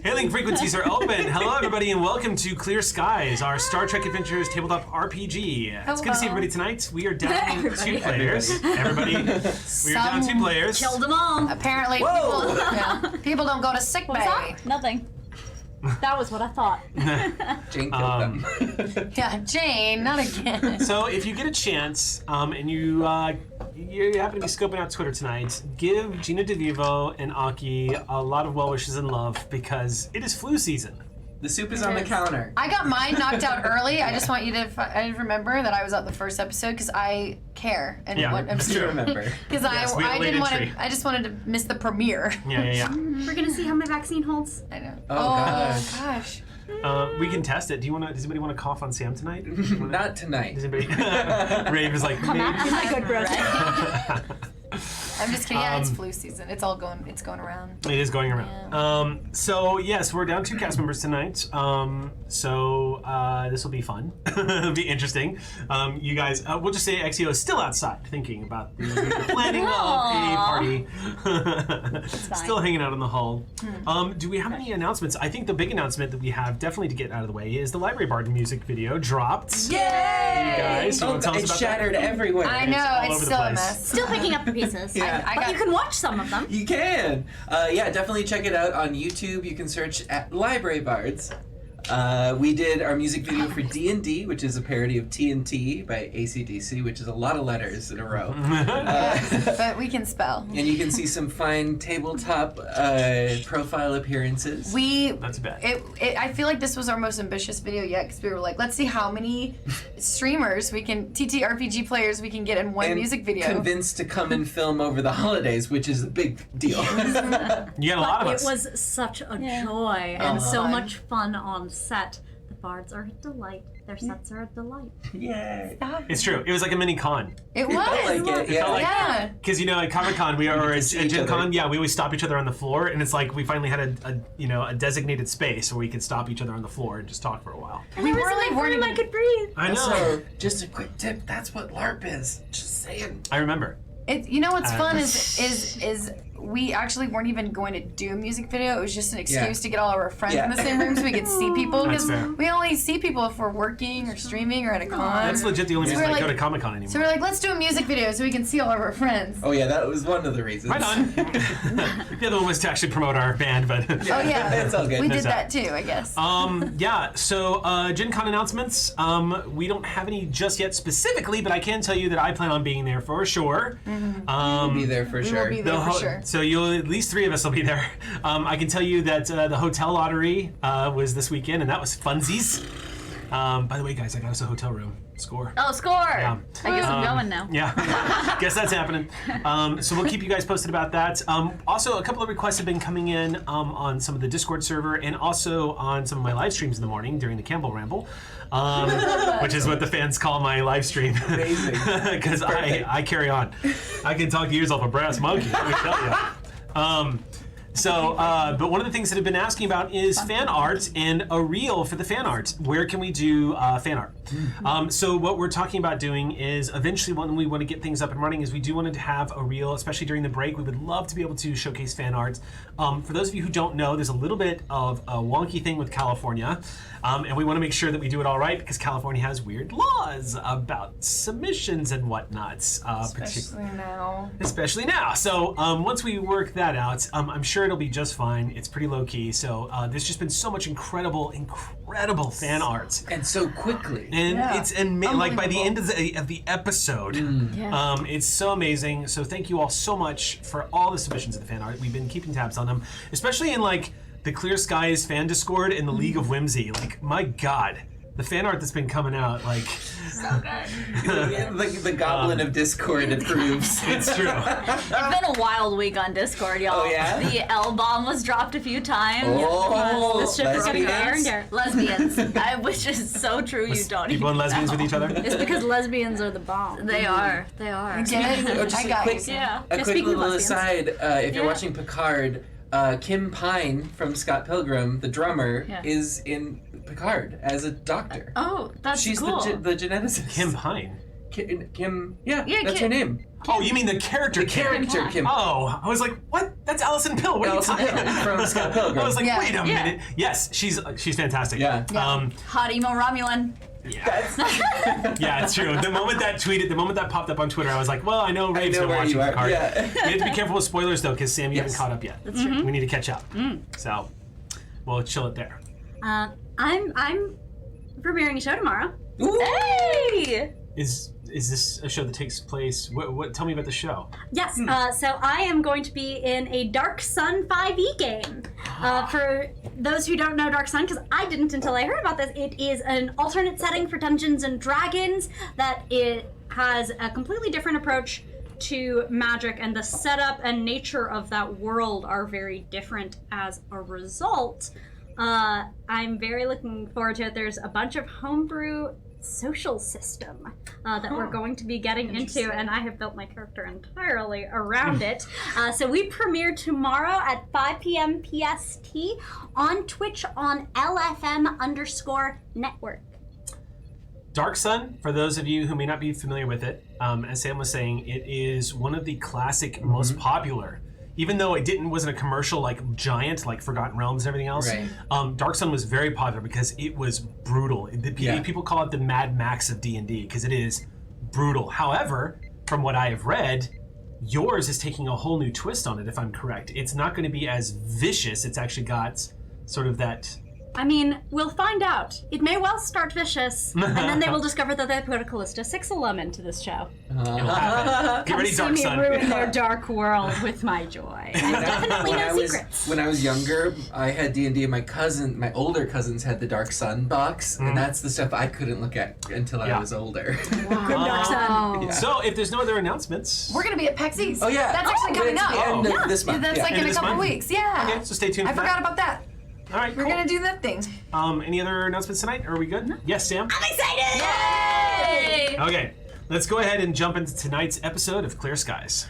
Hailing frequencies are open. Hello, everybody, and welcome to Clear Skies, our Star Trek Adventures tabletop RPG. It's good to see everybody tonight. We are down 2 players. Everybody, we are down 2 players. Killed them all. Apparently, people don't go to sick bay. Nothing. That was what I thought. Jane killed them. Yeah, Jane, not again. So, if you get a chance, and you happen to be scoping out Twitter tonight, give Gina DeVivo and Aki a lot of well wishes and love because it is flu season. The soup is on the counter. I got mine knocked out early. I just want you to remember that I was at the first episode because I care and what that's episode. true. Remember. Because I didn't want to. I just wanted to miss the premiere. Yeah. We're gonna see how my vaccine holds. I know. Oh, gosh. We can test it. Does anybody want to cough on Sam tonight? Not tonight. Does anybody? Rave is like, Come on, my good bro. I'm just kidding. Yeah, it's flu season. It's all going. It's going around. It is going around. Yeah. So yes, we're down 2 cast members tonight. This will be fun. It'll be interesting. You guys, we'll just say XEO is still outside thinking about the planning of a party. Still hanging out in the hull. Do we have any announcements? I think the big announcement that we have definitely to get out of the way is the Library Bard music video dropped. Yay! You guys, you want to tell us it about shattered everywhere. I know. all It's over the still a place. mess. Still picking up the pieces. Yeah. But you can watch some of them. You can. Yeah, definitely check it out on YouTube. You can search at Library Bards. We did our music video for D&D, which is a parody of TNT by AC/DC, which is a lot of letters in a row. But we can spell. And you can see some fine tabletop profile appearances. That's bad. I feel like this was our most ambitious video yet because we were like, let's see how many streamers we can, TTRPG players we can get in one and music video. convinced to come and film over the holidays, which is a big deal. You got a lot of But us. it was such a joy and so much fun on set. The bards are a delight. Their sets are a delight. Yay! It's true. It was like a mini con. It was. Felt like it, yeah. Yeah. Because at Comic Con or at see each Gen other. Con, we always stop each other on the floor, and it's like we finally had a designated space where we could stop each other on the floor and just talk for a while. And we really weren't even- I could breathe. I know. So, just a quick tip, that's what LARP is. Just saying. I remember. What's fun is we actually weren't even going to do a music video. It was just an excuse to get all of our friends in the same room so we could see people. That's Because fair. we only see people if we're working or streaming or at a con. That's legit the only So reason we're I go like- to Comic Con anymore. So we're like, let's do a music video so we can see all of our friends. Oh yeah, that was one of the reasons. Right on. The other one was to actually promote our band, but Oh yeah, It's all good. we No did doubt. that too, I guess. So Gen Con announcements. We don't have any just yet specifically, but I can tell you that I plan on being there for sure. We'll be there for we sure. will be there for sure. So at least 3 of us will be there. I can tell you that the hotel lottery was this weekend, and that was funsies. By the way, guys, I got us a hotel room. Score. Oh, score! Yeah. I guess I'm going now. Yeah, guess that's happening. So we'll keep you guys posted about that. Also, a couple of requests have been coming in on some of the Discord server and also on some of my live streams in the morning during the Campbell Ramble, which is what the fans call my live stream. Amazing. Because I carry on. I can talk ears off a brass monkey, let me tell you. But one of the things that have been asking about is fan art and a reel for the fan art. Where can we do fan art? So what we're talking about doing is eventually when we want to get things up and running is we do want to have a reel, especially during the break. We would love to be able to showcase fan art. For those of you who don't know, there's a little bit of a wonky thing with California. And we want to make sure that we do it all right because California has weird laws about submissions and whatnot. Especially now. So once we work that out, I'm sure it'll be just fine. It's pretty low key. So there's just been so much incredible fan art. And so quickly. And like by the end of the episode, it's so amazing. So thank you all so much for all the submissions of the fan art. We've been keeping tabs on them, especially in like the Clear Skies fan Discord and the League of Whimsy. Like my God. The fan art that's been coming out, like... So good. the goblin of Discord approves. It's true. It's been a wild week on Discord, y'all. Oh, yeah? The L-bomb was dropped a few times. Oh, This ship is gonna go lesbians? there. Lesbians. Which is so true, you don't People even and lesbians know. with each other? It's because lesbians are the bomb. They are. They are. Get it? Or just I a got quick, you. Yeah. a Just quick speaking of little lesbians. aside, if you're Yeah. watching Picard, Kim Pine from Scott Pilgrim, the drummer, is in Picard as a doctor. Oh, that's She's cool. the geneticist. Kim Pine. Kim. Yeah, Yeah, that's Kim. her name. Oh, you mean the character The Kim? character Kim. Oh, I was like, what? That's Allison Pill. What Allison are you Pill talking from about? Scott Pilgrim. I was like, Yeah. wait a Yeah. minute. Yes, she's fantastic. Yeah. Hot emo Romulan. Yeah. Yeah, it's true. The moment that popped up on Twitter, I was like, well, I know Rave's know been where watching you are. Picard. Yeah. We have to be careful with spoilers, though, because Sam, you haven't Yes. caught up yet. That's true. We need to catch up. So, we'll chill it there. I'm premiering a show tomorrow. Ooh. Hey! Is this a show that takes place? What? Tell me about the show. Yes, so I am going to be in a Dark Sun 5e game. For those who don't know Dark Sun, because I didn't until I heard about this, it is an alternate setting for Dungeons and Dragons that it has a completely different approach to magic, and the setup and nature of that world are very different as a result. I'm very looking forward to it. There's a bunch of homebrew social system that we're going to be getting into, and I have built my character entirely around it. So we premiere tomorrow at 5 p.m. PST on Twitch on LFM_network. Dark Sun, for those of you who may not be familiar with it, as Sam was saying, it is one of the classic, most popular. Even though it wasn't a commercial like giant like Forgotten Realms and everything else, Right. Dark Sun was very popular because it was brutal. People call it the Mad Max of D&D because it is brutal. However, from what I have read, yours is taking a whole new twist on it, if I'm correct. It's not going to be as vicious. It's actually got sort of that... I mean, we'll find out. It may well start vicious, and then they will discover that they put a Callista 6 alum into this show. It'll happen. Get ready, See Dark me Sun. ruin their dark world with my joy. And definitely no secrets. When I was younger, I had D&D, and my older cousins had the Dark Sun box, and that's the stuff I couldn't look at until I was older. Dark Sun. Yeah. So, if there's no other announcements... We're gonna be at PAX East. Oh yeah, That's actually coming it's up. the end of this month. That's yeah. like End in of a this couple month? weeks. Yeah. Okay, so stay tuned I for forgot that. about that. All right, We're cool. gonna do that thing. Any other announcements tonight? Are we good? Yes, Sam? I'm excited! Yay! Okay, let's go ahead and jump into tonight's episode of Clear Skies.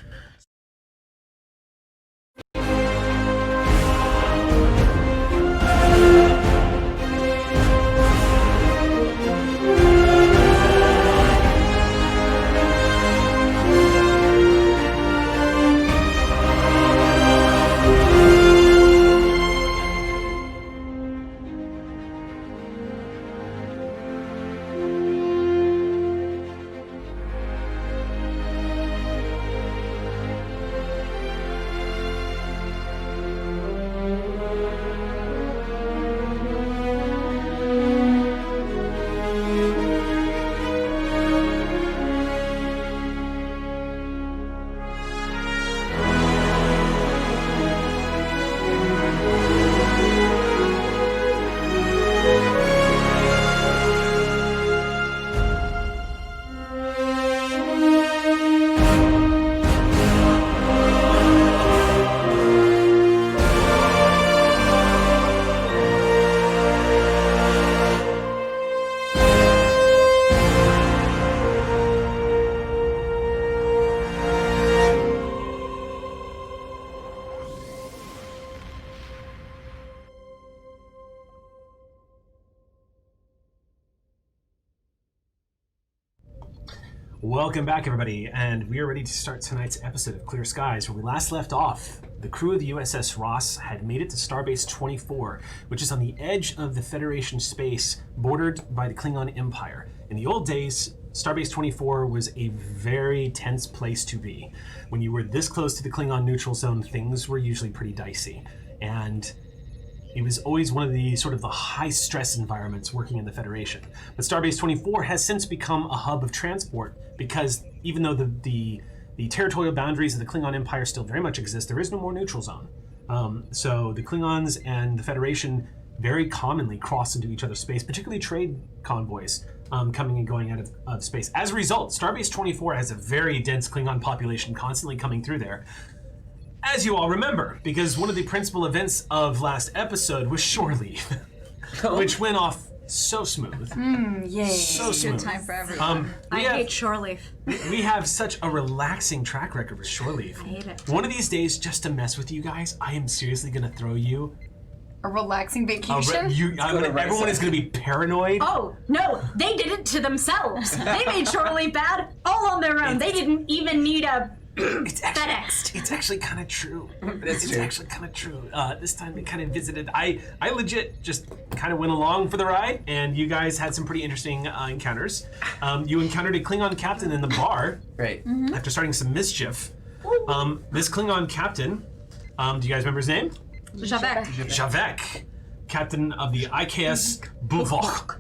Welcome back, everybody, and we are ready to start tonight's episode of Clear Skies. Where we last left off, the crew of the USS Ross had made it to Starbase 24, which is on the edge of the Federation space, bordered by the Klingon Empire. In the old days, Starbase 24 was a very tense place to be. When you were this close to the Klingon neutral zone, things were usually pretty dicey. And it was always one of the sort of the high-stress environments working in the Federation. But Starbase 24 has since become a hub of transport because even though the territorial boundaries of the Klingon Empire still very much exist, there is no more neutral zone. So the Klingons and the Federation very commonly cross into each other's space, particularly trade convoys coming and going out of space. As a result, Starbase 24 has a very dense Klingon population constantly coming through there. As you all remember, because one of the principal events of last episode was shore leave, which went off so smooth. Yay. So smooth. Good time for everyone. I hate shore leave. We have such a relaxing track record with shore leave. I hate it. One of these days, just to mess with you guys, I am seriously going to throw you A relaxing vacation? Risa. Everyone is going to be paranoid. Oh, no, they did it to themselves. They made shore leave bad all on their own. They didn't even need a FedEx. It's actually kind of true. It's true. actually kind of true. This time they kind of visited. I legit just kind of went along for the ride, and you guys had some pretty interesting encounters. You encountered a Klingon captain in the bar Right. after starting some mischief. This Klingon captain, do you guys remember his name? Javek. Javek, captain of the IKS Buvok.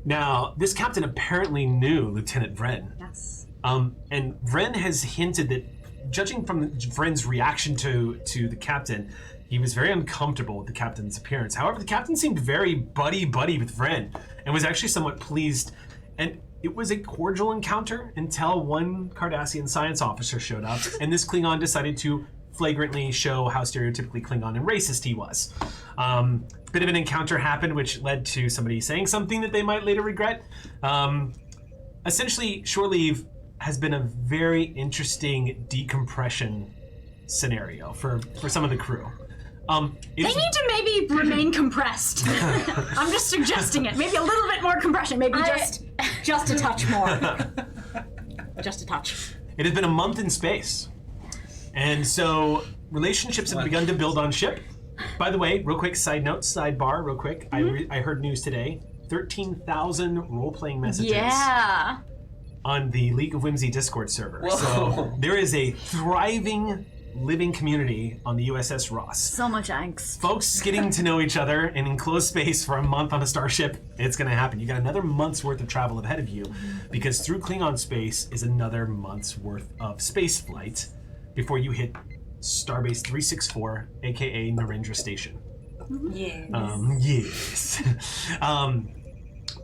Now, this captain apparently knew Lieutenant Vren. Yes. And Vren has hinted that, judging from Vren's reaction to the captain, he was very uncomfortable with the captain's appearance. However, the captain seemed very buddy-buddy with Vren and was actually somewhat pleased. And it was a cordial encounter until one Cardassian science officer showed up, and this Klingon decided to flagrantly show how stereotypically Klingon and racist he was. Bit of an encounter happened, which led to somebody saying something that they might later regret. Essentially, shore leave has been a very interesting decompression scenario for some of the crew. They need to maybe remain compressed. I'm just suggesting it. Maybe a little bit more compression. Maybe just a touch more. Just a touch. It has been a month in space. And so relationships have begun to build on ship. By the way, real quick side note, sidebar, real quick. I heard news today. 13,000 role-playing messages Yeah. on the League of Whimsy Discord server. Whoa. So there is a thriving, living community on the USS Ross. So much angst. Folks getting to know each other in enclosed space for a month on a starship, it's going to happen. You got another month's worth of travel ahead of you, because through Klingon space is another month's worth of space flight before you hit Starbase 364, aka Narendra Station. Yes. Yes.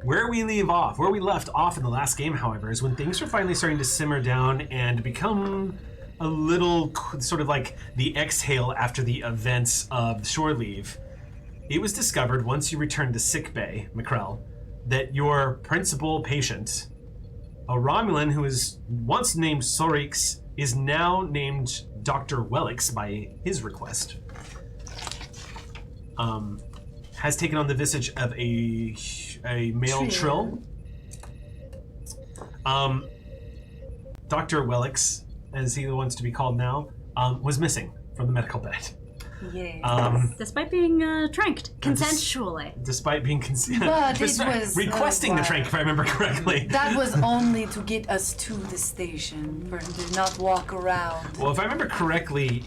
Where we left off in the last game, however, is when things were finally starting to simmer down and become a little sort of like the exhale after the events of shore leave. It was discovered once you returned to sickbay, Macrell, that your principal patient, a Romulan who was once named Sorix, is now named Dr. Wellix by his request. Has taken on the visage of a male Trill. Dr. Wellix, as he wants to be called now, was missing from the medical bed. Yes. Despite being tranked consensually. Despite being But it was requesting the trank, if I remember correctly. That was only to get us to the station. Vern did not walk around. Well, if I remember correctly,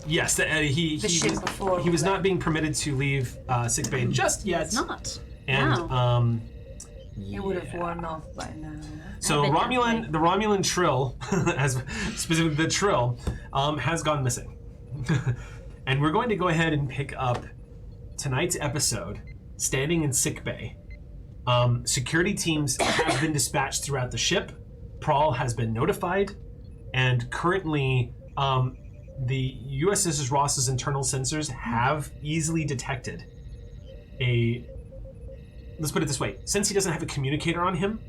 yes, he was not being permitted to leave sickbay just yet. It's not. And He would have worn off by now. so the Romulan Trill, as specifically the Trill, has gone missing. And we're going to go ahead and pick up tonight's episode, standing in sickbay. Security teams have been dispatched throughout the ship. Prawl has been notified, and currently the USS Ross's internal sensors have easily detected let's put it this way, since he doesn't have a communicator on him,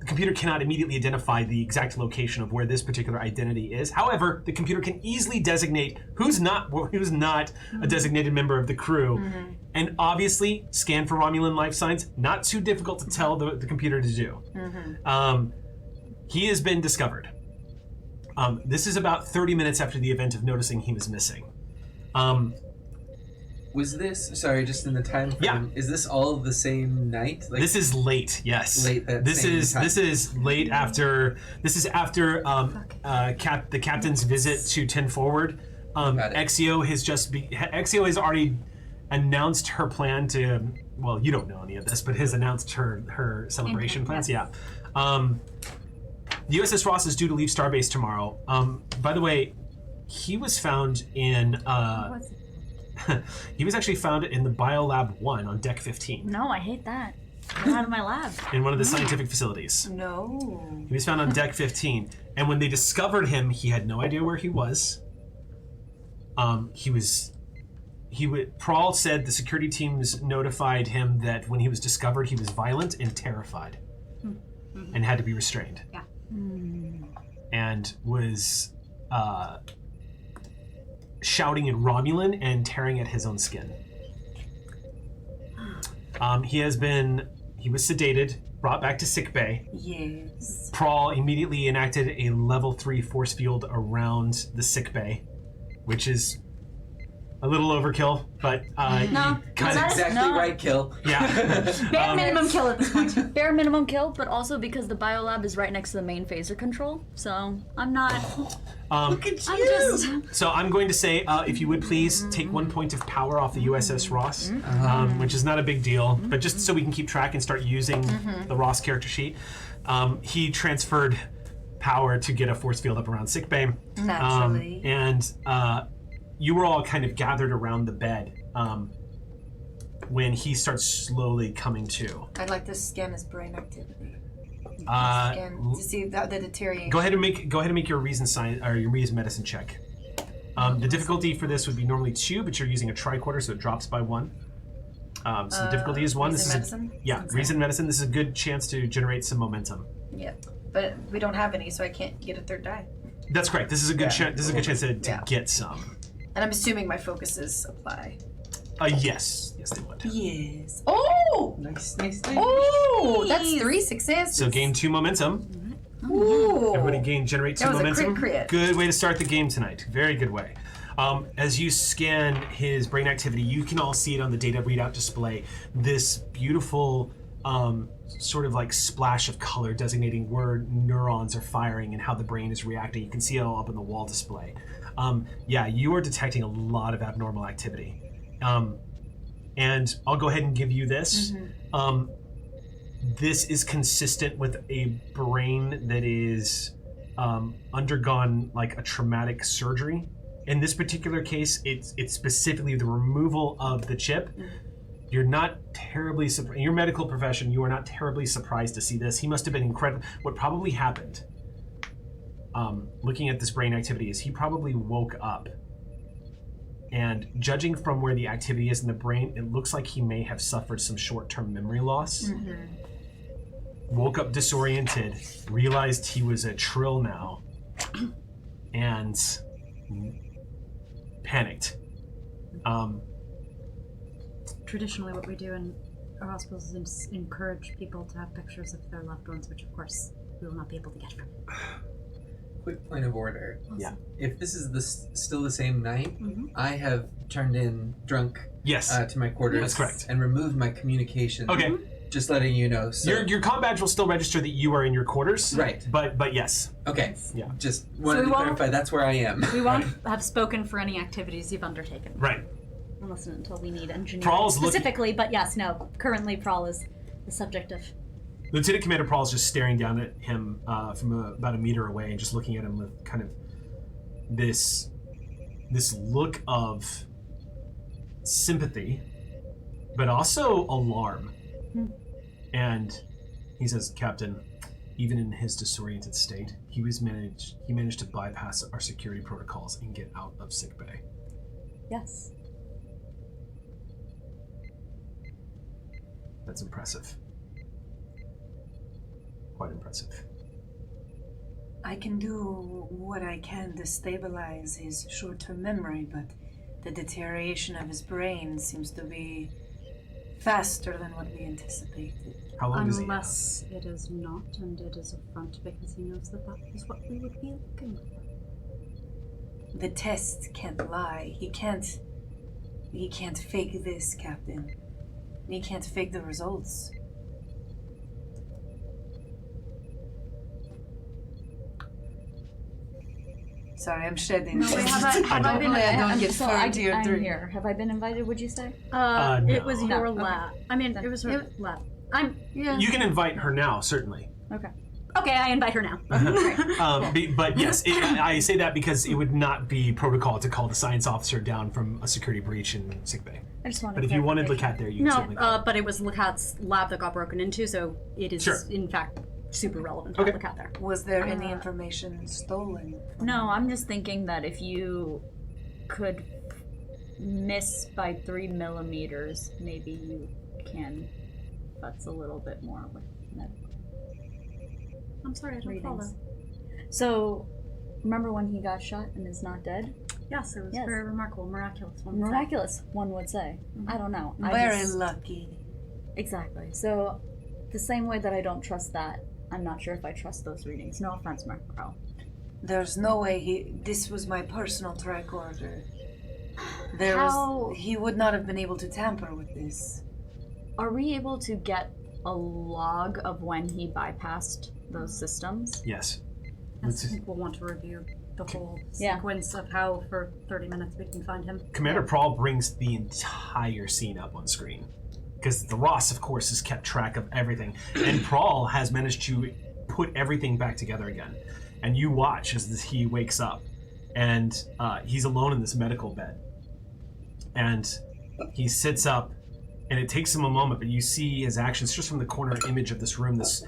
the computer cannot immediately identify the exact location of where this particular identity is. However, the computer can easily designate who's not a designated member of the crew, and obviously scan for Romulan life signs. Not too difficult to tell the computer to do. He has been discovered. This is about 30 minutes after the event of noticing he was missing. Was this, sorry, just in the time frame, Yeah. is this all the same night? Like, This is late, yes. Late that this same is time. this is late after the captain's visit to 10 Forward. Got it. Exio has already announced her plan to, well, you don't know any of this, but has announced her celebration plans. Yeah. The USS Ross is due to leave Starbase tomorrow. By the way, he was found in he was actually found in the Biolab 1 on Deck 15 No, I hate that. Get out of my lab. in one of the scientific facilities. No. He was found on Deck 15, and when they discovered him, he had no idea where he was. Prawl said the security teams notified him that when he was discovered, he was violent and terrified, and had to be restrained. Yeah. And was shouting in Romulan and tearing at his own skin. He was sedated, brought back to sickbay. Yes. Prawl immediately enacted a level 3 force field around the sickbay, which is a little overkill, but No. That's exactly right, Kill. yeah. Bare minimum kill at this point. Bare minimum kill, but also because the biolab is right next to the main phaser control, so I'm not. Look at you. I'm just. So I'm going to say, if you would please take 1 point of power off the USS Ross, which is not a big deal, but just so we can keep track and start using the Ross character sheet. He transferred power to get a force field up around sickbay. Naturally. And you were all kind of gathered around the bed when he starts slowly coming to. I'd like to scan his brain activity. Uh, Scan to see the deterioration. Go ahead and make your reason science or your reason medicine check. The difficulty for this would be normally 2, but you're using a tricorder, so it drops by 1. So the difficulty is 1. Reason medicine? Reason medicine. This is a good chance to generate some momentum. Yeah, but we don't have any, so I can't get a third die. That's correct. This is a good chance. This is a good chance to Yeah. get some. And I'm assuming my focuses apply. Yes, they would. Yes. Oh! Nice. Oh! That's 3 successes. So gain 2 momentum. Ooh. Everybody generate 2 That was a momentum. crit. Good way to start the game tonight. Very good way. As you scan his brain activity, you can all see it on the data readout display. This beautiful sort of like splash of color designating where neurons are firing and how the brain is reacting. You can see it all up on the wall display. You are detecting a lot of abnormal activity. And I'll go ahead and give you this. This is consistent with a brain that is undergone like a traumatic surgery. In this particular case, it's specifically the removal of the chip. You're not terribly surprised. In your medical profession, you are not terribly surprised to see this. He must have been incredible. What probably happened, looking at this brain activity, is he probably woke up. And judging from where the activity is in the brain, it looks like he may have suffered some short-term memory loss. Woke up disoriented, realized he was a trill now, and panicked. Traditionally, what we do in our hospitals is encourage people to have pictures of their loved ones, which of course we will not be able to get from. Quick point of order. Yeah. If this is still the same night, I have turned in drunk Yes. to my quarters. That's correct. And removed my communication. Okay. Just letting you know. So. Your comm badge will still register that you are in your quarters. Right. But yes. Okay. Yeah. Just wanted we to won't- clarify. That's where I am. We won't have spoken for any activities you've undertaken. Right. Unless and until we need engineering Prall's looking- specifically, but yes, no. Currently, Prawl is the subject of. Lieutenant Commander Prawl is just staring down at him from about a meter away and just looking at him with kind of this look of sympathy, but also alarm. And he says, "Captain, even in his disoriented state, he managed to bypass our security protocols and get out of sickbay." Yes. That's impressive. Quite impressive. I can do what I can to stabilize his short-term memory, but the deterioration of his brain seems to be faster than what we anticipated. How long does he have? Unless it is not, and it is a front because he knows that is what we would be looking for. The test can't lie. He can't fake this, Captain. He can't fake the results. Sorry, I'm shedding. No, wait, have I been? Hopefully I don't get I'm 4 or 3. here. Have I been invited, would you say? No. It was your No, okay. lab. I mean, it was her lab. You can invite her now, certainly. Okay, I invite her now. But yes, I say that because it would not be protocol to call the science officer down from a security breach in sickbay. I just wanted. But if you wanted Lacat there, you could No, certainly call. but it was Lacat's lab that got broken into, so it is Sure. in fact super relevant to have Lacat there. Was there any information stolen? No, I'm just thinking that if you could miss by 3 millimeters, maybe you can. That's a little bit more with medical I'm sorry, I don't follow. readings. So, remember when he got shot and is not dead? Yes, it was Yes. very remarkable, miraculous. One would say. Miraculous, one would say. I don't know. Very lucky. Exactly. So, the same way that I don't trust that, I'm not sure if I trust those readings. No offense, Marco. There's no way this was my personal tricorder. He would not have been able to tamper with this. Are we able to get a log of when he bypassed those systems? Yes. I think we'll want to review the whole Yeah. sequence of how for 30 minutes we can find him. Commander Prawl brings the entire scene up on screen. Because the Ross, of course, has kept track of everything. And Prawl has managed to put everything back together again. And you watch as he wakes up. And he's alone in this medical bed. And he sits up. And it takes him a moment, but you see his actions just from the corner image of this room. This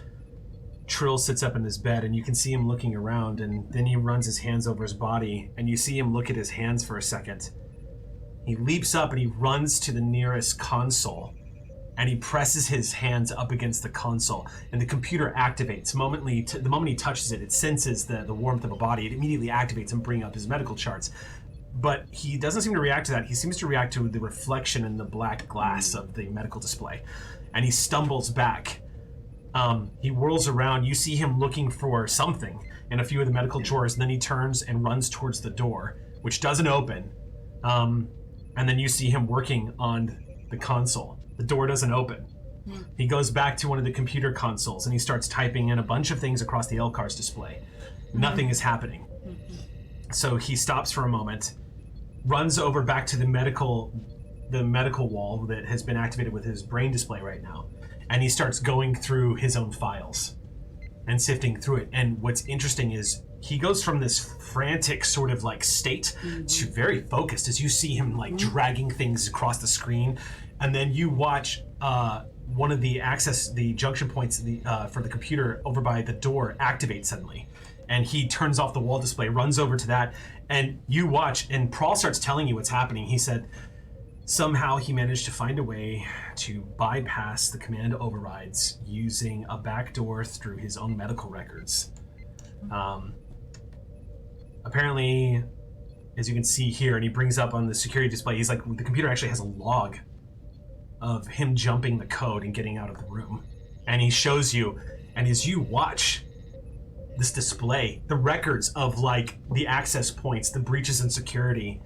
Trill sits up in his bed, and you can see him looking around, and then he runs his hands over his body, and you see him look at his hands for a second. He leaps up, and he runs to the nearest console, and he presses his hands up against the console, and the computer activates. The moment he touches it, it senses the warmth of a body. It immediately activates and brings up his medical charts. But he doesn't seem to react to that. He seems to react to the reflection in the black glass of the medical display. And he stumbles back. He whirls around. You see him looking for something in a few of the medical drawers. And then he turns and runs towards the door, which doesn't open. And then you see him working on the console. The door doesn't open. He goes back to one of the computer consoles and he starts typing in a bunch of things across the LCAR's display. Nothing is happening. So he stops for a moment, runs over back to the medical wall that has been activated with his brain display right now, and he starts going through his own files and sifting through it. And what's interesting is he goes from this frantic sort of like state to very focused as you see him like dragging things across the screen. And then you watch one of the junction points for the computer over by the door activate suddenly. And he turns off the wall display, runs over to that, and you watch, and Prawl starts telling you what's happening. He said, somehow he managed to find a way to bypass the command overrides using a backdoor through his own medical records. Apparently, as you can see here, and he brings up on the security display, he's like, the computer actually has a log of him jumping the code and getting out of the room. And he shows you, and as you watch this display, the records of like the access points, the breaches in security,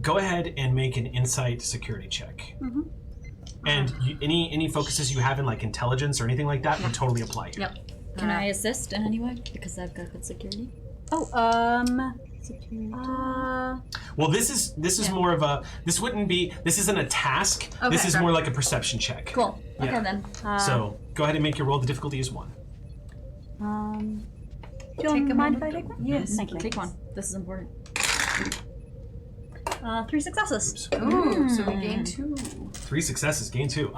go ahead and make an insight security check. And any focuses you have in like intelligence or anything like that would totally apply here. Yep. Can I assist in any way? Because I've got good security. Security. Well, this is more of a, this isn't a task. Okay, this is sure. more like a perception check. Cool. Yeah. Okay then. So go ahead and make your roll. The difficulty is 1. Do you mind if I take one? Yes. Thank you. Take one. This is important. 3 successes. Ooh, so we gain 2. 3 successes, gain 2.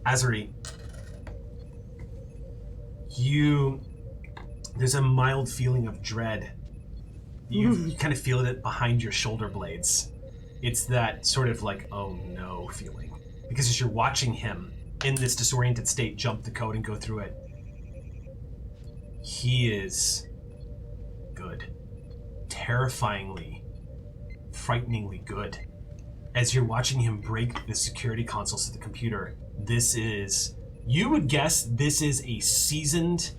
Azuri, there's a mild feeling of dread. You kind of feel it behind your shoulder blades. It's that sort of like, oh no feeling. Because as you're watching him in this disoriented state jump the code and go through it, he is good. Terrifyingly, frighteningly good. As you're watching him break the security consoles of the computer, you would guess this is a seasoned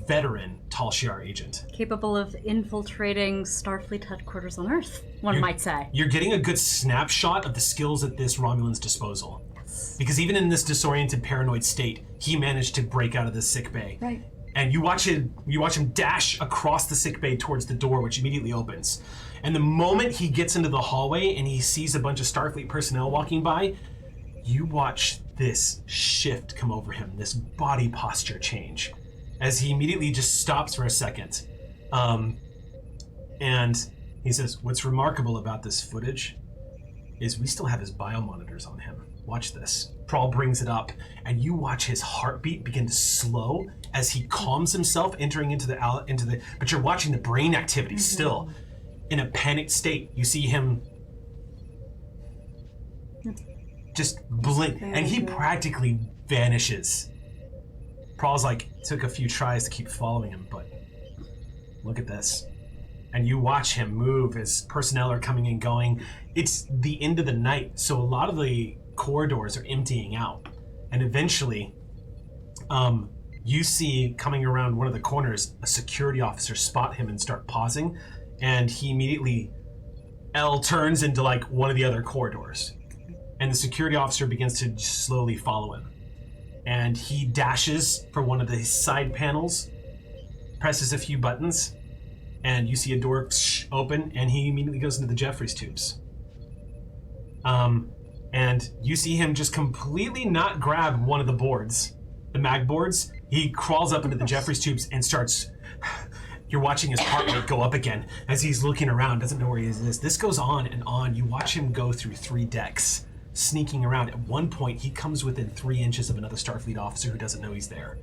veteran Tal Shiar agent. Capable of infiltrating Starfleet headquarters on Earth, one might say. You're getting a good snapshot of the skills at this Romulan's disposal. Because even in this disoriented, paranoid state, he managed to break out of the sickbay. Right. And you watch him dash across the sickbay towards the door, which immediately opens. And the moment he gets into the hallway and he sees a bunch of Starfleet personnel walking by, you watch this shift come over him, this body posture change, as he immediately just stops for a second. And he says, what's remarkable about this footage is we still have his biomonitors on him. Watch this. Prawl brings it up, and you watch his heartbeat begin to slow as he calms himself, entering into the. But you're watching the brain activity still in a panicked state. You see him just blink, and he practically vanishes. Prawl's like, took a few tries to keep following him, but look at this. And you watch him move as personnel are coming and going. It's the end of the night, so a lot of the corridors are emptying out. And eventually, you see coming around one of the corners, a security officer spot him and start pausing, and he immediately turns into like one of the other corridors. And the security officer begins to slowly follow him. And he dashes for one of the side panels, presses a few buttons, and you see a door open, and he immediately goes into the Jeffries tubes. And you see him just completely not grab one of the boards, the mag boards. He crawls up into the Jeffries tubes and starts... You're watching his heart rate go up again as he's looking around, doesn't know where he is. This goes on and on. You watch him go through 3 decks, sneaking around. At one point, he comes within 3 inches of another Starfleet officer who doesn't know he's there.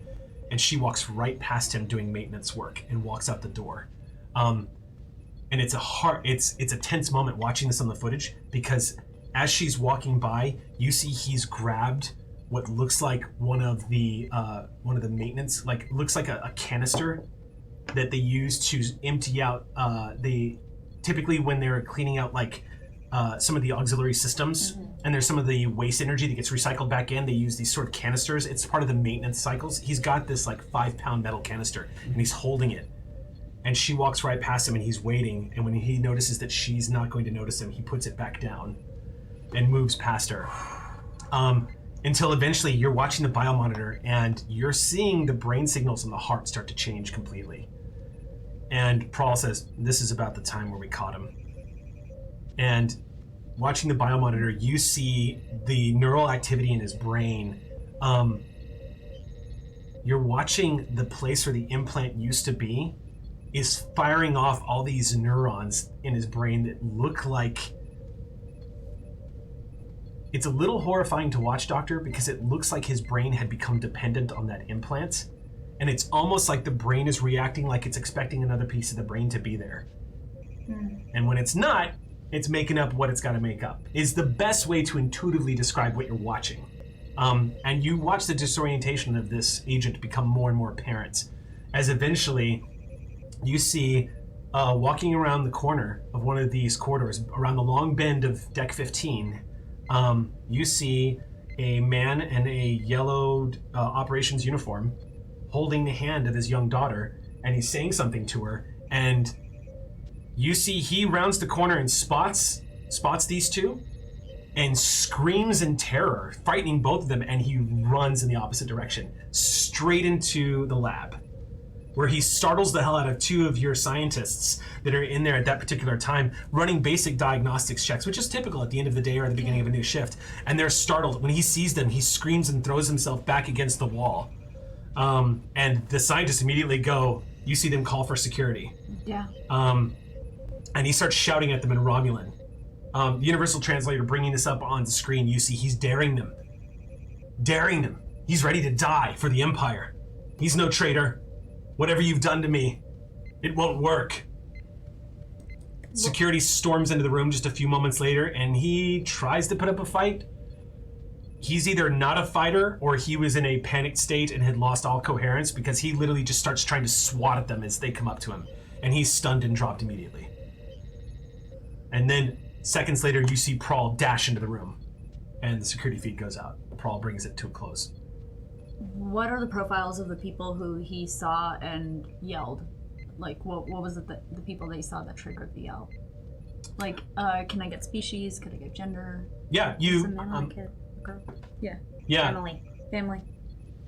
And she walks right past him doing maintenance work and walks out the door. And it's a tense moment watching this on the footage, because as she's walking by, you see he's grabbed what looks like one of the maintenance, like looks like a canister that they use to empty out. They typically, when they're cleaning out like some of the auxiliary systems, and there's some of the waste energy that gets recycled back in, they use these sort of canisters. It's part of the maintenance cycles. He's got this like 5-pound metal canister, and he's holding it. And she walks right past him, and he's waiting. And when he notices that she's not going to notice him, he puts it back down and moves past her. Until eventually you're watching the biomonitor, and you're seeing the brain signals in the heart start to change completely. And Prawl says, this is about the time where we caught him. And watching the biomonitor, you see the neural activity in his brain. You're watching the place where the implant used to be is firing off all these neurons in his brain that look like... It's a little horrifying to watch, Doctor, because it looks like his brain had become dependent on that implant. And it's almost like the brain is reacting like it's expecting another piece of the brain to be there. And when it's not, it's making up what it's got to make up, is the best way to intuitively describe what you're watching. And you watch the disorientation of this agent become more and more apparent, as eventually you see walking around the corner of one of these corridors, around the long bend of Deck 15, you see a man in a yellowed operations uniform holding the hand of his young daughter, and he's saying something to her, and you see he rounds the corner and spots these two and screams in terror, frightening both of them, and he runs in the opposite direction, straight into the lab, where he startles the hell out of 2 of your scientists that are in there at that particular time, running basic diagnostics checks, which is typical at the end of the day or at the beginning of a new shift. And they're startled. When he sees them, he screams and throws himself back against the wall. And the scientists immediately go, you see them call for security. Yeah. And he starts shouting at them in Romulan. The Universal Translator bringing this up on the screen, you see he's daring them. Daring them. He's ready to die for the Empire. He's no traitor. Whatever you've done to me, it won't work. Security storms into the room just a few moments later, and he tries to put up a fight. He's either not a fighter, or he was in a panicked state and had lost all coherence, because he literally just starts trying to swat at them as they come up to him. And he's stunned and dropped immediately. And then, seconds later, you see Prawl dash into the room, and the security feed goes out. Prawl brings it to a close. What are the profiles of the people who he saw and yelled? Like, what was it that the people they saw that triggered the yell? Like, can I get species? Could I get gender? Yeah, It's a man or a kid, a girl. Yeah. Yeah. Family.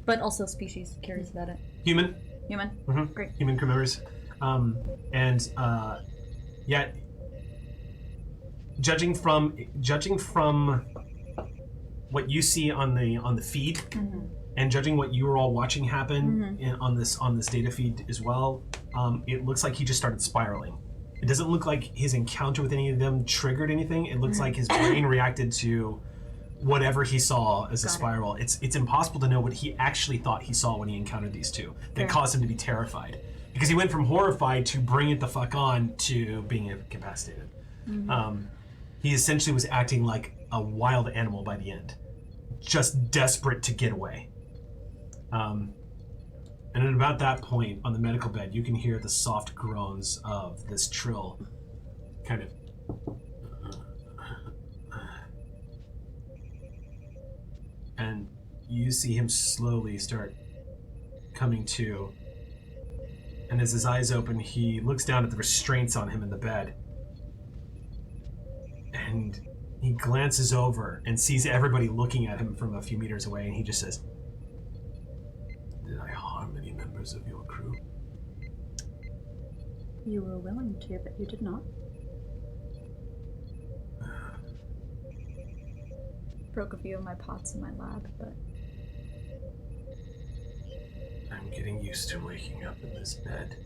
But also species. Curious about it. Human. Human? Great. Human crew members. Yeah. Judging from what you see on the feed, and judging what you were all watching happen on this data feed as well, it looks like he just started spiraling. It doesn't look like his encounter with any of them triggered anything. It looks like his brain reacted to whatever he saw as a spiral. It's impossible to know what he actually thought he saw when he encountered these two that caused him to be terrified. Because he went from horrified to bring it the fuck on to being incapacitated. He essentially was acting like a wild animal by the end, just desperate to get away. And at about that point, on the medical bed, you can hear the soft groans of this Trill kind of... And you see him slowly start coming to. And as his eyes open, he looks down at the restraints on him in the bed. And he glances over and sees everybody looking at him from a few meters away, and he just says, "Did I harm any members of your crew?" You were willing to, but you did not. Broke a few of my pots in my lab, but... I'm getting used to waking up in this bed.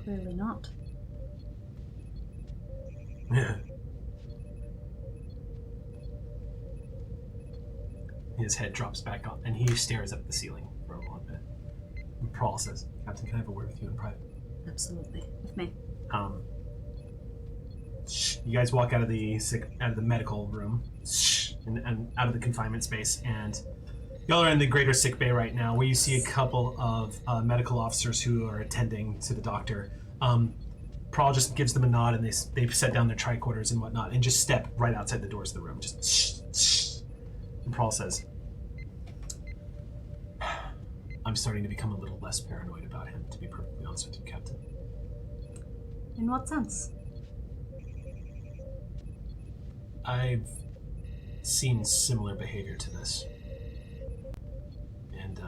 Clearly not. His head drops back up, and he stares up at the ceiling for a moment. And Prawl says, "Captain, can I have a word with you in private?" Absolutely. With me. You guys walk out of the medical room, and out of the confinement space, and y'all are in the greater sick bay right now, where you see a couple of medical officers who are attending to the doctor. Prawl just gives them a nod, and they set down their tricorders and whatnot, and just step right outside the doors of the room. Just and Prawl says, "I'm starting to become a little less paranoid about him, to be perfectly honest with you, Captain." In what sense? I've seen similar behavior to this. And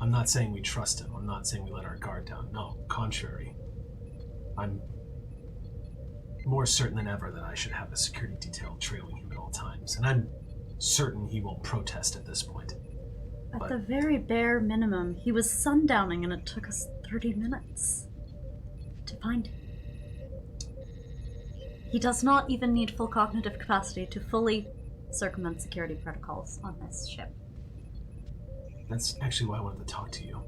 I'm not saying we trust him. I'm not saying we let our guard down. No, contrary. I'm more certain than ever that I should have a security detail trailing him at all times. And I'm certain he won't protest at this point. At the very bare minimum, he was sundowning and it took us 30 minutes to find him. He does not even need full cognitive capacity to fully circumvent security protocols on this ship. That's actually why I wanted to talk to you.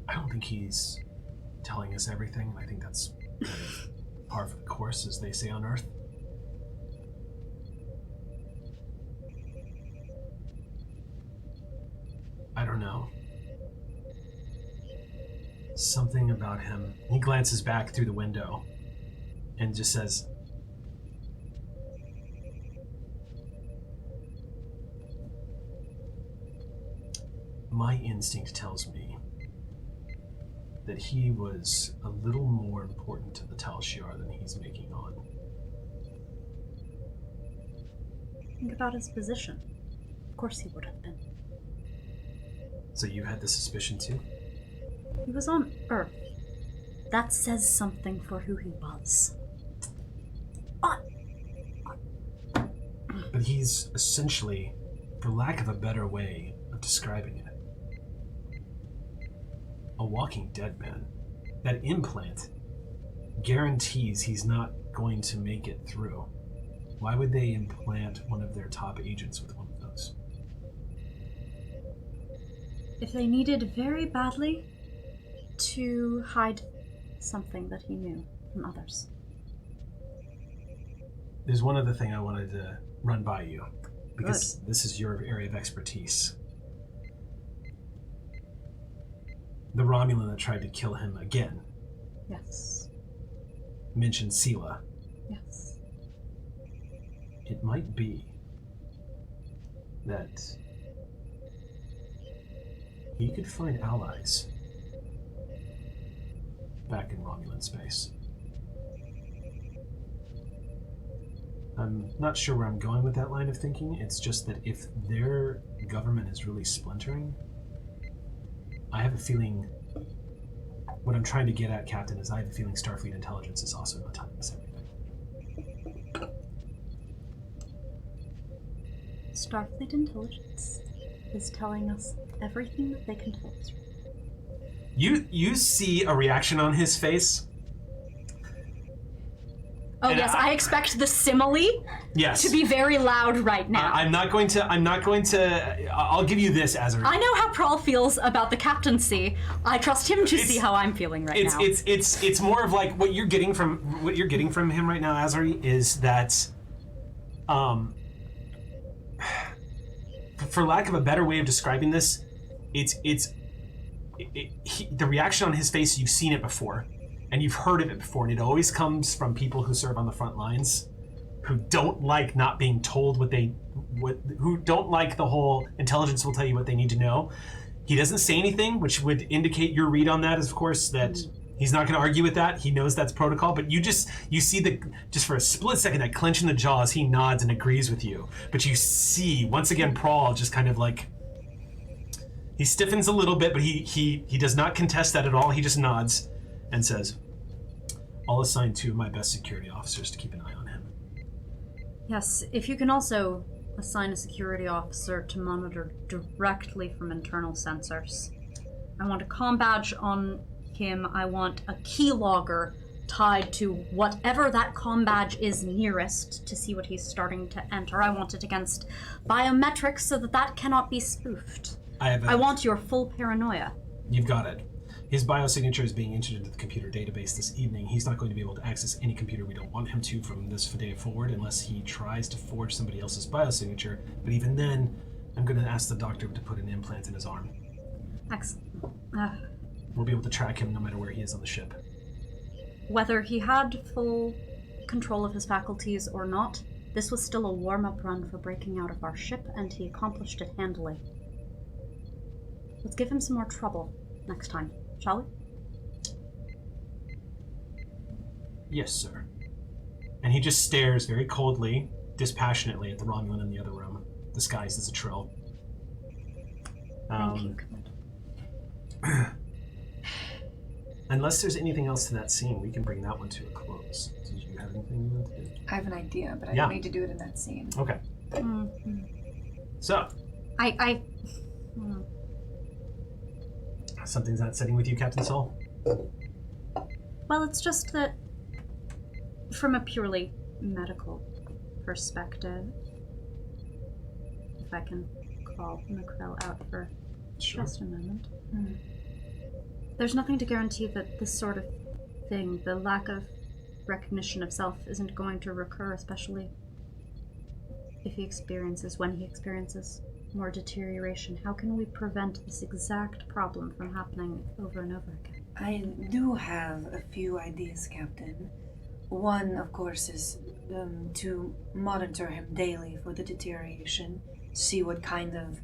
I don't think he's telling us everything. I think that's kind of par for the course, as they say on Earth. I don't know. Something about him. He glances back through the window and just says, "My instinct tells me that he was a little more important to the Tal Shiar than he's making on." Think about his position. Of course he would have been. So you had the suspicion too? He was on Earth. That says something for who he was. But he's essentially, for lack of a better way of describing it, a walking dead man. That implant guarantees he's not going to make it through. Why would they implant one of their top agents with one of those? If they needed very badly to hide something that he knew from others. There's one other thing I wanted to run by you, because this is your area of expertise. The Romulan that tried to kill him again Yes. mentioned Sela. Yes. It might be that he could find allies back in Romulan space. I'm not sure where I'm going with that line of thinking. It's just that if their government is really splintering, I have a feeling, what I'm trying to get at, Captain, is I have a feeling Starfleet intelligence is also not telling us everything. Starfleet intelligence is telling us everything that they can tell us. You see a reaction on his face. Oh And yes, I expect the simile Yes. to be very loud right now. I'm not going to. I'll give you this, Azari. I know how Prawl feels about the captaincy. I trust him to see how I'm feeling right now. It's more of like what you're getting from him right now, Azari, is that for lack of a better way of describing this, the reaction on his face, you've seen it before, and you've heard of it before, and it always comes from people who serve on the front lines, who don't like not being told who don't like the whole intelligence will tell you what they need to know. He doesn't say anything, which would indicate your read on that is, of course, that he's not going to argue with that. He knows that's protocol, but you see just for a split second, that clench in the jaws, he nods and agrees with you. But you see, once again, Prawl just kind of like, he stiffens a little bit, but he does not contest that at all. He just nods and says, I'll assign 2 of my best security officers to keep an eye on him. Yes, if you can also assign a security officer to monitor directly from internal sensors. I want a comm badge on him. I want a keylogger tied to whatever that comm badge is nearest to see what he's starting to enter. I want it against biometrics so that cannot be spoofed. I want your full paranoia. You've got it. His biosignature is being entered into the computer database this evening. He's not going to be able to access any computer we don't want him to from this day forward unless he tries to forge somebody else's biosignature. But even then, I'm going to ask the doctor to put an implant in his arm. Excellent. We'll be able to track him no matter where he is on the ship. Whether he had full control of his faculties or not, this was still a warm-up run for breaking out of our ship, and he accomplished it handily. Let's give him some more trouble next time, shall we? Yes, sir. And he just stares very coldly, dispassionately at the Romulan in the other room, disguised as a Trill. Thank you. Unless there's anything else to that scene, we can bring that one to a close. Did you have anything you want to do? I have an idea, but I don't need to do it in that scene. Okay. Mm-hmm. So. Something's not sitting with you, Captain Soul? Well, it's just that from a purely medical perspective, if I can call Macrell out for just a moment. There's nothing to guarantee that this sort of thing, the lack of recognition of self, isn't going to recur, especially if when he experiences more deterioration. How can we prevent this exact problem from happening over and over again? I do have a few ideas, Captain. One, of course, is to monitor him daily for the deterioration, see what kind of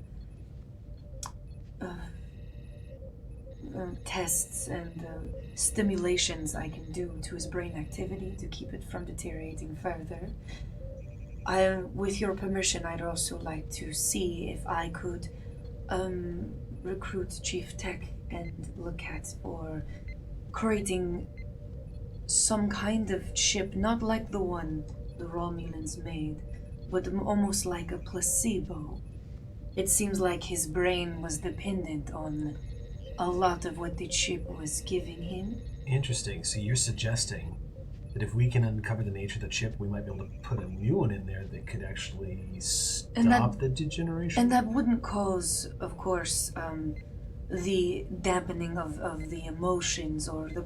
tests and stimulations I can do to his brain activity to keep it from deteriorating further. With your permission, I'd also like to see if I could recruit Chief Tech and look at or creating some kind of chip, not like the one the Romulans made, but almost like a placebo. It seems like his brain was dependent on a lot of what the chip was giving him. Interesting. So you're suggesting that if we can uncover the nature of the chip, we might be able to put a new one in there that could actually stop the degeneration? And that wouldn't cause, of course, the dampening of the emotions or the...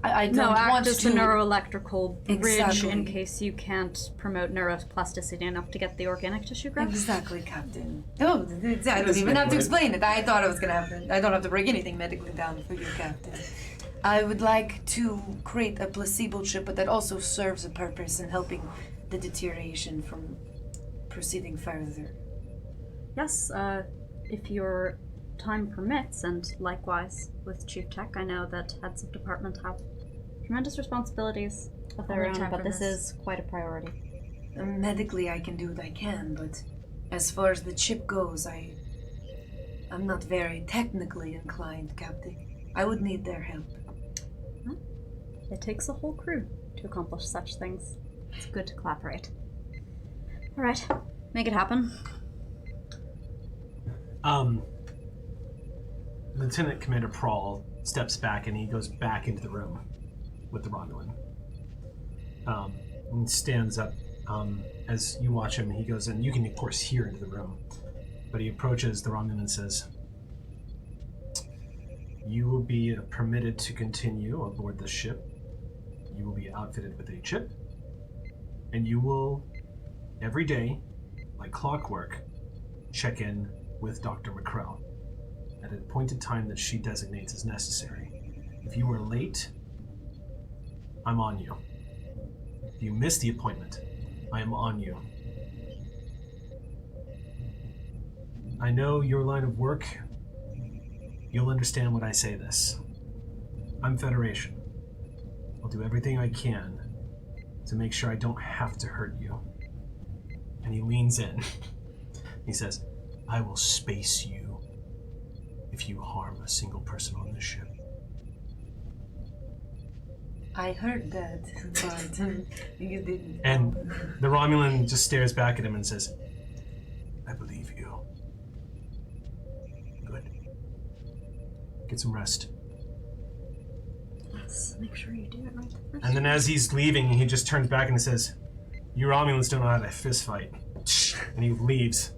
I don't want act to... as a neuroelectrical bridge Exactly. in case you can't promote neuroplasticity enough to get the organic tissue growth. Exactly, Captain. Oh, I don't even have to explain it. I thought it was gonna happen. I don't have to break anything medically down for you, Captain. I would like to create a placebo chip, but that also serves a purpose in helping the deterioration from proceeding further. Yes, if your time permits, and likewise with Chief Tech, I know that heads of department have tremendous responsibilities of their own, but this is quite a priority. Medically, I can do what I can, but as far as the chip goes, I'm not very technically inclined, Captain. I would need their help. It takes a whole crew to accomplish such things. It's good to collaborate. All right, make it happen. Lieutenant Commander Prawl steps back and he goes back into the room with the Romulan. And stands up. As you watch him, he goes, and you can of course hear into the room, but he approaches the Romulan and says, "You will be permitted to continue aboard the ship. You will be outfitted with a chip, and you will, every day, like clockwork, check in with Dr. McCrell at an appointed time that she designates as necessary. If you are late, I'm on you. If you miss the appointment, I am on you. I know your line of work. You'll understand when I say this. I'm Federation. I'll do everything I can to make sure I don't have to hurt you. And he leans in. He says, I will space you if you harm a single person on this ship. I heard that, but you didn't. And the Romulan just stares back at him and says, I believe you. Good. Get some rest. Yes, make sure you do it right the first And then as he's leaving, he just turns back and says, you Romulans don't know how to fist fight. And he leaves.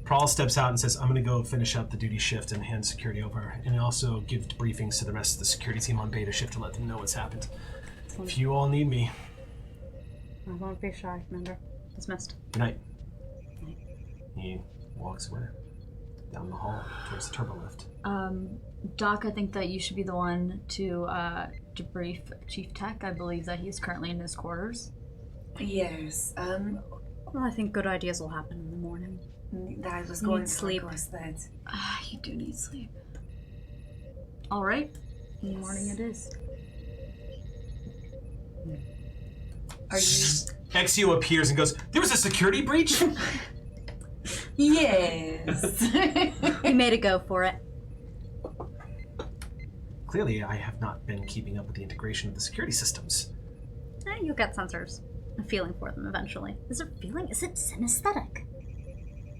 Prawl steps out and says, I'm going to go finish up the duty shift and hand security over, and also give briefings to the rest of the security team on beta shift to let them know what's happened. If you all need me. I won't be shy, Commander. Dismissed. Good night. He walks away down the hall towards the turbo lift. Doc, I think that you should be the one to debrief Chief Tech. I believe that he's currently in his quarters. Yes. Well, I think good ideas will happen in the morning. I was You going need to sleep. request that. You do need sleep. All right. In the morning it is. Are you? Exio appears and goes, there was a security breach? Yes. He made a go for it. Clearly, I have not been keeping up with the integration of the security systems. You'll get sensors. A feeling for them eventually. Is it feeling? Is it synesthetic?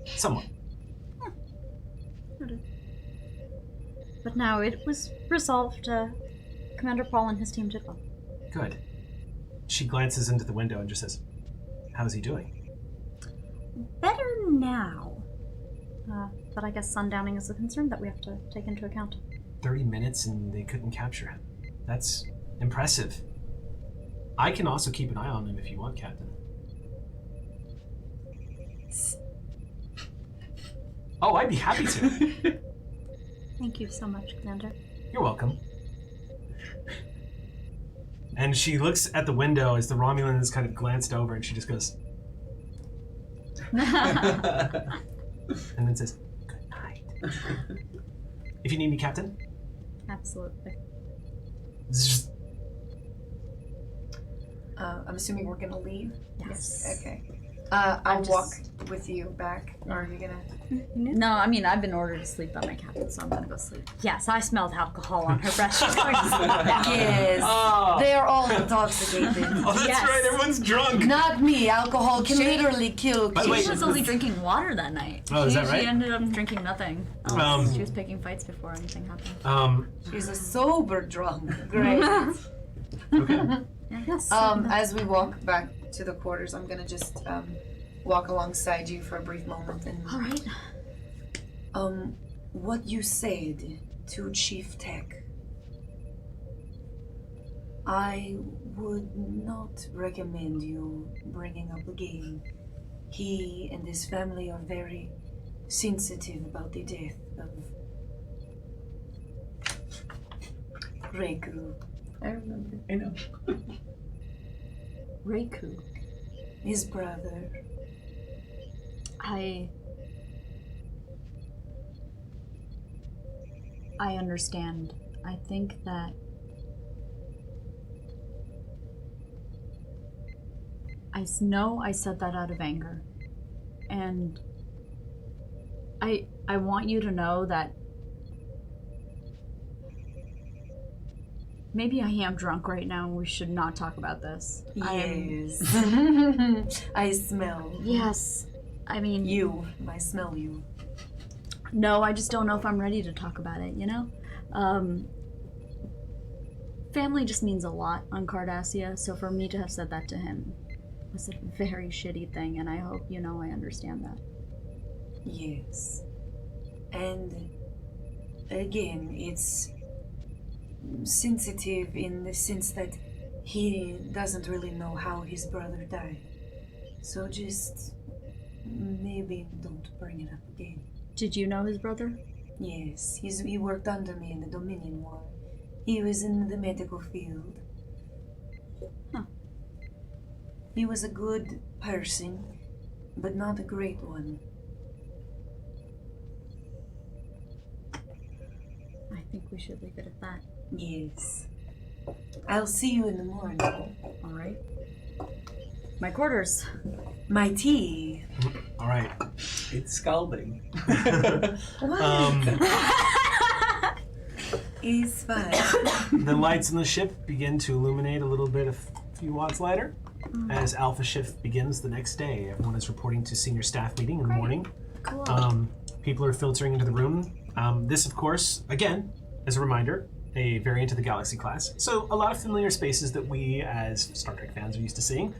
Somewhat. But now it was resolved. Commander Paul and his team did well. Good. She glances into the window and just says, how's he doing? Better now. But I guess sundowning is a concern that we have to take into account. 30 minutes and they couldn't capture him. That's impressive. I can also keep an eye on him if you want, Captain. Oh, I'd be happy to. Thank you so much, Commander. You're welcome. And she looks at the window as the Romulan is kind of glanced over and she just goes, and then says, good night. If you need me, Captain. Absolutely. Zzz. I'm assuming we're gonna leave. Yes. Okay. I'll walk with you back. Or are you gonna? No, I mean, I've been ordered to sleep by my captain, so I'm gonna go sleep. Yes, I smelled alcohol on her breath. She's going to sleep now. Yes. Oh. They are all intoxicated. Oh, that's Yes. right, everyone's drunk. Not me. Alcohol can literally kill By the She way- kids. was only drinking water that night. Oh, is that right? She ended up drinking nothing. She was picking fights before anything happened. She's a sober drunk. Great. Okay. Yes. As we walk back to the quarters, I'm gonna just walk alongside you for a brief moment and. All right. What you said to Chief Tech, I would not recommend you bringing up again. He and his family are very sensitive about the death of Reiku. I remember. I know. Reiku. His brother. I understand. I think that I know I said that out of anger. And I want you to know that maybe I am drunk right now and we should not talk about this. Yes. I smell. Yes. I mean, You. I smell you. no, I just don't know if I'm ready to talk about it, you know? Family just means a lot on Cardassia, so for me to have said that to him was a very shitty thing, and I hope you know I understand that. Yes. And again, it's sensitive in the sense that he doesn't really know how his brother died. So just maybe don't bring it up again. Did you know his brother? Yes, he worked under me in the Dominion War. He was in the medical field. Huh. He was a good person, but not a great one. I think we should leave it at that. Yes. I'll see you in the morning. All right. My quarters. My tea. All right. It's scalding. Is fine. The lights in the ship begin to illuminate a little bit, a few watts lighter. As Alpha shift begins the next day, everyone is reporting to senior staff meeting in the morning. Cool. People are filtering into the room. This, of course, again, as a reminder, a variant of the Galaxy class. So a lot of familiar spaces that we, as Star Trek fans, are used to seeing.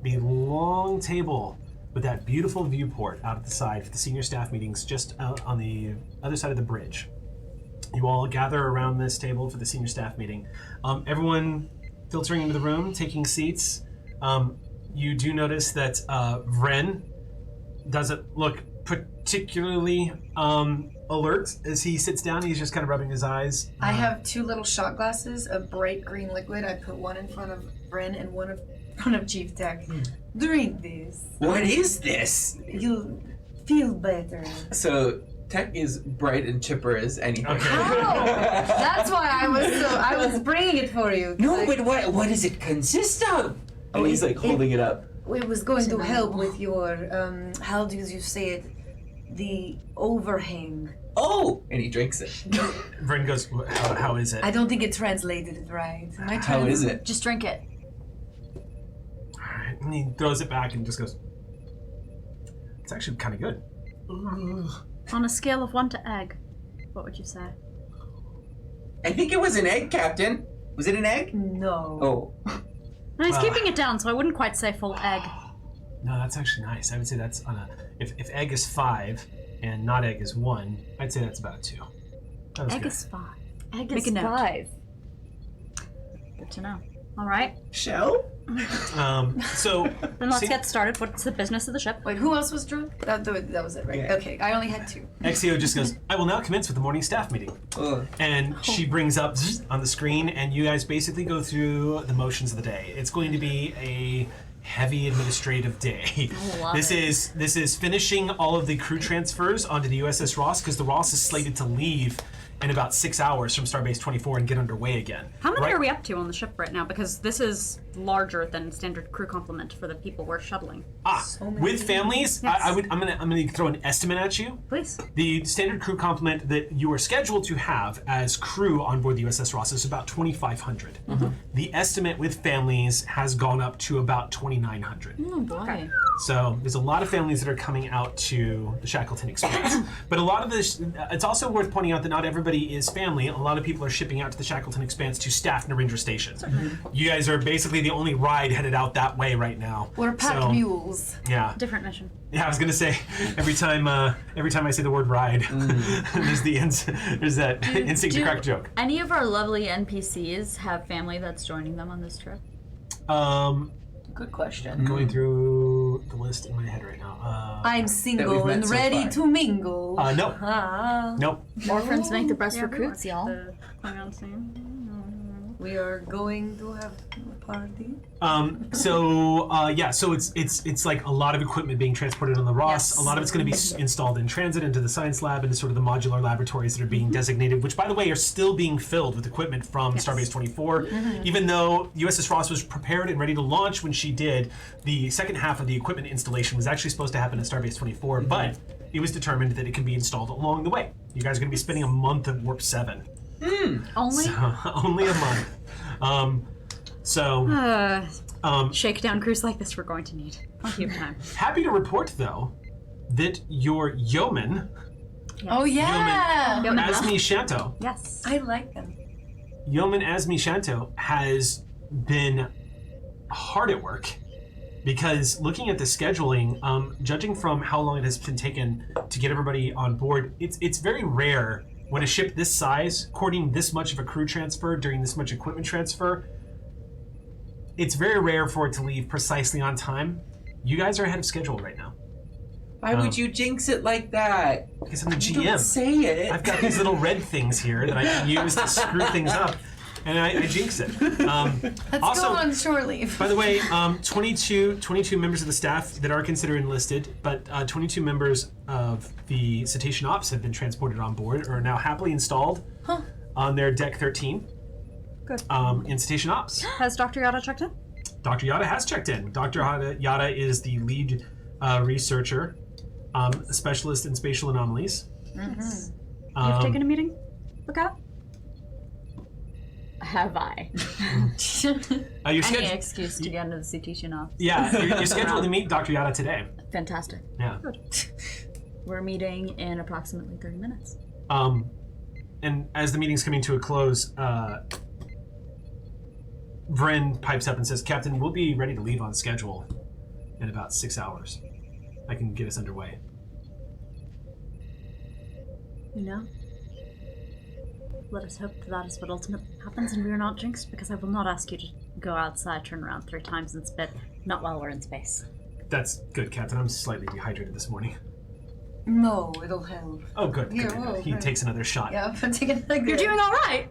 The long table with that beautiful viewport out at the side for the senior staff meetings, just out on the other side of the bridge. You all gather around this table for the senior staff meeting. Everyone filtering into the room, taking seats. You do notice that Vren doesn't look particularly alert as he sits down. He's just kind of rubbing his eyes. I have 2 little shot glasses of bright green liquid. I put one in front of Bren and one in front of Chief Tech. Drink this. What is this? You'll feel better. So Tech is bright and chipper as anything. Okay. Oh, that's why I was bringing it for you. No, but what does it consist of? And he's like holding it up. It was going to help with your, how do you say it? The overhang. Oh! And he drinks it. Vren goes, how is it? I don't think it translated it right. How is it? Just drink it. Alright, and he throws it back and just goes, it's actually kind of good. On a scale of 1 to egg, what would you say? I think it was an egg, Captain. Was it an egg? No. Oh. No, he's Well, keeping it down, so I wouldn't quite say full egg. No, that's actually nice. I would say that's on a, if egg is 5 and not egg is 1, I'd say that's about a 2. That was Egg good. is 5. Egg Make is a note. 5. Good to know. All right, Shell? So then let's see- get started. What's the business of the ship? Wait, who else was drunk? That was it, right? Yeah. Okay, I only had 2. XCO just goes, I will now commence with the morning staff meeting. Ugh. And she brings up on the screen, and you guys basically go through the motions of the day. It's going to be a heavy administrative day. This is finishing all of the crew transfers onto the USS Ross, because the Ross is slated to leave in about 6 hours from Starbase 24 and get underway again. How many Right- are we up to on the ship right now? Because this is larger than standard crew complement for the people we're shuttling. With families, Yes. I'm gonna throw an estimate at you. Please. The standard crew complement that you are scheduled to have as crew on board the USS Ross is about 2,500. The estimate with families has gone up to about 2,900. Oh boy. So there's a lot of families that are coming out to the Shackleton Express. But a lot of this, it's also worth pointing out that not everybody is family. A lot of people are shipping out to the Shackleton Expanse to staff Narendra Station. You guys are basically the only ride headed out that way right now. We're pack mules. Yeah. Different mission. Yeah, I was gonna say every time I say the word ride, there's that instinct to crack a joke. Any of our lovely NPCs have family that's joining them on this trip? Good question. I'm going through the list in my head right now. I'm single met and so ready far. to mingle. Nope. Ah. Nope. Orphans make the best Yeah, recruits, y'all. the Klingon scene. We are going to have a party. So it's like a lot of equipment being transported on the Ross. Yes. A lot of it's going to be installed in transit into the science lab, into sort of the modular laboratories that are being designated, which, by the way, are still being filled with equipment from Starbase 24. Even though USS Ross was prepared and ready to launch when she did, the second half of the equipment installation was actually supposed to happen at Starbase 24, but it was determined that it can be installed along the way. You guys are going to be spending a month at Warp 7. Only? Only a month. Shakedown crews like this we're going to need. Plenty of time. Happy to report, though, that your yeoman, Oh yeah. Yeoman Asmi Shanto, Yes. I like them. Yeoman Asmi Shanto has been hard at work, because looking at the scheduling, judging from how long it has been taken to get everybody on board, it's very rare when a ship this size, coordinating this much of a crew transfer during this much equipment transfer, it's very rare for it to leave precisely on time. You guys are ahead of schedule right now. Why would you jinx it like that? Because I'm the Don't GM. say it. I've got these little red things here that I can use to screw things up, and I jinx it. Let's also, go on shore leave. by the way, 22 members of the staff that are considered enlisted, but 22 members of the Cetacean Ops have been transported on board, or are now happily installed on their Deck 13. Good. In Cetacean Ops. Has Dr. Yada checked in? Dr. Yada has checked in. Dr. Yada is the lead researcher, specialist in spatial anomalies. You've taken a meeting? Look out. Have I? You're Any scheduled. excuse to get into the Cetacean off. Yeah, you're scheduled to meet Dr. Yada today. Fantastic. Yeah. We're meeting in approximately 30 minutes. And as the meeting's coming to a close, Vren pipes up and says, "Captain, we'll be ready to leave on schedule in about 6 hours. I can get us underway." You know, let us hope that is what ultimately happens and we are not jinxed, because I will not ask you to go outside, turn around 3 times and spit, not while we're in space. That's good, Captain. I'm slightly dehydrated this morning. No, it'll help. Oh, good. Yeah, good. well, He right. takes another shot. Yeah, I'm taking like You're doing all right.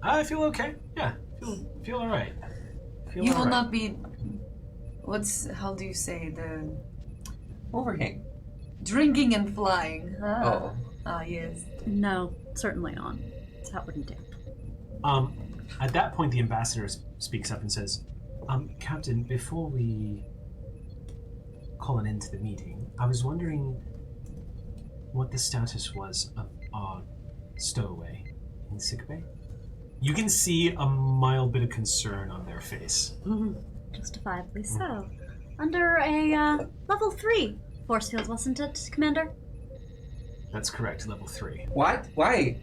I feel okay. Yeah, feel all right. Feel You all will right. not be. How do you say the Overhang. drinking and flying? Oh. Ah, yes. No, certainly not. That wouldn't do. At that point, the ambassador speaks up and says, "Captain, before we call an end to the meeting, I was wondering what the status was of our stowaway in sickbay." You can see a mild bit of concern on their face. Justifiably so. Under a level 3 force field, wasn't it, Commander? That's correct, level 3. What? Why?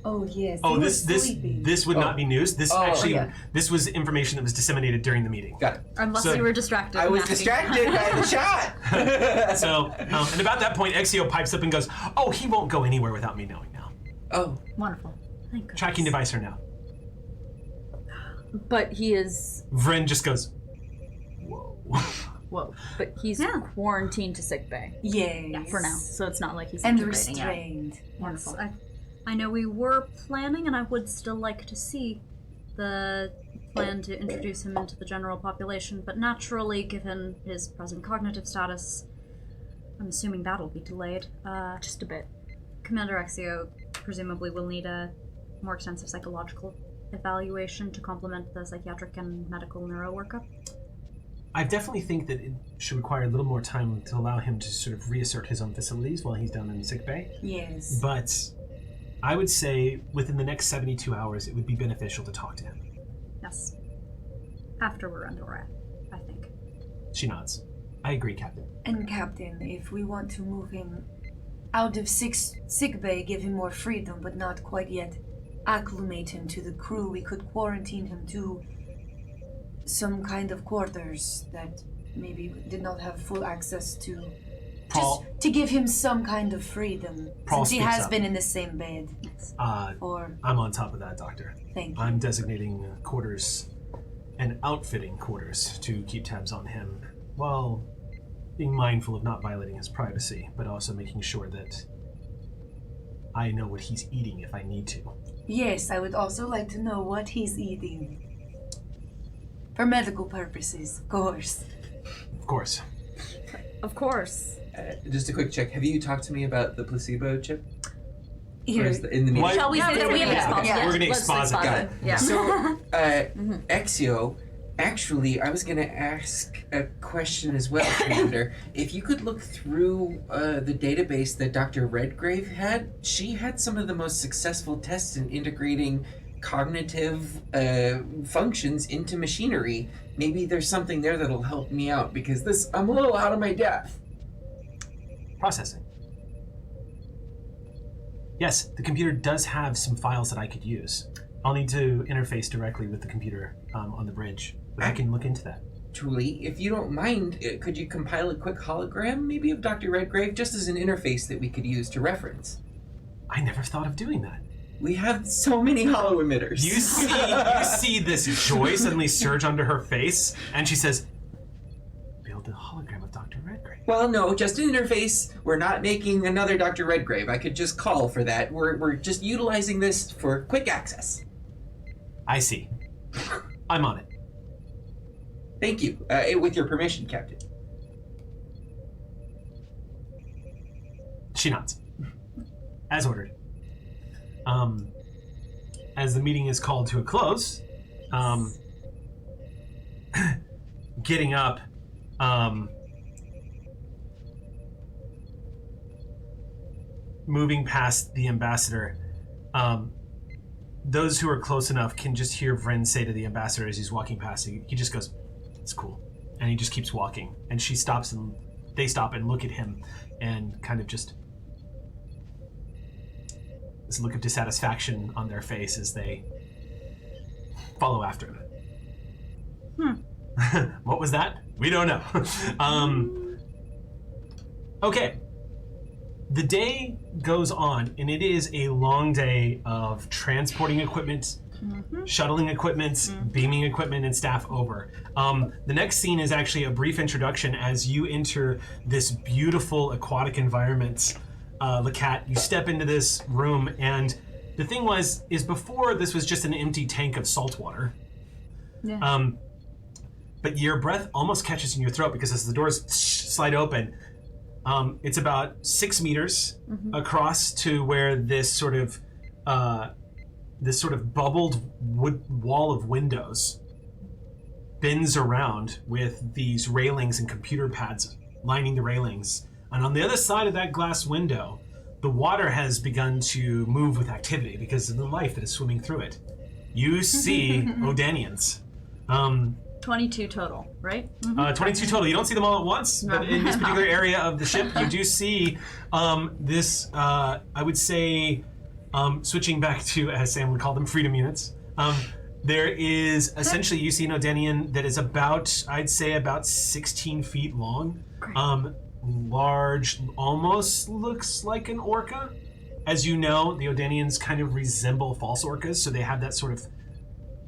Oh yes. Oh, he this was sleeping. this would not be news. This Oh, actually, yeah. this was information that was disseminated during the meeting. Got it. Unless So- you were distracted. I was napping. distracted by the shot. So, and about that point, Exio pipes up and goes, "Oh, he won't go anywhere without me knowing now. Oh. Wonderful. Thank goodness. Tracking device are now." But he is... Vren just goes, "Whoa." Whoa. But he's Yeah. quarantined to sickbay Yes. for now. So it's not like he's And integrating yet. restrained. Wonderful. Yes, I know we were planning, and I would still like to see the plan to introduce him into the general population, but naturally, given his present cognitive status, I'm assuming that'll be delayed. Just a bit. Commander Exio presumably will need a more extensive psychological evaluation to complement the psychiatric and medical neuro workup. I definitely think that it should require a little more time to allow him to sort of reassert his own facilities while he's down in sickbay. Yes. But I would say within the next 72 hours, it would be beneficial to talk to him. Yes. After we're underway, I think. She nods. I agree, Captain. And Captain, if we want to move him out of sick bay, give him more freedom, but not quite yet acclimate him to the crew, we could quarantine him to some kind of quarters that maybe did not have full access to. Paul, Just to give him some kind of freedom, Paul since he speaks has up. been in the same bed. Or I'm on top of that, Doctor. thank you. I'm designating quarters and outfitting quarters to keep tabs on him, while being mindful of not violating his privacy, but also making sure that I know what he's eating if I need to. Yes, I would also like to know what he's eating. For medical purposes, of course. Of course. Of course. Just a quick check. Have you talked to me about the placebo chip? Or Here, is in the meeting? Why- Shall we Yeah, say that we have yeah, exposit? yeah. We're gonna Let's exposit. exposit. Got it. Yeah. So, Exio, actually, I was going to ask a question as well, Commander. If you could look through the database that Dr. Redgrave had, she had some of the most successful tests in integrating cognitive functions into machinery. Maybe there's something there that'll help me out, because I'm a little out of my depth. Processing. Yes, the computer does have some files that I could use. I'll need to interface directly with the computer on the bridge, but I can look into that. Julie, if you don't mind, could you compile a quick hologram, maybe of Dr. Redgrave, just as an interface that we could use to reference? I never thought of doing that. We have so many hollow emitters. You see this joy suddenly surge onto her face, and she says, "Build a hologram of Dr. Redgrave. Well, no, just an interface. We're not making another Dr. Redgrave. I could just call for that. We're just utilizing this for quick access. I see. I'm on it. Thank you. With your permission, Captain. She nods. As ordered. As the meeting is called to a close, getting up, moving past the ambassador, those who are close enough can just hear Vryn say to the ambassador as he's walking past, he just goes, "It's cool." And he just keeps walking. And she stops and they stop and look at him and kind of just this look of dissatisfaction on their face as they follow after him. What was that? We don't know. Okay. The day goes on, and it is a long day of transporting equipment, shuttling equipment, beaming equipment, and staff over. The next scene is actually a brief introduction as you enter this beautiful aquatic environment. Lacat, you step into this room, and the thing is before this was just an empty tank of salt water. Yeah. But your breath almost catches in your throat because as the doors slide open, it's about 6 meters across to where this sort of bubbled wood wall of windows bends around with these railings and computer pads lining the railings. And on the other side of that glass window, the water has begun to move with activity because of the life that is swimming through it. You see Odanians. 22 total, right? 22 total. You don't see them all at once, but in this particular area of the ship, you do see this, I would say, switching back to, as Sam would call them, freedom units. There is, essentially, you see an Odanian that is about, I'd say, about 16 feet long. Large, almost looks like an orca. As you know, the Odanians kind of resemble false orcas, so they have that sort of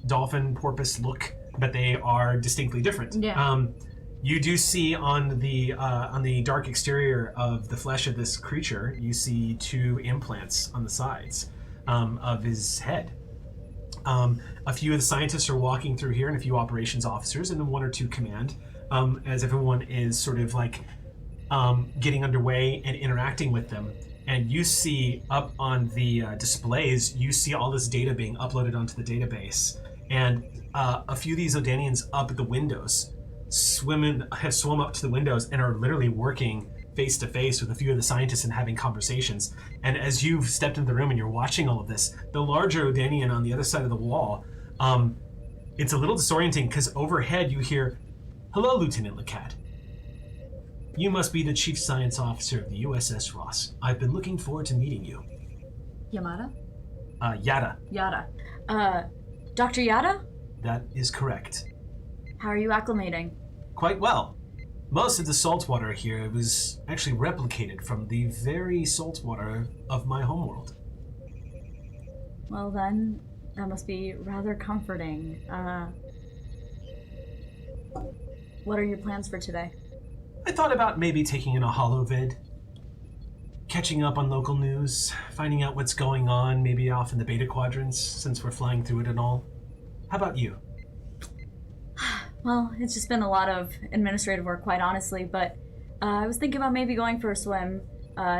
dolphin porpoise look, but they are distinctly different. Yeah. You do see on the dark exterior of the flesh of this creature, you see 2 implants on the sides of his head. A few of the scientists are walking through here, and a few operations officers, and then 1 or 2 command, as everyone is sort of like getting underway and interacting with them. And you see up on the displays, you see all this data being uploaded onto the database. And a few of these Odanians up at the windows have swum up to the windows and are literally working face to face with a few of the scientists and having conversations. And as you've stepped into the room and you're watching all of this, the larger Odanian on the other side of the wall, it's a little disorienting because overhead you hear, "Hello, Lieutenant Lacat. You must be the Chief Science Officer of the USS Ross. I've been looking forward to meeting you." Yamada? Yada. Yada. Dr. Yada? That is correct. How are you acclimating? Quite well. Most of the salt water here was actually replicated from the very salt water of my homeworld. Well then, that must be rather comforting. What are your plans for today? I thought about maybe taking in a holovid, catching up on local news, finding out what's going on, maybe off in the beta quadrants, since we're flying through it and all. How about you? Well, it's just been a lot of administrative work, quite honestly, but I was thinking about maybe going for a swim,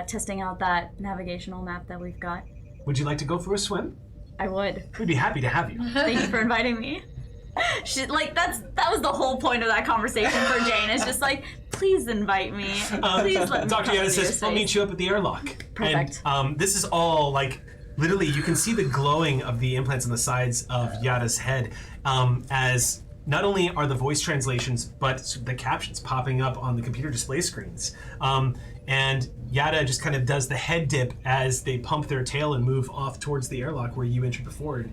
testing out that navigational map that we've got. Would you like to go for a swim? I would. We'd be happy to have you. Thank you for inviting me. That was the whole point of that conversation for Jane. It's just like, please invite me. Please let me. Dr. Yada says, "I'll meet you up at the airlock." Perfect. And this is all like, literally, you can see the glowing of the implants on the sides of Yada's head, as not only are the voice translations, but the captions popping up on the computer display screens. And Yada just kind of does the head dip as they pump their tail and move off towards the airlock where you entered before.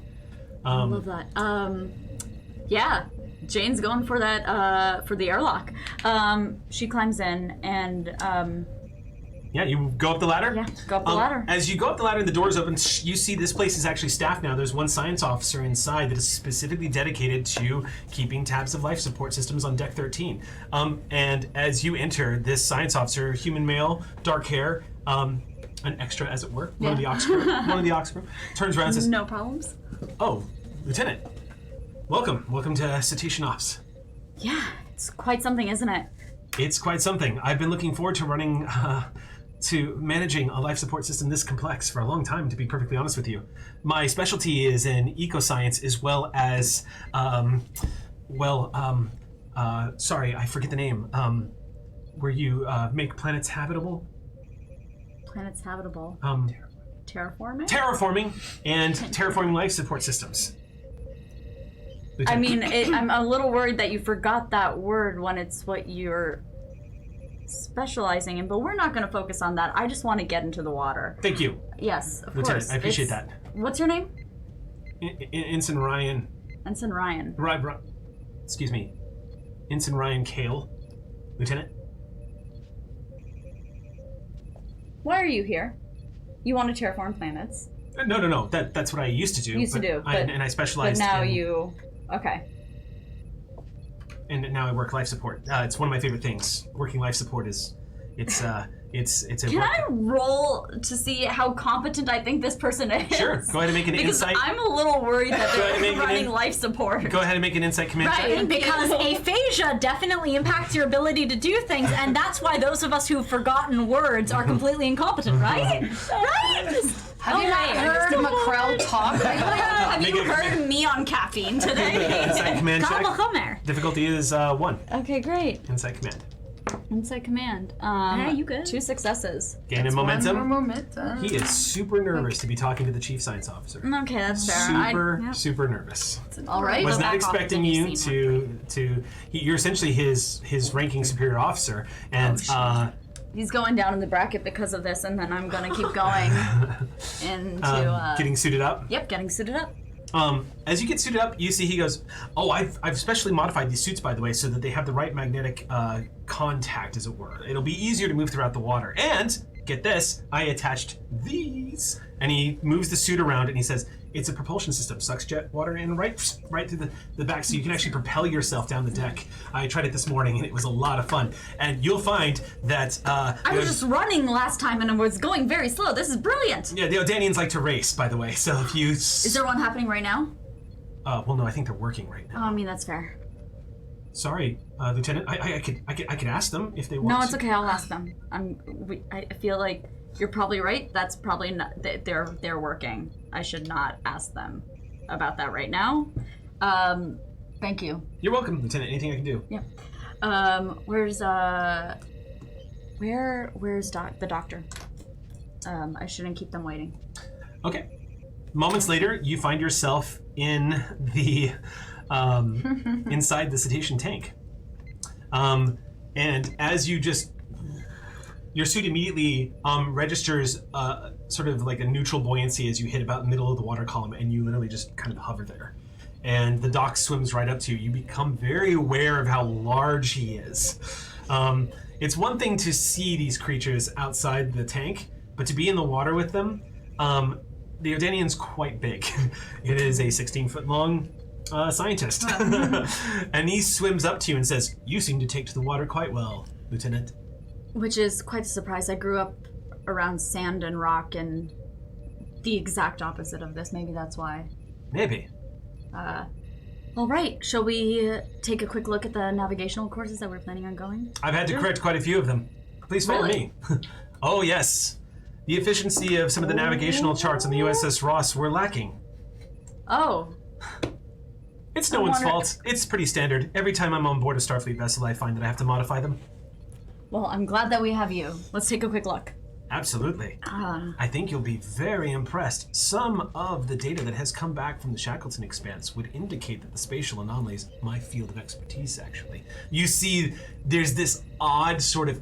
I love that. Yeah, Jane's going for that, for the airlock. She climbs in and Yeah, you go up the ladder? Yeah, go up the ladder. As you go up the ladder and the doors open, you see this place is actually staffed now. There's one science officer inside that is specifically dedicated to keeping tabs of life support systems on deck 13. And as you enter, this science officer, human male, dark hair, an extra as it were, one of the Oxford, turns around and says, No problems. "Oh, Lieutenant, welcome to Cetacean Ops. Yeah, it's quite something, isn't it? It's quite something. I've been looking forward to managing a life support system this complex for a long time, to be perfectly honest with you. My specialty is in ecoscience as well as, sorry, I forget the name, where you make planets habitable? Planets habitable. Terraforming? Terraforming and terraforming life support systems. I mean, I'm a little worried that you forgot that word when it's what you're specializing in, but we're not going to focus on that. I just want to get into the water. Thank you, Yes, of Lieutenant. course. I appreciate that. What's your name? Ensign Ryan. Ensign Ryan. Excuse me. Ensign Ryan Kale. Lieutenant. Why are you here? You want to terraform planets. No. That's what I used to do. And I specialized. But now in, you. Okay. And now I work life support. It's one of my favorite things. Working life support is, it's a. Can I roll to see how competent I think this person is? Sure. Go ahead and make an because insight. I'm a little worried that they're running life support. Go ahead and make an insight command check. Right, because aphasia definitely impacts your ability to do things, and that's why those of us who've forgotten words are completely incompetent, right? Right? Have you not heard Macrell talk? Have you heard me on caffeine today? Insight command check. Come here. Difficulty is 1. Okay, great. Insight command. Insight command. Hey, you good? 2 successes. Gaining momentum. One more momentum. He is super nervous to be talking to the chief science officer. Okay, that's fair. Super nervous. All right. Was Go not back off expecting the you scene. you're essentially his ranking superior officer, and He's going down in the bracket because of this, and then I'm gonna keep going into getting suited up. Yep, getting suited up. As you get suited up, you see he goes, "Oh, I've specially modified these suits, by the way, so that they have the right magnetic contact, as it were. It'll be easier to move throughout the water. And get this, I attached these." And he moves the suit around and he says, "It's a propulsion system. Sucks jet water in right through the back, so you can actually propel yourself down the deck. I tried it this morning and it was a lot of fun. And you'll find that I was just running last time and I was going very slow. This is brilliant. Yeah, the Odanians like to race, by the way. So if you Is there one happening right now? well, no, I think they're working right now. Oh, I mean that's fair. Sorry, Lieutenant. I could ask them if they want. No, it's okay. I'll ask them. I feel like you're probably right. That's probably not. They're working. I should not ask them about that right now. Thank you. You're welcome, Lieutenant. Anything I can do? Yeah. Where's the doctor? I shouldn't keep them waiting. Okay. Moments later, you find yourself in the inside the Cetacean tank, and as you just. Your suit immediately registers sort of like a neutral buoyancy as you hit about the middle of the water column, and you literally just kind of hover there. And the dock swims right up to you. You become very aware of how large he is. It's one thing to see these creatures outside the tank, but to be in the water with them, the Odanian's quite big. It is a 16-foot long scientist. And he swims up to you and says, "You seem to take to the water quite well, Lieutenant." Which is quite a surprise. I grew up around sand and rock and the exact opposite of this. Maybe that's why. Maybe. All right, shall we take a quick look at the navigational courses that we're planning on going? I've had to correct quite a few of them. Please follow Really? me. Oh, yes. The efficiency of some of the navigational charts on the USS Ross were lacking. Oh. It's no one's fault. It's pretty standard. Every time I'm on board a Starfleet vessel, I find that I have to modify them. Well, I'm glad that we have you. Let's take a quick look. Absolutely. I think you'll be very impressed. Some of the data that has come back from the Shackleton Expanse would indicate that the spatial anomalies, my field of expertise, actually. You see, there's this odd sort of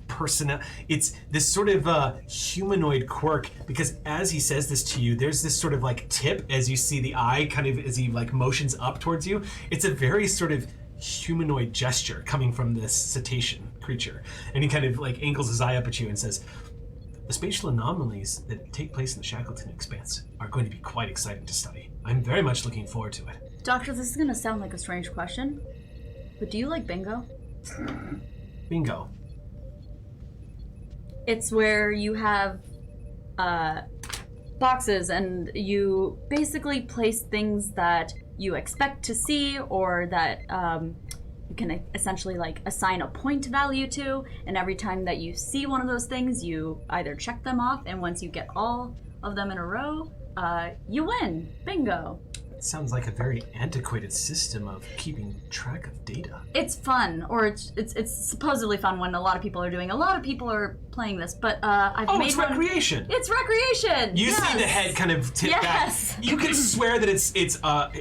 it's this sort of humanoid quirk, because as he says this to you, there's this sort of like tip as you see the eye kind of as he like motions up towards you. It's a very sort of humanoid gesture coming from this cetacean creature. And he kind of like angles his eye up at you and says, the spatial anomalies that take place in the Shackleton Expanse are going to be quite exciting to study. I'm very much looking forward to it. Doctor, this is gonna sound like a strange question, but do you like bingo? Bingo. It's where you have boxes and you basically place things that you expect to see or that you can essentially like assign a point value to, and every time that you see one of those things, you either check them off, and once you get all of them in a row, you win. Bingo. It sounds like a very antiquated system of keeping track of data. It's fun, or it's supposedly fun when a lot of people are doing. A lot of people are playing this, but I've made it's one. recreation. It's recreation. You yes. see the head kind of tip Yes. back. You can swear that it's. I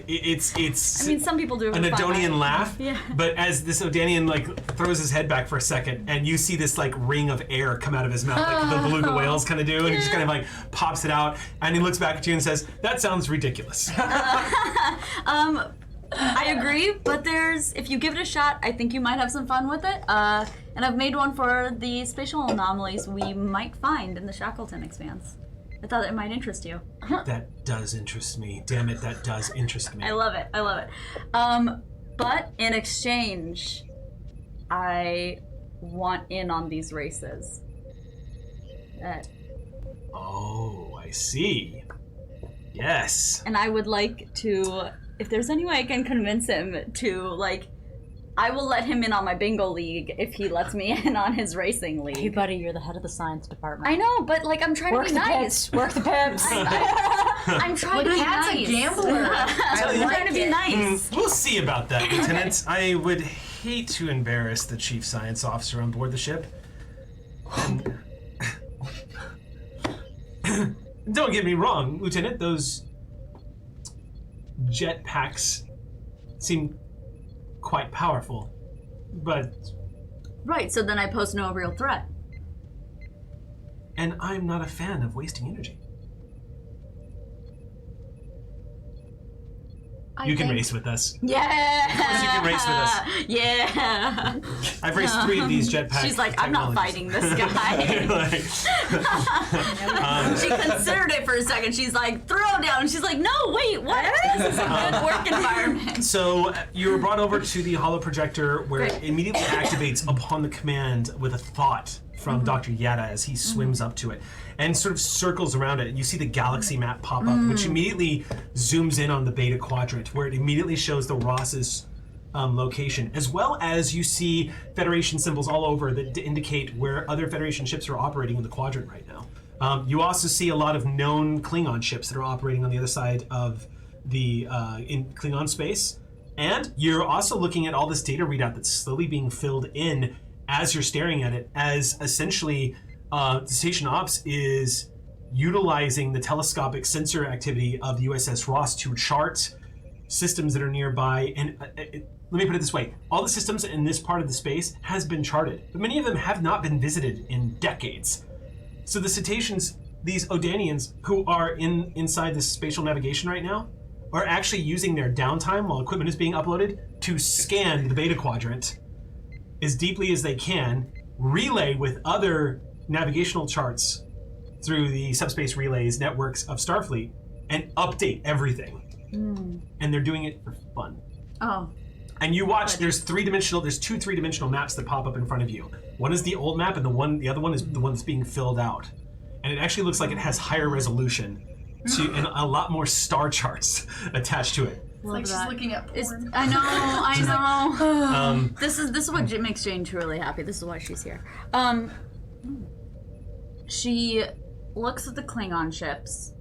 mean, some people do. an Adonian laugh. Yeah. But as this Odanian like throws his head back for a second, and you see this like ring of air come out of his mouth, like the beluga whales kind of do, and he just kind of like pops it out, and he looks back at you and says, "That sounds ridiculous." I agree, but if you give it a shot, I think you might have some fun with it. And I've made one for the spatial anomalies we might find in the Shackleton Expanse. I thought it might interest you. That does interest me. Damn it, that does interest me. I love it. But in exchange, I want in on these races. Oh, I see. Yes. And I would like to, if there's any way I can convince him to, like, I will let him in on my bingo league if he lets me in on his racing league. Hey, buddy, you're the head of the science department. I know, but, like, I'm trying to be nice. Work the pips. I'm trying to be Cat's nice. a gambler. I'm trying to be nice. We'll see about that, Lieutenant. I would hate to embarrass the chief science officer on board the ship. And don't get me wrong, Lieutenant, those jetpacks seem quite powerful, but... Right, so then I pose no real threat. And I'm not a fan of wasting energy. You can race with us. Yeah! Of course you can race with us. Yeah! I've raced 3 of these jetpack She's like, I'm not fighting this guy. She considered it for a second. She's like, throw down. And she's like, no, wait, what? This is a good work environment. So you were brought over to the holo projector where it immediately activates upon the command with a thought from Dr. Yada as he swims up to it and sort of circles around it. You see the galaxy map pop up, which immediately zooms in on the Beta Quadrant, where it immediately shows the Ross's location, as well as you see Federation symbols all over that indicate where other Federation ships are operating in the quadrant right now. You also see a lot of known Klingon ships that are operating on the other side of the in Klingon space, and you're also looking at all this data readout that's slowly being filled in as you're staring at it, as essentially the Station Ops is utilizing the telescopic sensor activity of the USS Ross to chart systems that are nearby. And let me put it this way, all the systems in this part of the space has been charted, but many of them have not been visited in decades. So the Cetaceans, these Odanians who are inside this spatial navigation right now, are actually using their downtime while equipment is being uploaded to scan the Beta Quadrant as deeply as they can, relay with other navigational charts through the subspace relays networks of Starfleet, and update everything. And they're doing it for fun. Oh. And you watch, there's two three-dimensional maps that pop up in front of you. One is the old map, and the other one is the one that's being filled out. And it actually looks like it has higher resolution and a lot more star charts attached to it. It's like she's looking at porn. I know. This is what makes Jane truly happy. This is why she's here. She looks at the Klingon ships.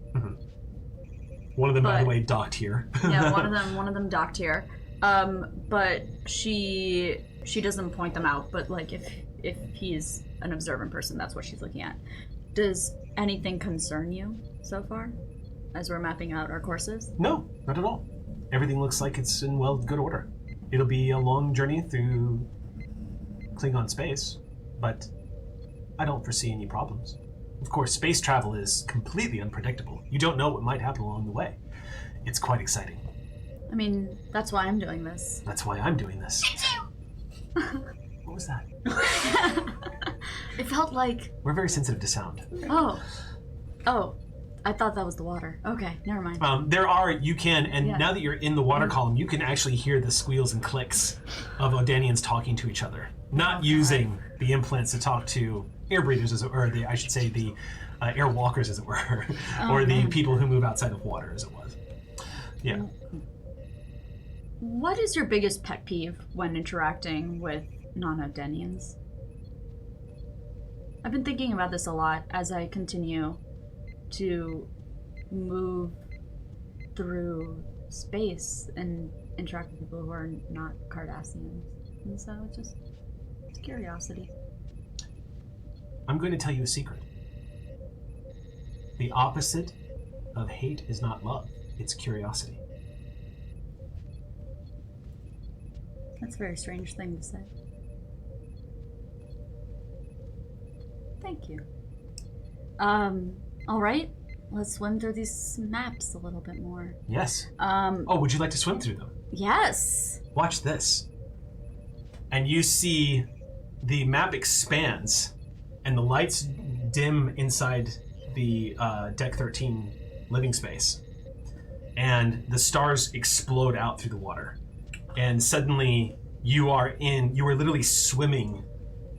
One of them, by the way, docked here. Yeah, one of them docked here. But she doesn't point them out. But like, if he's an observant person, that's what she's looking at. Does anything concern you so far, as we're mapping out our courses? No, not at all. Everything looks like it's in good order. It'll be a long journey through Klingon space, but I don't foresee any problems. Of course, space travel is completely unpredictable. You don't know what might happen along the way. It's quite exciting. I mean, that's why I'm doing this. That's why I'm doing this. What was that? It felt like... We're very sensitive to sound. Oh. I thought that was the water. Okay, never mind. Now that you're in the water column, you can actually hear the squeals and clicks of Odanians talking to each other. Not using the implants to talk to air breathers, the air walkers, as it were, or the people who move outside of water, as it was. Yeah. What is your biggest pet peeve when interacting with non-Odanians? I've been thinking about this a lot as I continue to move through space and interact with people who are not Cardassians. And so it's curiosity. I'm going to tell you a secret. The opposite of hate is not love, it's curiosity. That's a very strange thing to say. Thank you. All right. Let's swim through these maps a little bit more. Yes. Would you like to swim through them? Yes. Watch this. And you see the map expands and the lights dim inside the Deck 13 living space. And the stars explode out through the water. And suddenly you are literally swimming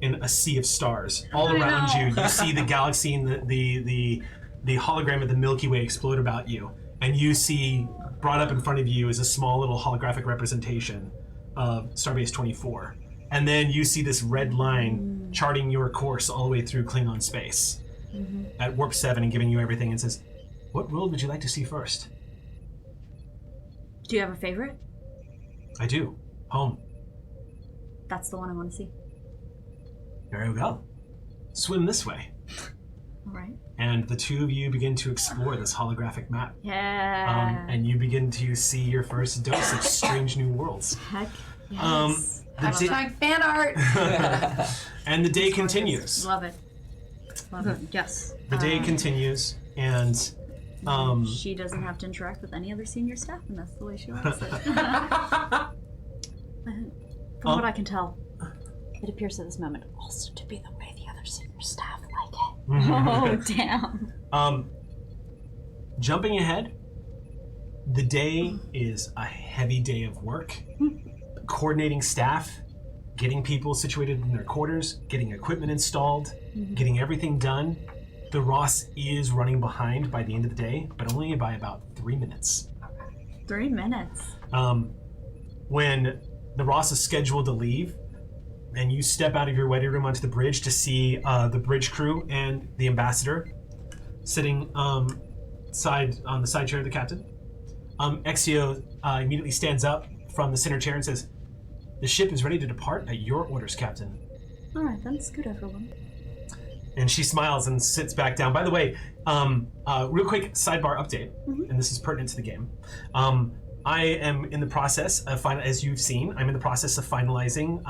in a sea of stars. All around you, you see the galaxy and the hologram of the Milky Way explode about you. And you see, brought up in front of you is a small little holographic representation of Starbase 24. And then you see this red line charting your course all the way through Klingon space at Warp 7 and giving you everything and says, what world would you like to see first? Do you have a favorite? I do. Home. That's the one I want to see. Very well. Swim this way. All right. And the two of you begin to explore this holographic map. Yeah. And you begin to see your first dose of strange new worlds. Heck yes. Hashtag fan art. And the day continues. Love it. Love it. Yes. The day continues, and she doesn't have to interact with any other senior staff, and that's the way she likes it. From what I can tell, it appears at this moment also to be the way the other senior staff like it. Oh, damn. Jumping ahead, the day is a heavy day of work. Coordinating staff, getting people situated in their quarters, getting equipment installed, getting everything done. The Ross is running behind by the end of the day, but only by about 3 minutes. 3 minutes. When the Ross is scheduled to leave, and you step out of your waiting room onto the bridge to see the bridge crew and the ambassador sitting on the side chair of the captain. Exio immediately stands up from the center chair and says, "The ship is ready to depart at your orders, Captain." All right, that's good, everyone. And she smiles and sits back down. By the way, real quick sidebar update, and this is pertinent to the game. I am in the process of, as you've seen, I'm in the process of finalizing.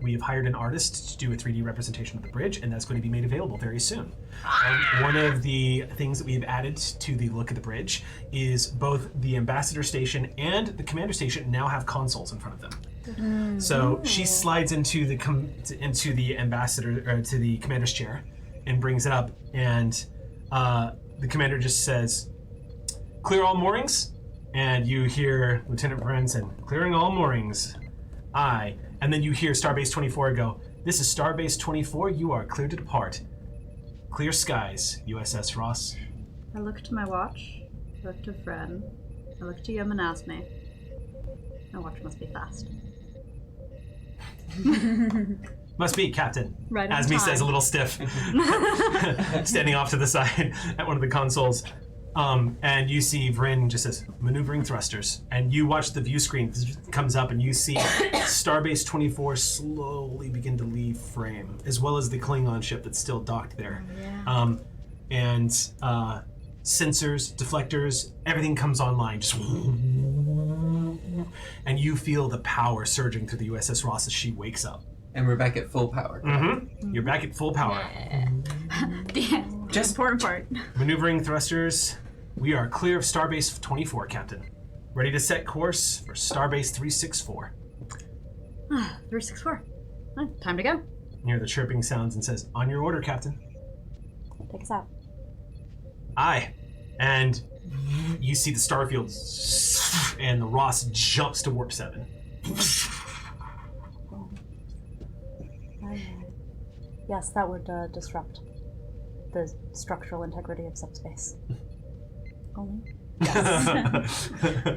We have hired an artist to do a 3D representation of the bridge, and that's going to be made available very soon. One of the things that we have added to the look of the bridge is both the ambassador station and the commander station now have consoles in front of them. So she slides into the ambassador, or to the commander's chair, and brings it up, and the commander just says, "Clear all moorings." And you hear Lieutenant Branson, "Clearing all moorings." Aye. And then you hear Starbase 24 go, "This is Starbase 24, you are clear to depart. Clear skies, USS Ross." I look to my watch, I look to Fred, I look to Yum and ask me. My watch must be fast. Must be, Captain. Right on Asmi time. says, a little stiff, standing off to the side at one of the consoles. And you see Vryn just says, "Maneuvering thrusters." And you watch the view screen comes up and you see Starbase 24 slowly begin to leave frame, as well as the Klingon ship that's still docked there. And sensors, deflectors, everything comes online. Just and you feel the power surging through the USS Ross as she wakes up. And we're back at full power. You're back at full power. The Just important part. Maneuvering thrusters. We are clear of Starbase 24, Captain. Ready to set course for Starbase 364. 364. Time to go. near the chirping sounds and says, "On your order, Captain." Take us out. Aye. And you see the starfield, and the Ross jumps to warp 7. Yes, that would disrupt the structural integrity of subspace. Only?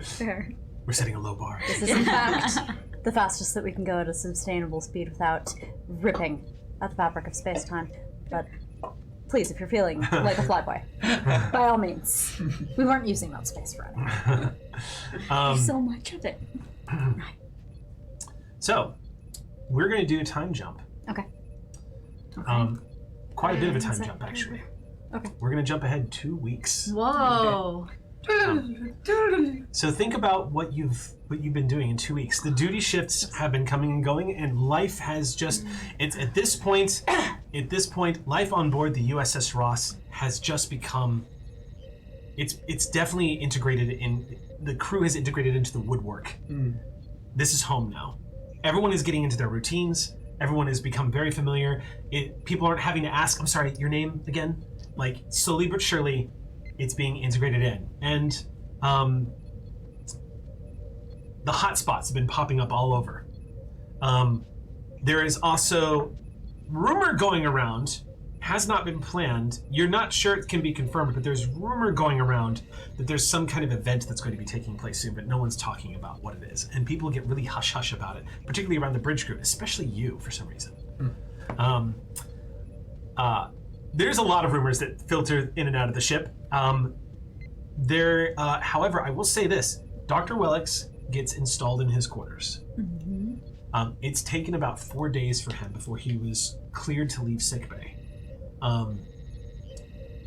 Fair. We're setting a low bar. This is, in fact, the fastest that we can go at a sustainable speed without ripping at the fabric of space-time. But please, if you're feeling like a flyboy, by all means. We weren't using that space for anything. There's so much of it. So, we're going to do a time jump. Okay. Quite a bit of a time jump, actually. Okay. We're going to jump ahead 2 weeks. Whoa. So think about what you've been doing in 2 weeks. The duty shifts have been coming and going, and life has just it's at this point, life on board the USS Ross has just become it's definitely integrated in the crew has integrated into the woodwork. This is home now. Everyone is getting into their routines. Everyone has become very familiar. People aren't having to ask, I'm sorry, your name again? Like, slowly but surely, it's being integrated in. And the hotspots have been popping up all over. There is also rumor going around, has not been planned. You're not sure it can be confirmed, but there's rumor going around that there's some kind of event that's going to be taking place soon, but no one's talking about what it is. And people get really hush-hush about it, particularly around the bridge crew, especially you, for some reason. There's a lot of rumors that filter in and out of the ship. However, I will say this. Dr. Wellix gets installed in his quarters. It's taken about 4 days for him before he was cleared to leave sickbay.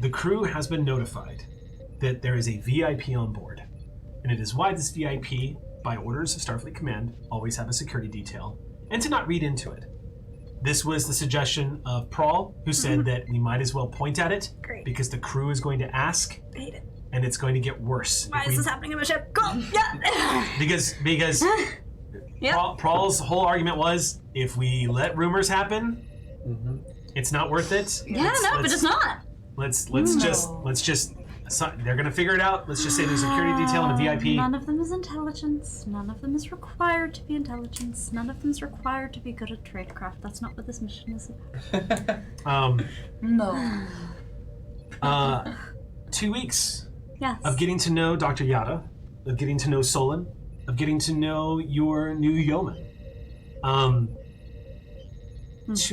The crew has been notified that there is a VIP on board, and it is why this VIP, by orders of Starfleet Command, always have a security detail, and to not read into it. This was the suggestion of Prawl, who said that we might as well point at it, because the crew is going to ask, I hate it. and it's going to get worse. Why is this happening on my ship? Cool. Yeah. Because Yep. Prawl's whole argument was, if we let rumors happen, it's not worth it. Yeah, but it's not. Let's just. They're gonna figure it out. Let's just say there's a security detail and a VIP. None of them is intelligence. None of them is required to be intelligence. None of them is required to be good at tradecraft. That's not what this mission is about. No. 2 weeks Yes. of getting to know Dr. Yada, of getting to know Solon, of getting to know your new yeoman. 2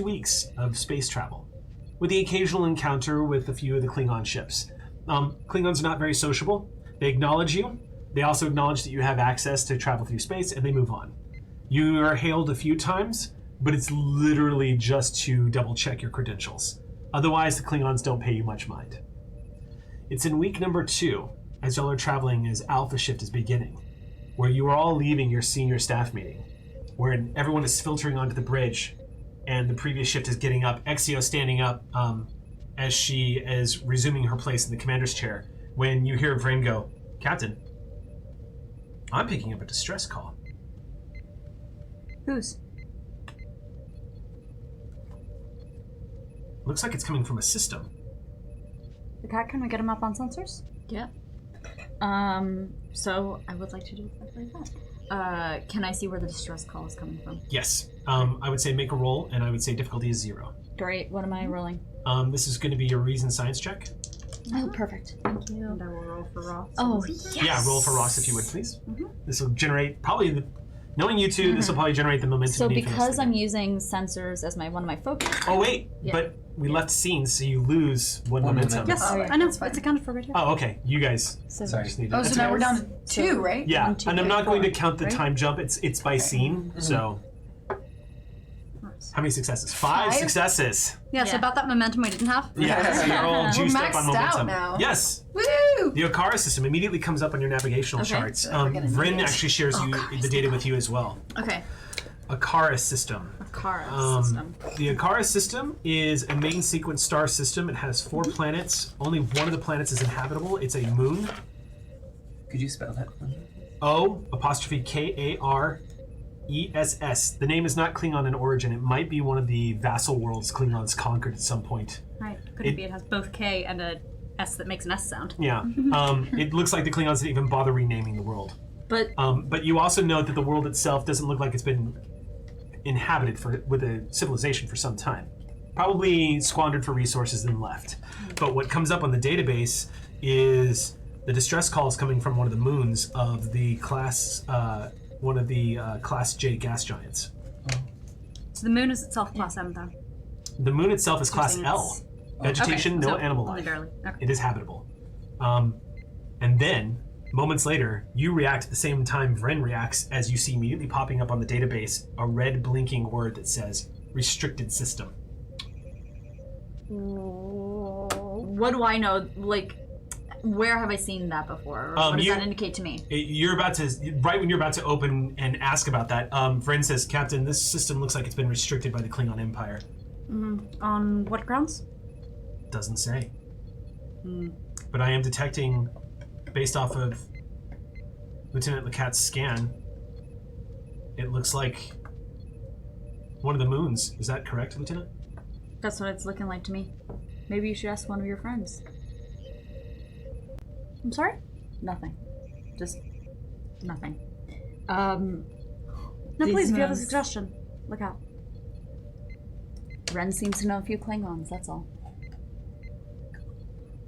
weeks of space travel, with the occasional encounter with a few of the Klingon ships. Klingons are not very sociable. They acknowledge you. They also acknowledge that you have access to travel through space, and they move on. You are hailed a few times, but it's literally just to double check your credentials. Otherwise, the Klingons don't pay you much mind. It's in week number 2, as y'all are traveling as Alpha Shift is beginning, where you are all leaving your senior staff meeting, where everyone is filtering onto the bridge, and the previous shift is getting up, Exio standing up as she is resuming her place in the commander's chair, when you hear Vrain go, "Captain, I'm picking up a distress call." Whose? Looks like it's coming from a system. The cat, can we get him up on sensors? Yeah. So I would like to do exactly that. Can I see where the distress call is coming from? Yes. I would say make a roll, and I would say difficulty is 0. Great. What am I rolling? This is going to be your reason science check. Oh, perfect. Thank you. And I will roll for Ross. Oh, yes. Yeah, roll for Ross if you would, please. This will generate probably knowing you two, this will probably generate the momentum. So you need for this because thing. I'm using sensors as one of my focus. Oh wait, Yeah. but we left scenes, so you lose one momentum. Yes, Oh, I know. It's accounted for right here. Oh, okay. You guys. So Sorry. Just need to, Oh, so that's now okay. we're down to 2, right? Yeah, 1, 2, and I'm 3, not going to 4, count the right? time jump. It's by scene. So how many successes? 5 5? successes. Yeah, so Yeah. about that momentum we didn't have. Yeah, so you're all We're juiced up on maxed out momentum. now. Yes. Woo! The Okara system immediately comes up on your navigational Okay. charts. So we're gonna Vryn need it. actually shares the data with you as well. Okay. Okara system. Okara system. The Okara system is a main sequence star system. It has 4 planets. Only one of the planets is inhabitable. It's a moon. Could you spell that? O''Kar ESS. The name is not Klingon in origin. It might be one of the vassal worlds Klingons conquered at some point. Right. Could it be it has both K and a S that makes an S sound? Yeah. It looks like the Klingons didn't even bother renaming the world. But you also note that the world itself doesn't look like it's been inhabited with a civilization for some time. Probably squandered for resources and left. But what comes up on the database is the distress calls coming from one of the moons of the class, one of the Class J gas giants. so the moon is itself class M though. The moon itself is Class saying L. it's- Vegetation, Okay, no so animal only life. barely. Okay. It is habitable. And then, moments later, you react at the same time Vren reacts as you see immediately popping up on the database a red blinking word that says restricted system. What do I know? Like, where have I seen that before? Or what does that indicate to me? You're about to, right when you're about to open and ask about that, Vren says, Captain, this system looks like it's been restricted by the Klingon Empire. On what grounds? Doesn't say. But I am detecting, based off of Lieutenant Lecat's scan, it looks like one of the moons. Is that correct, Lieutenant? That's what it's looking like to me. Maybe you should ask one of your friends. I'm sorry? Nothing. Just nothing. No, These please, if you have a moons- suggestion, look out. Ren seems to know a few Klingons, that's all.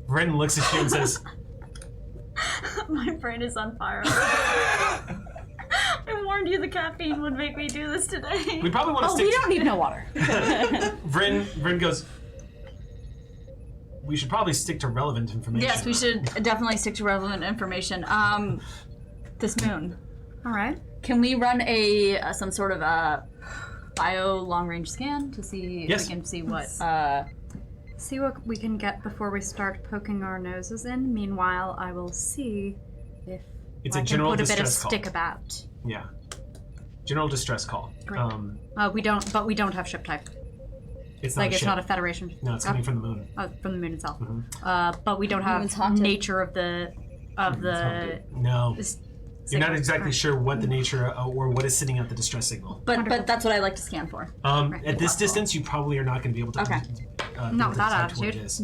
Vren looks at you and says, My brain is on fire. I warned you the caffeine would make me do this today. we probably want to Oh, stick we don't need no water. Vren goes, we should probably stick to relevant information. Yes, we should definitely stick to relevant information. This moon. All right. Can we run a some sort of a bio long range scan to see Yes. if we can see what See what we can get before we start poking our noses in. Meanwhile, I will see if It's I a can general put a bit of distress call. stick about. Yeah. General distress call. Great. We don't have ship type. It's not Like a it's ship. not a Federation. No, it's coming from the moon. From the moon itself. Mm-hmm. But we don't have Moon's haunted. nature of the No. s- You're not signal. exactly sure what the nature or what is sitting at the distress signal. but that's what I like to scan for. At this distance, you probably are not going to be able to. Okay. Be Not able to that detect what it attitude. is.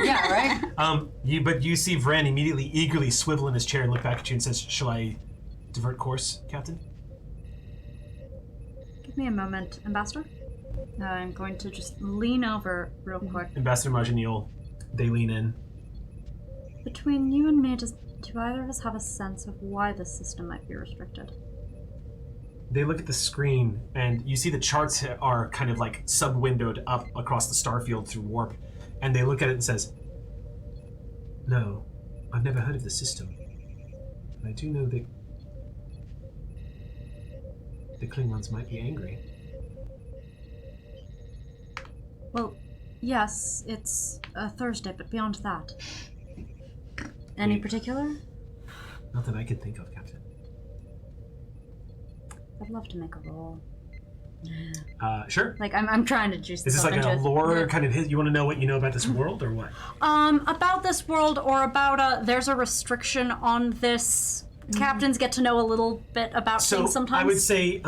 Yeah, right? But you see Vren immediately, eagerly swivel in his chair and look back at you and says, "Shall I divert course, Captain?" Give me a moment, Ambassador. I'm going to just lean over real quick. Ambassador Marginil, they lean in. Between you and me, do either of us have a sense of why this system might be restricted? They look at the screen, and you see the charts are kind of like sub-windowed up across the starfield through warp, and they look at it and says, "No, I've never heard of the system. But I do know that the Klingons might be angry." Well, yes, it's a Thursday, but beyond that. Any Wait. particular? Not that I can think of, Captain. I'd love to make a roll. Sure. Like, I'm trying to juice Is this this up like a into lore kind of hit? You want to know what you know about this world, or what? About this world, or about there's a restriction on this. Captains get to know a little bit about So things sometimes. I would say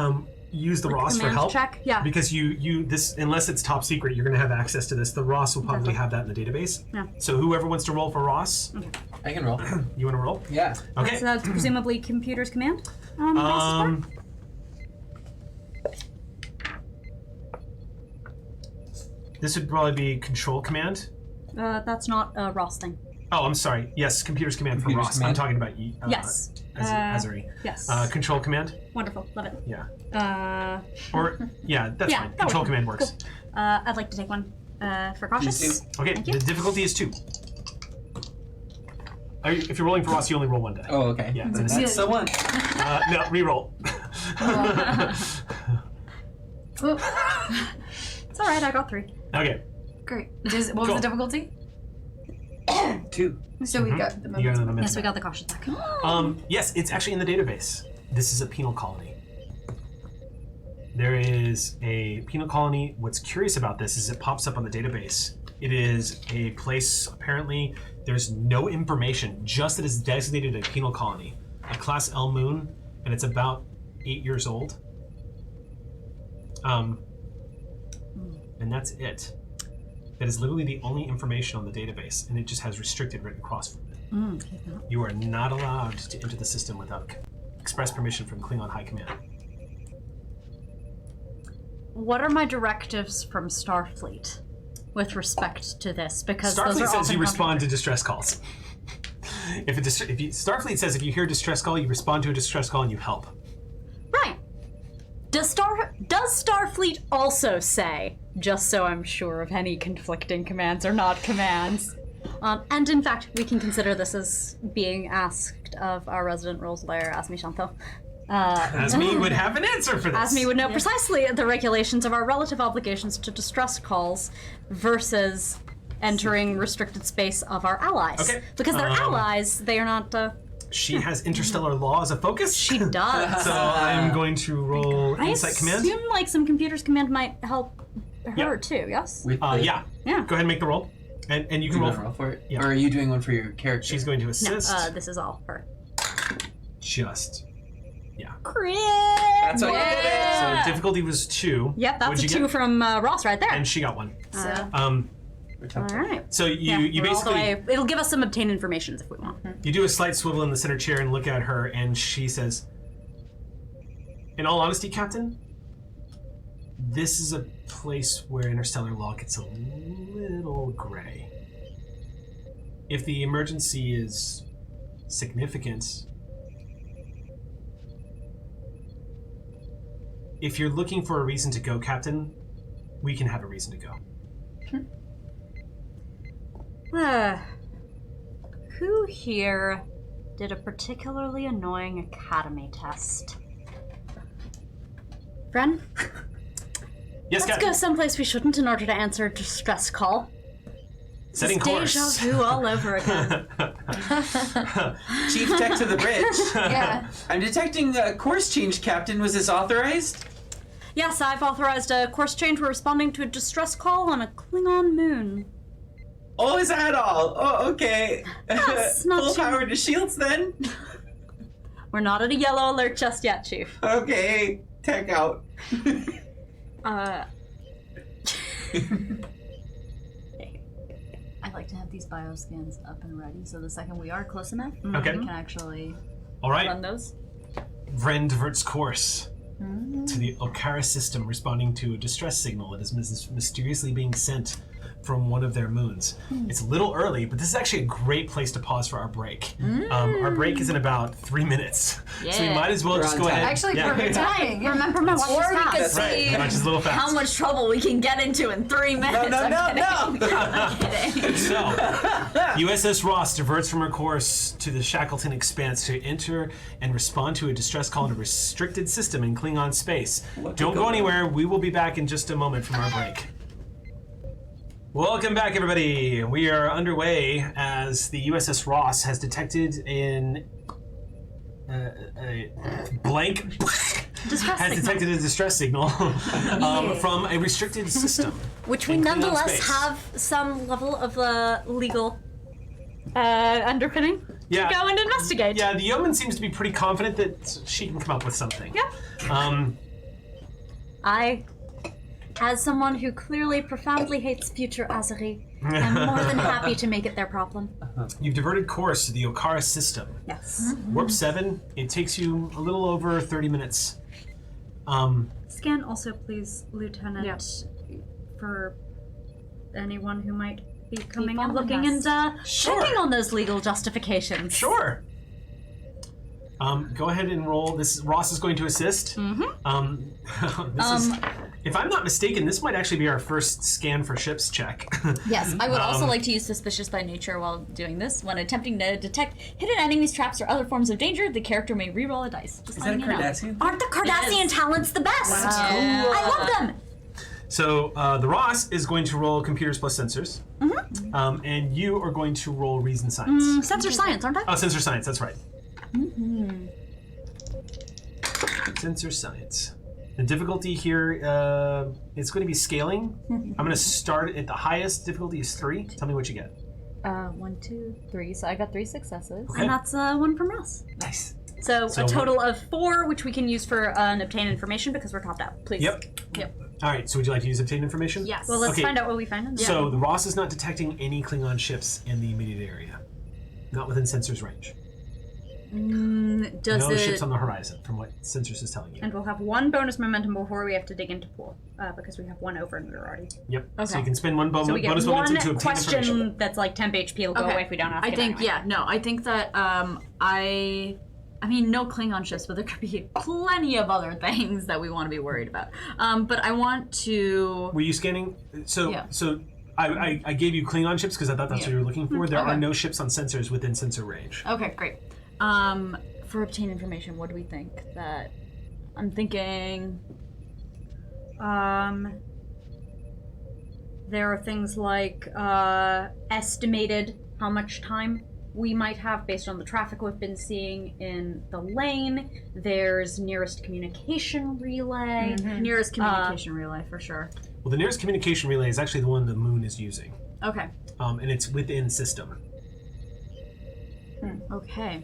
use the Ross for command help. check? Yeah. Because you this, unless it's top secret, you're going to have access to this. The Ross will probably have that in the database. Yeah. So whoever wants to roll for Ross, I can roll. you want to roll? Yeah. Okay. So that's presumably computer's command. This would probably be control command. That's not a Ross thing. Oh, I'm sorry. Yes, computer's command for Computer's Ross. command. I'm talking about Yes. Azari. Yes. Control command. Wonderful. Love it. Yeah. Or yeah, that's Yeah, fine. that Control works. command works. I'd like to take one for cautious. Please Okay. Thank you. The difficulty is 2. If you're rolling for Ross, you only roll 1 die. Oh, okay. Yeah, Then it's- that's the one. No, re-roll. It's all right. I got 3. Okay. Great. What was Cool. the difficulty? 2. So we got the You got momentum. another Yes, we minute. got the cautious back. Yes, it's actually in the database. This is a penal colony. There is a penal colony. What's curious about this is it pops up on the database. It is a place, apparently, there's no information, just that it's designated a penal colony. A Class L moon, and it's about 8 years old. And that's it. That is literally the only information on the database, and it just has restricted written across from it. You are not allowed to enter the system without express permission from Klingon High Command. What are my directives from Starfleet with respect to this? Because those Starfleet are says often you respond to distress calls. Starfleet says if you hear a distress call, you respond to a distress call and you help. Right. Does Starfleet also say, just so I'm sure of any conflicting commands or not commands? And in fact, we can consider this as being asked of our resident roles lawyer, Asmi Shanto. Asmi would have an answer for this. Asmi would know precisely the regulations of our relative obligations to distress calls versus entering restricted space of our allies. Okay. Because they're allies, they are not... She has interstellar law as a focus. She does. So I'm going to roll Insight Command. I assume like some computers command might help her Yep. too, yes? With Yeah. Go ahead and make the roll. And you can roll for it. Yeah. Or are you doing one for your character? She's going to No, assist. this is all her. Just. Crit! That's what you did it. So difficulty was 2. Yep, that's What'd a you 2 get? from Ross right there. And she got 1. So, All right. So you we're all the basically way- it'll give us some obtain informations if we want. you do a slight swivel in the center chair and look at her, and she says, "In all honesty, Captain, this is a place where interstellar law gets a little gray. If the emergency is significant, if you're looking for a reason to go, Captain, we can have a reason to go." Who here did a particularly annoying academy test? Friend, Yes, let's Captain. go someplace we shouldn't in order to answer a distress call. Setting It's course. deja vu all over again. Chief Tech to the bridge. Yeah. I'm detecting a course change, Captain. Was this authorized? Yes, I've authorized a course change. We're responding to a distress call on a Klingon moon. Oh, is that all? Oh, okay. Yes, not Full too- power to shields then? We're not at a yellow alert just yet, Chief. Okay. Tech out. I like to have these bioscans up and ready, so the second we are close enough, Okay. we can actually All right. run those. Vren diverts course to the Okara system, responding to a distress signal that is mysteriously being sent from one of their moons. It's a little early, but this is actually a great place to pause for our break. Our break is in about 3 minutes, so we might as well We're just on go time. ahead. Actually, perfect timing. Remember my watch Or is we fast. could That's right. see Watch is a little fast. how much trouble we can get into in 3 minutes. No. I'm kidding. So, USS Ross diverts from her course to the Shackleton Expanse to enter and respond to a distress call in a restricted system in Klingon space. Don't go anywhere. We will be back in just a moment from our break. Welcome back, everybody. We are underway as the USS Ross has detected a blank has detected a distress signal from a restricted system. Which we in Klingon nonetheless space. have some level of legal underpinning Yeah. to go and investigate. Yeah, the yeoman seems to be pretty confident that she can come up with something. Yeah. I, as someone who clearly profoundly hates future Azari, am more than happy to make it their problem. You've diverted course to the Okara system. Yes. Warp 7, it takes you a little over 30 minutes. Scan also, please, Lieutenant, for anyone who might be coming and following looking us. and checking on those legal justifications. Sure. Go ahead and roll. Ross is going to assist. This is, if I'm not mistaken, this might actually be our first scan for ships check. Yes, I would also like to use suspicious by nature while doing this. When attempting to detect hidden enemies, traps, or other forms of danger, the character may re-roll a dice. Just Is that a letting you know. Cardassian? Aren't the Cardassian Yes. talents the best? Yeah. I love them. So the Ross is going to roll computers plus sensors, and you are going to roll reason science. Sensor science, aren't I? Oh, sensor science. That's right. Sensor science. The difficulty here, it's going to be scaling. I'm going to start at the highest. Difficulty is 3. Tell me what you get. 1, 2, 3. So I got 3 successes. Okay. And that's one from Ross. Nice. So So a total of 4, which we can use for an obtain information because we're topped out. Please. Yep. All right. So would you like to use obtain information? Yes. Well, let's Okay. find out what we find. In there. So the Ross is not detecting any Klingon ships in the immediate area, not within sensors range. Does No it? ships on the horizon, from what sensors is telling you. And we'll have 1 bonus momentum before we have to dig into pool because we have 1 over and under already. Yep. So Okay. you can spend 1 So we get bonus 1 momentum to obtain information. question that's like temp HP will go Okay. away if we don't ask I it think anyway. I think that I mean, no Klingon ships, but there could be plenty of other things that we want to be worried about. But I want to. Were you scanning? So Yeah. so I gave you Klingon ships because I thought that's what you were looking for. There Okay. are no ships on sensors within sensor range. Okay, great. For obtain information, what do we think? That I'm thinking. There are things like estimated how much time we might have based on the traffic we've been seeing in the lane. There's nearest communication relay. Nearest communication relay for sure. Well, the nearest communication relay is actually the one the moon is using, Okay. and it's within system. Okay.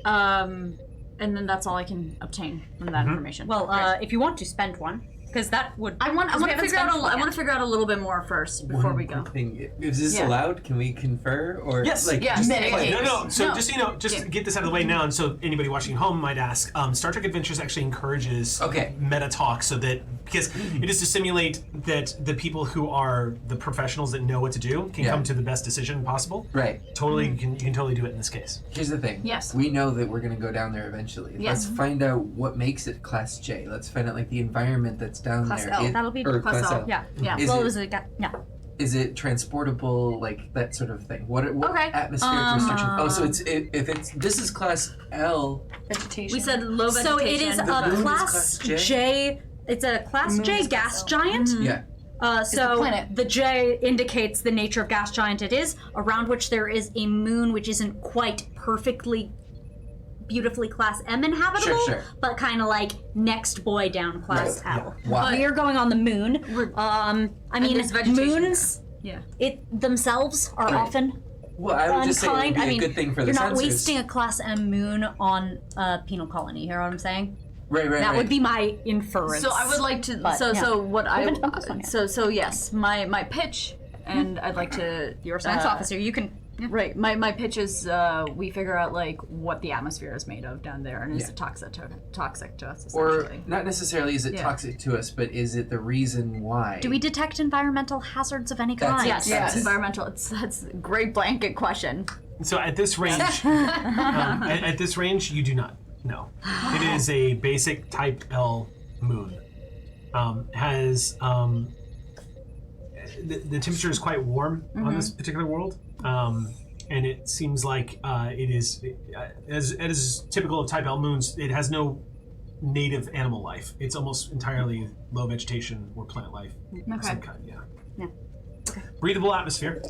And then that's all I can obtain from that information. Well, if you want to spend 1, because that would. I want to figure out. I want to figure out a little bit more first before we go. Thing. Is this Yeah. allowed? Can we confer or Yes. like Yeah. just Meditate. play? No. So No. just so you know, just to get this out of the way now, and so anybody watching at home might ask, Star Trek Adventures actually encourages Okay. meta talk, so that because it is to simulate that the people who are the professionals that know what to do can Yeah. come to the best decision possible. Right. Totally, you can totally do it in this case. Here's the thing. Yes. We know that we're gonna go down there eventually. Yes. Let's find out what makes it Class J. Let's find out like the environment that's down Class there. L. That'll be or Class Class L. L. Yeah. Yeah. Is well, it- it was a. Yeah. Is it transportable, like that sort of thing? What Okay. atmospheric restriction? Oh, so if it's this is Class L. Vegetation. We said low vegetation. So it is The a moon is class Class J? J. It's a class Moon J is gas Class L. giant. Yeah. So planet. the J indicates the nature of gas giant it is, around which there is a moon which isn't quite perfectly, beautifully class M inhabitable, Sure. but kind of like next boy down class Right, L. yeah. Why? We are going on the moon. I mean, there's vegetation moons Yeah. themselves are Right. often Well, I would just say it would unkind. be I mean, a good thing for the you're not sensors. wasting a class M moon on a penal colony. You hear what I'm saying? Right. That would be my inference. So I would like to. But, yeah. So what I. haven't done this one yet. So yes, my pitch, and I'd like to. You're a science officer. You can. Right. My pitch is we figure out like what the atmosphere is made of down there, and is it toxic to us? Or Essentially. not necessarily is it Yeah. toxic to us, but is it the reason why? Do we detect environmental hazards of any That's kind? it. Yes. That's it. Environmental. That's a great blanket question. So at this range, at this range, you do not. No, it is a basic Type L moon. Has the temperature is quite warm on this particular world, and it seems like it is as typical of Type L moons. It has no native animal life. It's almost entirely low vegetation or plant life of some kind. Yeah. Breathable atmosphere.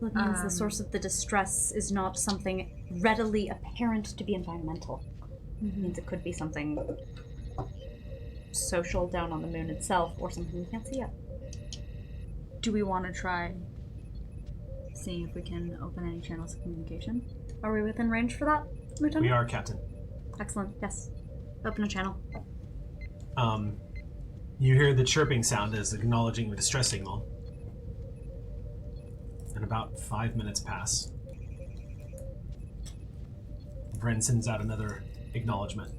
That means the source of the distress is not something readily apparent to be environmental. It means it could be something social down on the moon itself, or something we can't see yet. Do we want to try seeing if we can open any channels of communication? Are we within range for that, Lieutenant? We are, Captain. Excellent. Yes. Open a channel. You hear the chirping sound as acknowledging the distress signal. And about 5 minutes pass. Bren sends out another acknowledgement.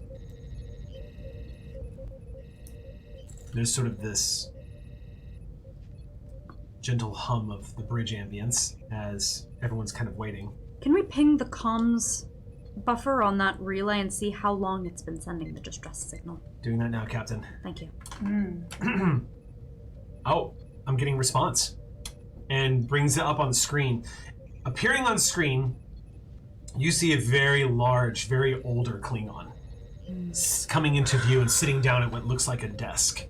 There's sort of this gentle hum of the bridge ambience as everyone's kind of waiting. Can we ping the comms buffer on that relay and see how long it's been sending the distress signal? Doing that now, Captain. Thank you. Oh, I'm getting response. And brings it up on the screen. Appearing on screen, you see a very large, very older Klingon coming into view and sitting down at what looks like a desk.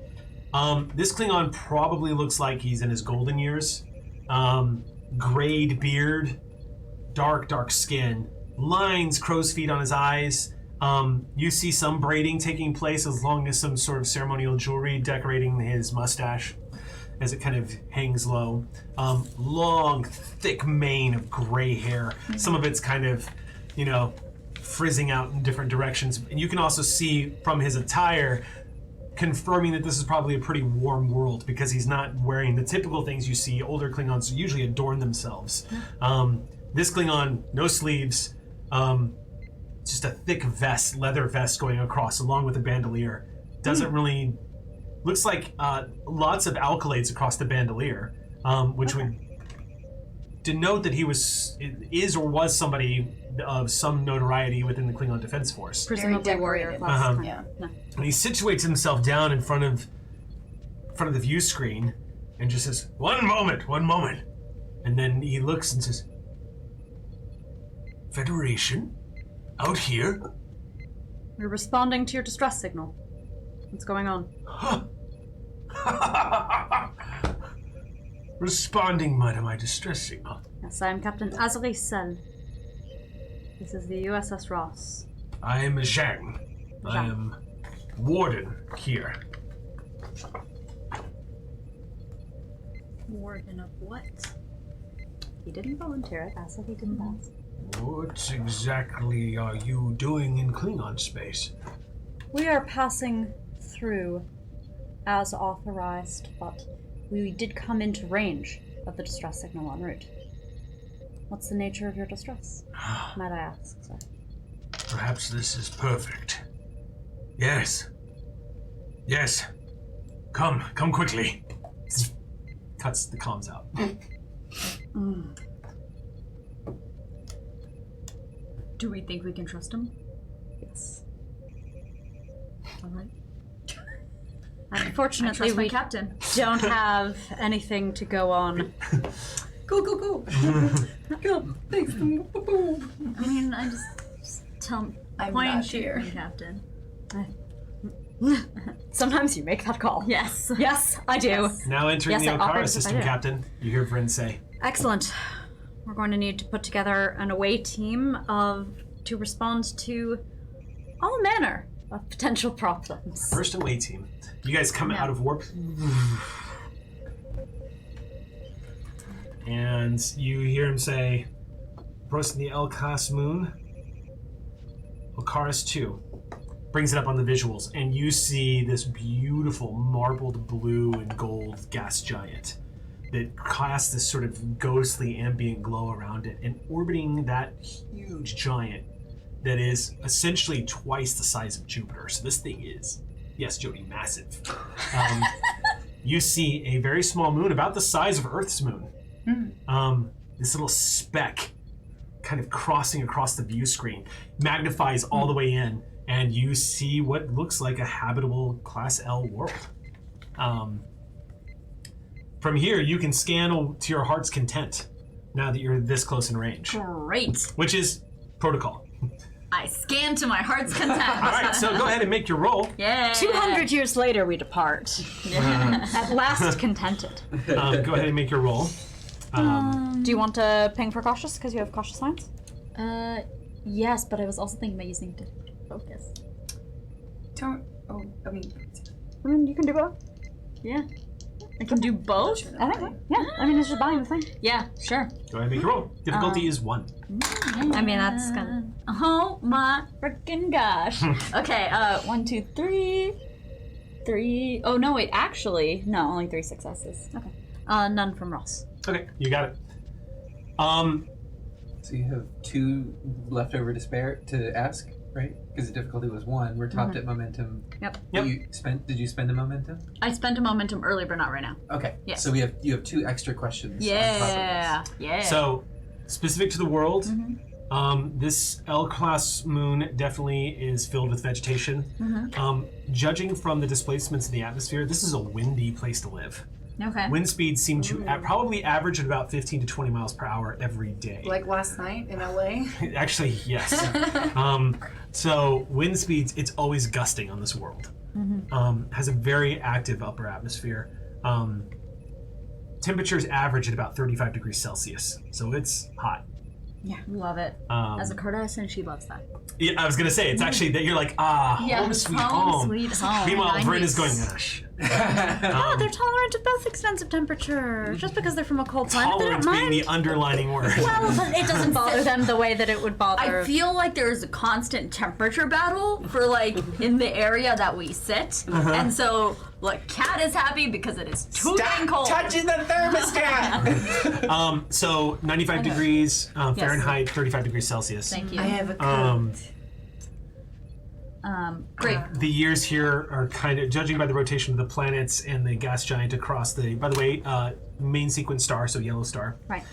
This Klingon probably looks like he's in his golden years. Grayed beard, dark skin, lines, crow's feet on his eyes. You see some braiding taking place as long as some sort of ceremonial jewelry decorating his mustache as it kind of hangs low. Long, thick mane of gray hair. Some of it's kind of, frizzing out in different directions. And you can also see from his attire, confirming that this is probably a pretty warm world because he's not wearing the typical things you see. Older Klingons usually adorn themselves. This Klingon, no sleeves, just a thick vest, leather vest going across along with a bandolier. Doesn't really, looks like lots of accolades across the bandolier, which would denote that he is or was somebody of some notoriety within the Klingon Defense Force. Presumably warrior class. Yeah. And he situates himself down in front of the view screen and just says, one moment. And then he looks and says, Federation? Out here? We're responding to your distress signal. What's going on? Responding to my distress signal. Yes, I am Captain Azri Sel. This is the USS Ross. I am Zhang. I am warden here. Warden of what? He didn't volunteer it, that's what he didn't ask. What exactly are you doing in Klingon space? We are passing through as authorized, but we did come into range of the distress signal en route. What's the nature of your distress? Might I ask, sir? Perhaps this is perfect. Yes. Come quickly. Cuts the comms out. Do we think we can trust him? Yes. All right. Unfortunately, we captain. don't have anything to go on. Go. Go. Thanks. I mean, I just tell I'm point not and shoot here. me, Captain. Sometimes you make that call. Yes. Yes, I do. Now entering Yes, I the Okara operate as system, I do. Captain. You hear Vryn say. Excellent. We're going to need to put together an away team to respond to all manner of potential problems. First away team. You guys come out of warp. And you hear him say, approaching the L-class moon, Okara's 2. Brings it up on the visuals, and you see this beautiful marbled blue and gold gas giant that casts this sort of ghostly ambient glow around it, and orbiting that huge giant that is essentially twice the size of Jupiter. So this thing is, yes, Jody, massive. You see a very small moon, about the size of Earth's moon. This little speck kind of crossing across the view screen, magnifies all the way in, and you see what looks like a habitable Class L world. From here, you can scan to your heart's content now that you're this close in range, Great. which is protocol. I scan to my heart's content. All right, so go ahead and make your roll. Yeah. 200 years later, we depart. At last contented. Go ahead and make your roll. Do you want to ping for cautious because you have cautious signs? Yes, but I was also thinking about using to focus. You can do both. Yeah. I can do both? I think so. Yeah, I mean, it's just buying the thing. Yeah, sure. Go ahead and make your roll. Difficulty is 1. I mean, that's gonna... Oh my freaking gosh. Okay, 1, 2, 3. 3. Oh, no, wait, actually, no, only 3 successes. Okay. None from Ross. Okay, you got it. So you have 2 left over to ask, right? Because the difficulty was 1. We're topped at momentum. Yep. Did you spend a momentum? I spent a momentum earlier, but not right now. Okay. Yes. So you have 2 extra questions. On top Yeah. of Yeah. So, specific to the world, this L-class moon definitely is filled with vegetation. Judging from the displacements in the atmosphere, this is a windy place to live. Okay. Wind speeds seem to probably average at about 15 to 20 miles per hour every day. Like last night in LA. Actually, yes. So wind speeds, it's always gusting on this world. Has a very active upper atmosphere. Temperatures average at about 35 degrees Celsius, so it's hot. Yeah, love it. As a Cardassian, she loves that. Yeah, I was gonna say, it's actually that you're like, home sweet home. Sweet home. Meanwhile, Vryn is 90s. going, ah, shit. They're tolerant of both extents of temperature. Just because they're from a cold planet, they don't Tolerance being mind. the underlining word. Well, but it doesn't bother them the way that it would bother. I feel like there's a constant temperature battle for like in the area that we sit, and so like Cat is happy because it is too dang cold. touching the thermostat! So 95 degrees Fahrenheit, 35 degrees Celsius. Thank you. I have a coat. Great. The years here are kind of, judging by the rotation of the planets and the gas giant across the, by the way, main sequence star, so yellow star. Right.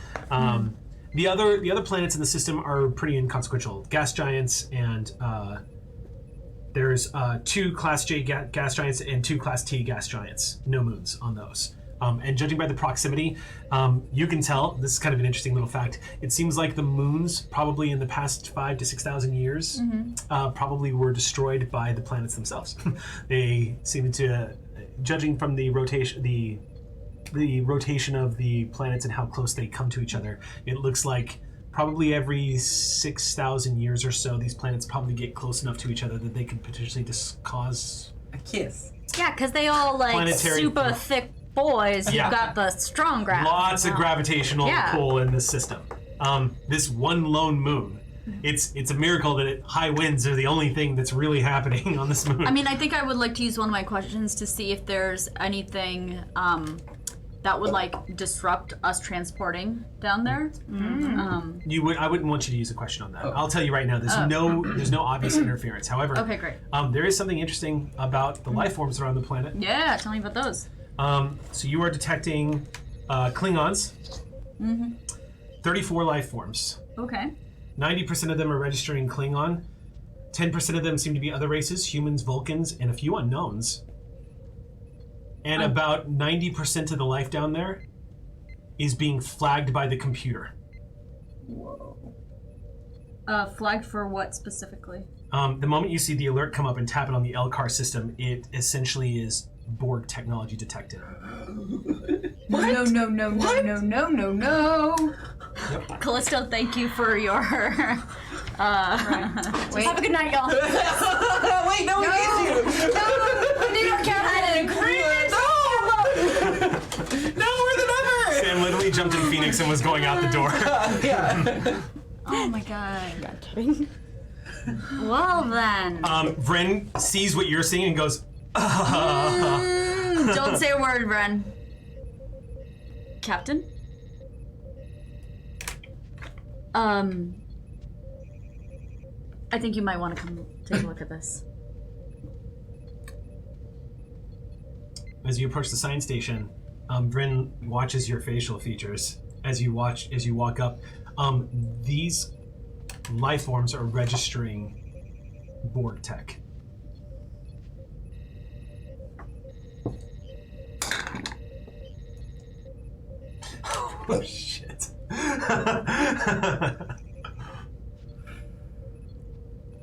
The other planets in the system are pretty inconsequential. Gas giants and there's 2 Class J gas giants and 2 Class T gas giants. No moons on those. And judging by the proximity, you can tell, this is kind of an interesting little fact, it seems like the moons probably in the past 5,000 to 6,000 years probably were destroyed by the planets themselves. They seem to, judging from the rotation, the rotation of the planets and how close they come to each other, it looks like probably every 6,000 years or so, these planets probably get close enough to each other that they could potentially just cause A kiss. Yeah, because they all like Planetary- super thick boys. Yeah. You've got the strong gravity. lots of gravitational Yeah. pull in this system. This one lone moon, it's a miracle that high winds are the only thing that's really happening on this moon. I mean, I think I would like to use one of my questions to see if there's anything that would like disrupt us transporting down there. I wouldn't want you to use a question on that. I'll tell you right now, there's no obvious interference. However, Okay, great. There is something interesting about the life forms around the planet. Yeah, tell me about those. So you are detecting Klingons. 34 life forms. Okay. 90% of them are registering Klingon. 10% of them seem to be other races, humans, Vulcans, and a few unknowns. And about 90% of the life down there is being flagged by the computer. Whoa. Flagged for what specifically? The moment you see the alert come up and tap it on the LCAR system, it essentially is Borg technology detected. No. Callisto, thank you for your. Wait. Have a good night, y'all. Wait, no, we need you! We need our captain in agreement. No, more than ever! Sam literally jumped in Phoenix and was going out the door. Yeah. Oh my god. Well then. Vren sees what you're seeing and goes, Don't say a word, Bren. Captain? I think you might want to come take a look at this. As you approach the science station, Vren watches your facial features as you walk up. These life forms are registering Borg tech. Oh shit.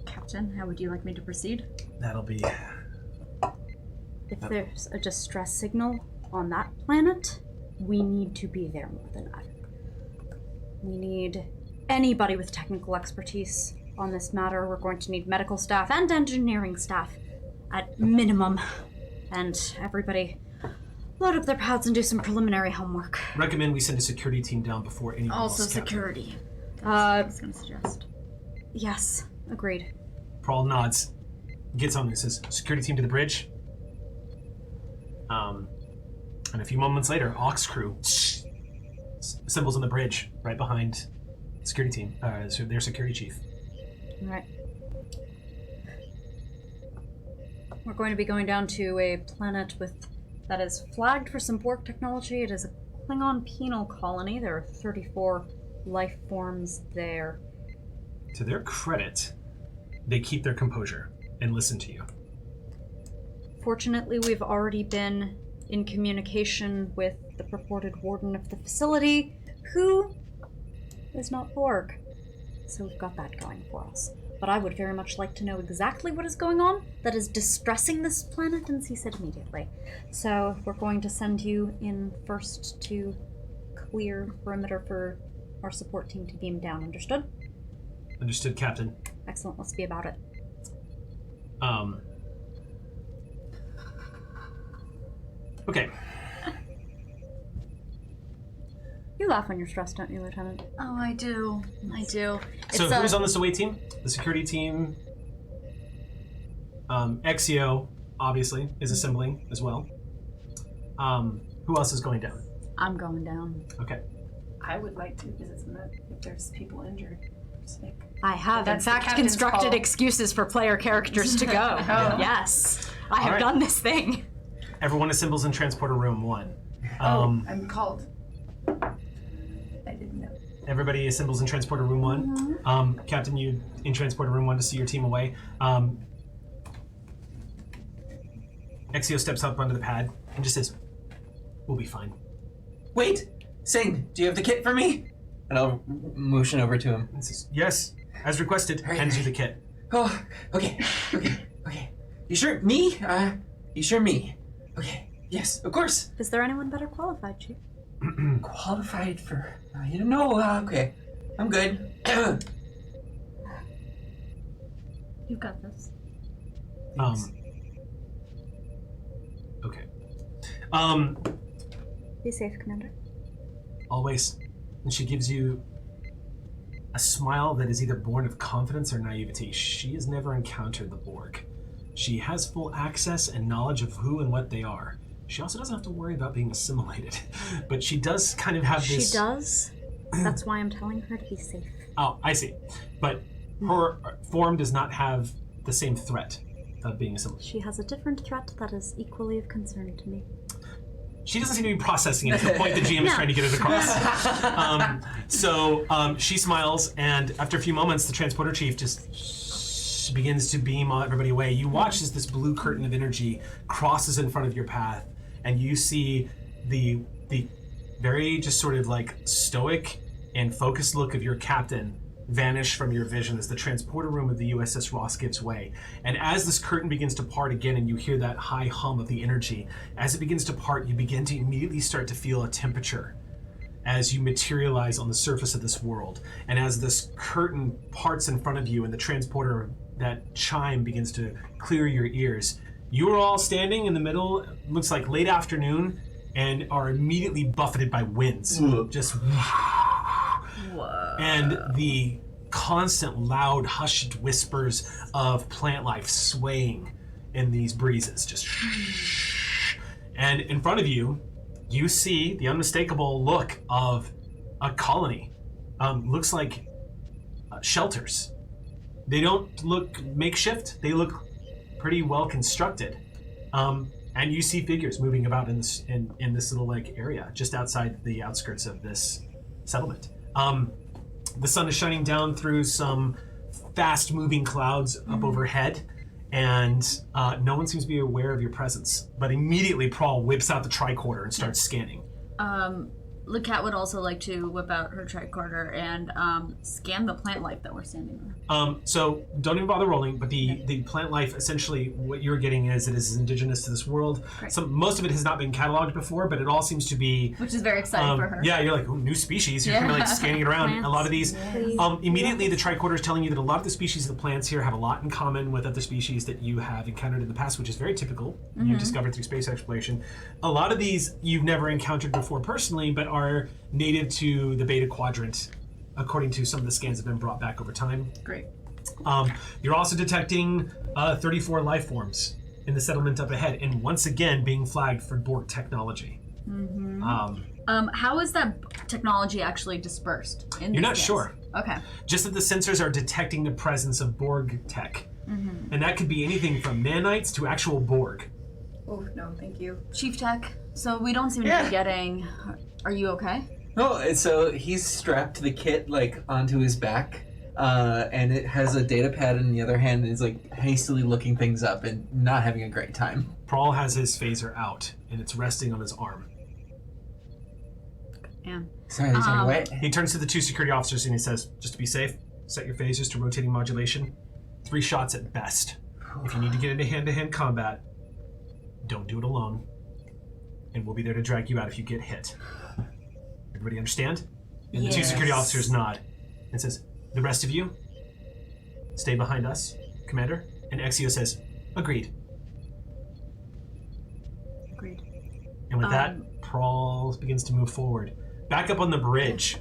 Captain, how would you like me to proceed? That'll be. If there's a distress signal on that planet, we need to be there more than ever. We need anybody with technical expertise on this matter. We're going to need medical staff and engineering staff at minimum. And everybody load up their pads and do some preliminary homework. Recommend we send a security team down before anyone Also else. Captain. security. I was gonna suggest. Yes, agreed. Prawl nods, gets on and says, security team to the bridge. And a few moments later, Ox crew assembles on the bridge right behind security team, their security chief. All right. We're going to be going down to a planet that is flagged for some Borg technology. It is a Klingon penal colony. There are 34 life forms there. To their credit, they keep their composure and listen to you. Fortunately, we've already been in communication with the purported warden of the facility, who is not Borg. So we've got that going for us. But I would very much like to know exactly what is going on that is distressing this planet and cease it immediately. So we're going to send you in first to clear perimeter for our support team to beam down. Understood? Understood, Captain. Excellent. Let's be about it. Okay. You laugh when you're stressed, don't you, Lieutenant? Oh, I do. I do. So who's on this away team? The security team. Exio, obviously, is assembling as well. Who else is going down? I'm going down. Okay. I would like to visit some if there's people injured. Sick. I have, in That's the fact, captain's constructed call. excuses for player characters to go. Yes, I have right. done this thing. Everyone assembles in transporter room 1. I'm called. I didn't know. Everybody assembles in transporter room 1. Captain, you in transporter room 1 to see your team away. Exio steps up onto the pad and just says, "We'll be fine." Wait, Sing, do you have the kit for me? And I'll motion over to him. And says, "Yes, as requested." Hurry, Hands you hurry. the kit. Oh, okay. You sure? Me? You sure me? Okay, yes, of course. Is there anyone better qualified, Chief? Qualified for, okay. I'm good. You've got this. Okay. Be safe, Commander. Always. And she gives you a smile that is either born of confidence or naivety. She has never encountered the Borg. She has full access and knowledge of who and what they are. She also doesn't have to worry about being assimilated. But she does kind of have this... She does? That's why I'm telling her to be safe. Oh, I see. But her form does not have the same threat of being assimilated. She has a different threat that is equally of concern to me. She doesn't seem to be processing it to the point the GM is trying to get it across. So she smiles, and after a few moments, the transporter chief just begins to beam everybody away. You watch as this blue curtain of energy crosses in front of your path, and you see the very just sort of like stoic and focused look of your captain vanish from your vision as the transporter room of the USS Ross gives way. And as this curtain begins to part again and you hear that high hum of the energy, as it begins to part, you begin to immediately start to feel a temperature as you materialize on the surface of this world. And as this curtain parts in front of you and the transporter, that chime begins to clear your ears, you are all standing in the middle, looks like late afternoon, and are immediately buffeted by winds. Just... And the constant loud hushed whispers of plant life swaying in these breezes, just and in front of you, you see the unmistakable look of a colony. Looks like shelters. They don't look makeshift, they look pretty well constructed. And you see figures moving about in this little like area just outside the outskirts of this settlement. The sun is shining down through some fast-moving clouds up overhead, and no one seems to be aware of your presence. But immediately, Prawl whips out the tricorder and starts scanning. The cat would also like to whip out her tricorder and scan the plant life that we're standing on. So don't even bother rolling, but the plant life, essentially what you're getting is it is indigenous to this world. Most of it has not been cataloged before, but it all seems to be... Which is very exciting for her. Yeah, you're like, ooh, new species. You're kind of like scanning it around. Plants. A lot of these... immediately the tricorder is telling you that a lot of the species of the plants here have a lot in common with other species that you have encountered in the past, which is very typical. You discovered through space exploration. A lot of these you've never encountered before personally, but are native to the Beta Quadrant, according to some of the scans that have been brought back over time. Great. You're also detecting 34 life forms in the settlement up ahead, and once again being flagged for Borg technology. How is that technology actually dispersed? You're not sure. Okay. Just that the sensors are detecting the presence of Borg tech. And that could be anything from nanites to actual Borg. Oh, no, thank you. Chief Tech, so we don't seem to be getting... Are you okay? Oh, and so he's strapped the kit like onto his back, and it has a data pad in the other hand, and is like hastily looking things up and not having a great time. Prawl has his phaser out, and it's resting on his arm. Yeah. Sorry, he's on way. He turns to the two security officers and he says, just to be safe, set your phasers to rotating modulation. 3 shots at best. If you need to get into hand-to-hand combat, don't do it alone. And we'll be there to drag you out if you get hit. Everybody understand? And the 2 security officers nod and says, the rest of you, stay behind us, Commander. And Exio says, agreed. Agreed. And with that, Prawl begins to move forward. Back up on the bridge,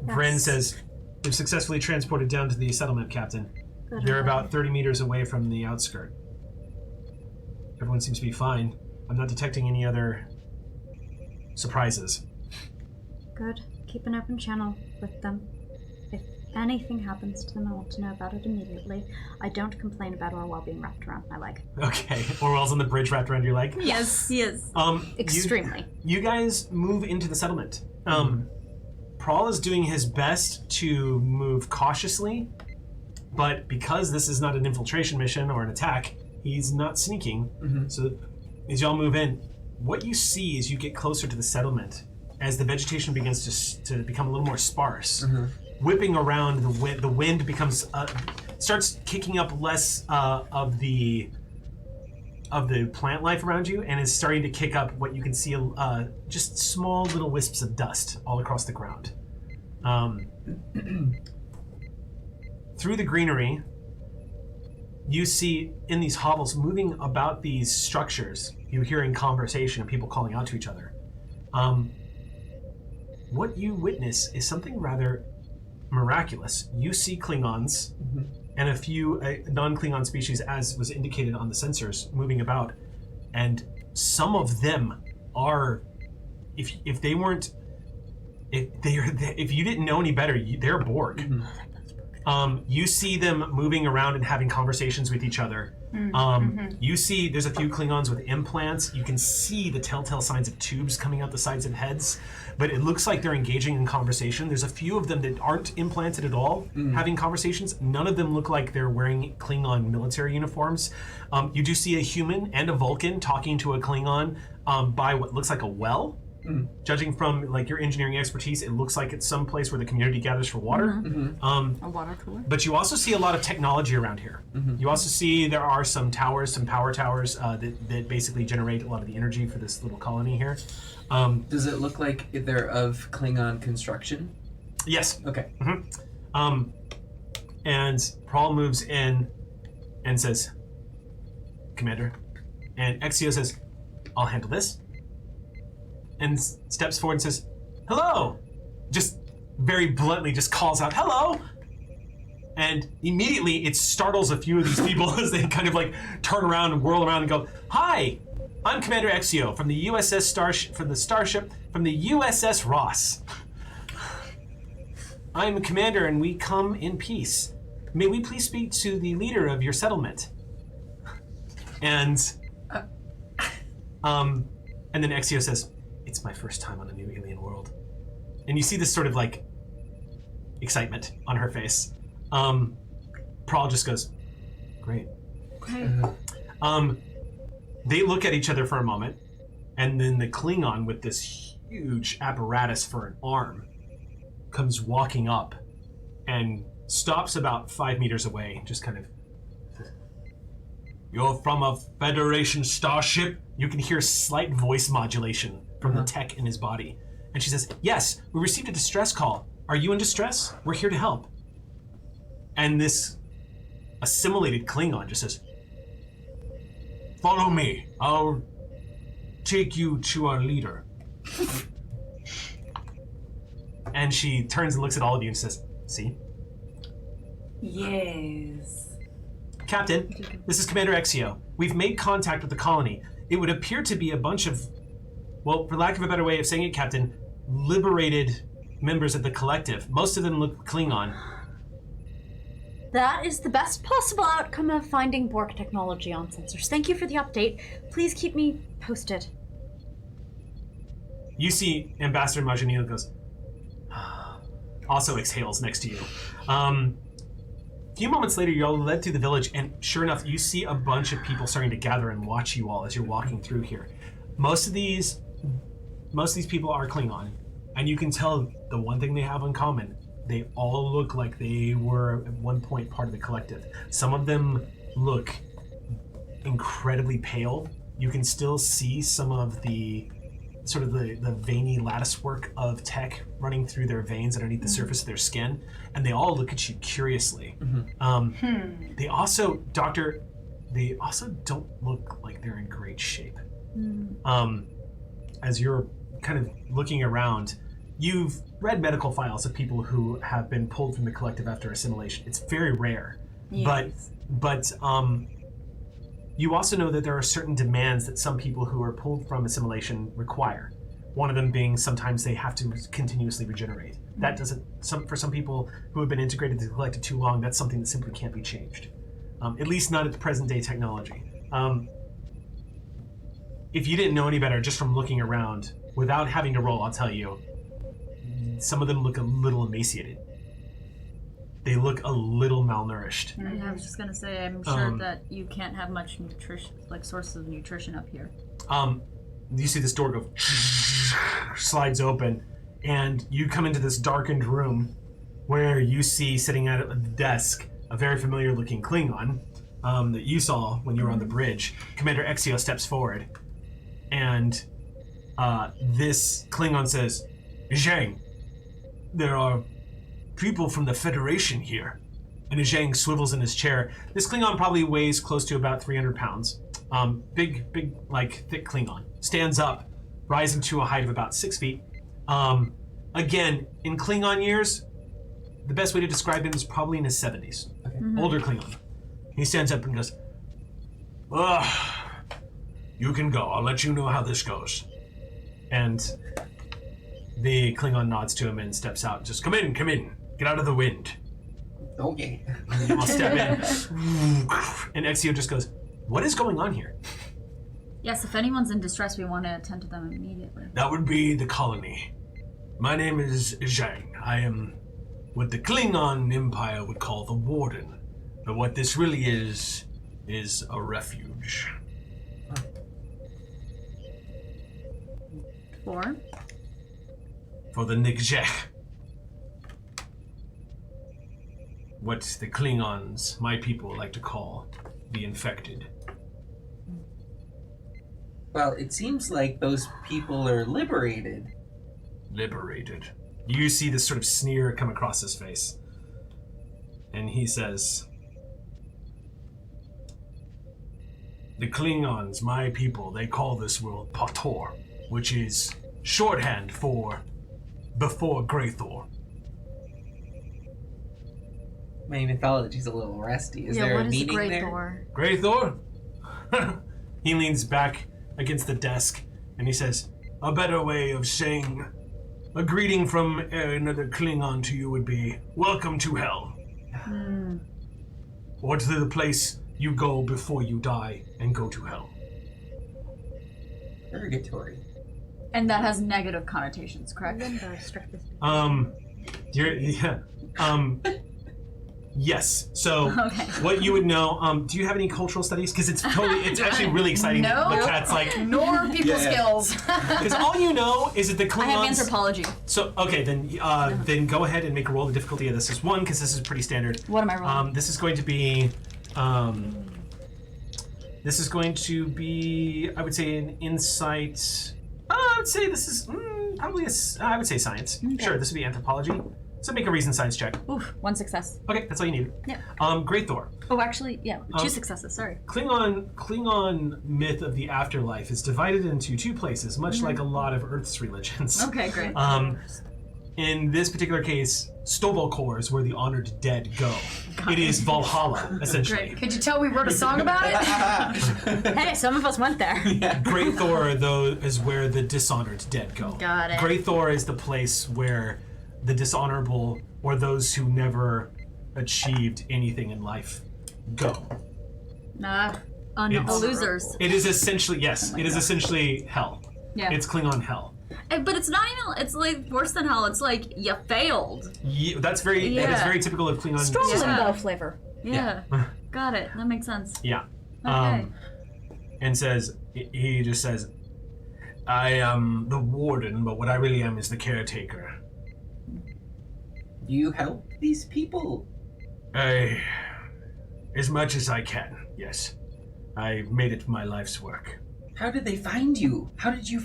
Vren says, "They've successfully transported down to the settlement, Captain. They're about 30 meters away from the outskirt. Everyone seems to be fine. I'm not detecting any other surprises." Good. Keep an open channel with them. If anything happens to them, I want to know about it immediately. I don't complain about Orwell being wrapped around my leg. Okay. Orwell's on the bridge wrapped around your leg? Yes. Extremely. You guys move into the settlement. Prawl is doing his best to move cautiously, but because this is not an infiltration mission or an attack, he's not sneaking. So as y'all move in, what you see as you get closer to the settlement, as the vegetation begins to become a little more sparse, whipping around, the wind becomes starts kicking up less of the plant life around you, and is starting to kick up what you can see just small little wisps of dust all across the ground. Through the greenery, you see in these hovels, moving about these structures, you're hearing conversation and people calling out to each other. What you witness is something rather miraculous. You see Klingons and a few non-Klingon species, as was indicated on the sensors, moving about, and some of them are, if you didn't know any better, they're Borg. You see them moving around and having conversations with each other. You see there's a few Klingons with implants. You can see the telltale signs of tubes coming out the sides of heads, but it looks like they're engaging in conversation. There's a few of them that aren't implanted at all, having conversations. None of them look like they're wearing Klingon military uniforms. You do see a human and a Vulcan talking to a Klingon by what looks like a well. Judging from like your engineering expertise, it looks like it's some place where the community gathers for water. A water cooler. But you also see a lot of technology around here. You also see there are some towers, some power towers that basically generate a lot of the energy for this little colony here. Does it look like they're of Klingon construction? Yes. Okay. And Prawl moves in and says, "Commander," and Exio says, "I'll handle this," and steps forward and says, "Hello!" Just very bluntly just calls out, "Hello!" And immediately it startles a few of these people as they kind of like turn around and whirl around and go, "Hi, I'm Commander Exio from the USS Ross. I'm a commander and we come in peace. May we please speak to the leader of your settlement?" And then Exio says, "It's my first time on a new alien world." And you see this sort of like excitement on her face. Prawl just goes, "Great." They look at each other for a moment, and then the Klingon with this huge apparatus for an arm comes walking up and stops about 5 meters away, just kind of, "You're from a Federation starship?" You can hear slight voice modulation from the tech in his body. And she says, "Yes, we received a distress call. Are you in distress? We're here to help." And this assimilated Klingon just says, "Follow me. I'll take you to our leader." And she turns and looks at all of you and says, "See? Yes. Captain, this is Commander Exio. We've made contact with the colony. It would appear to be a bunch of, well, for lack of a better way of saying it, Captain, liberated members of the collective. Most of them look Klingon." That is the best possible outcome of finding Borg technology on sensors. Thank you for the update. Please keep me posted. You see Ambassador Majanil goes, also exhales next to you. A few moments later, you're all led through the village, and sure enough, you see a bunch of people starting to gather and watch you all as you're walking through here. Most of these people are Klingon, and you can tell the one thing they have in common: they all look like they were at one point part of the collective. Some of them look incredibly pale. You can still see some of the sort of the veiny lattice work of tech running through their veins underneath the surface of their skin, and they all look at you curiously. They also, Doctor, they also don't look like they're in great shape. as you're kind of looking around, you've read medical files of people who have been pulled from the collective after assimilation. It's very rare. Yes. But you also know that there are certain demands that some people who are pulled from assimilation require. One of them being sometimes they have to continuously regenerate. That doesn't, for some people who have been integrated to the collective too long, that's something that simply can't be changed. At least not at the present day technology. If you didn't know any better, just from looking around, without having to roll, I'll tell you, some of them look a little emaciated. They look a little malnourished. I was just gonna say, I'm sure that you can't have much nutrition, like sources of nutrition up here. You see this door go slides open, and you come into this darkened room where you see sitting at the desk a very familiar looking Klingon that you saw when you were on the bridge. Commander Exio steps forward, and this Klingon says, Zhang, there are people from the Federation here. And Zhang swivels in his chair. This Klingon probably weighs close to about 300 pounds. Big, like, thick Klingon. Stands up, rising to a height of about 6 feet. Again, in Klingon years, the best way to describe him is probably in his 70s. Okay. Older Klingon. He stands up and goes, you can go. I'll let you know how this goes. And the Klingon nods to him and steps out. Just come in. Get out of the wind. Okay. I'll step in. And Exio just goes, what is going on here? Yes, if anyone's in distress, we want to attend to them immediately. That would be the colony. My name is Zhang. I am what the Klingon Empire would call the warden. But what this really is a refuge. For the Nikjek. What the Klingons, my people, like to call the infected. Well, it seems like those people are liberated. Liberated. You see this sort of sneer come across his face. And he says, the Klingons, my people, they call this world Pator, which is shorthand for before Greythor. My mythology's a little rusty. Is there a meaning there? Greythor? He leans back against the desk and he says, a better way of saying a greeting from another Klingon to you would be, welcome to hell. Or to the place you go before you die and go to hell. Purgatory. And that has negative connotations, correct? Yes. So Okay. what you would know, do you have any cultural studies? Because it's actually really exciting. No. The cat's like, Nor people skills. because all you know is that the Klingons. I have anthropology. So okay, then go ahead and make a roll. The difficulty of this is 1, because this is pretty standard. What am I rolling? This is going to be, I would say, an insight. I would say this is probably I would say science. Okay. Sure, this would be anthropology. So make a reason science check. Oof, 1 success. Okay, that's all you need. Yeah. Greythor. Oh, actually, yeah, 2 successes, sorry. Klingon myth of the afterlife is divided into 2 places, much like a lot of Earth's religions. Okay, great. In this particular case, Stovolkor is where the honored dead go. It is Valhalla, essentially. Great. Could you tell we wrote a song about it? Hey, some of us went there. Greythor, though, is where the dishonored dead go. Got it. Greythor is the place where the dishonorable, or those who never achieved anything in life, go. Losers. It is essentially, yes, it is essentially hell. Yeah. It's Klingon hell. But it's not even, it's like worse than hell. It's like, you failed. Yeah, that is very typical of Klingon. Stronger than bow flavor. Yeah. Got it. That makes sense. Yeah. Okay. And he just says, I am the warden, but what I really am is the caretaker. You help these people? As much as I can, yes. I've made it my life's work. How did they find you? How did you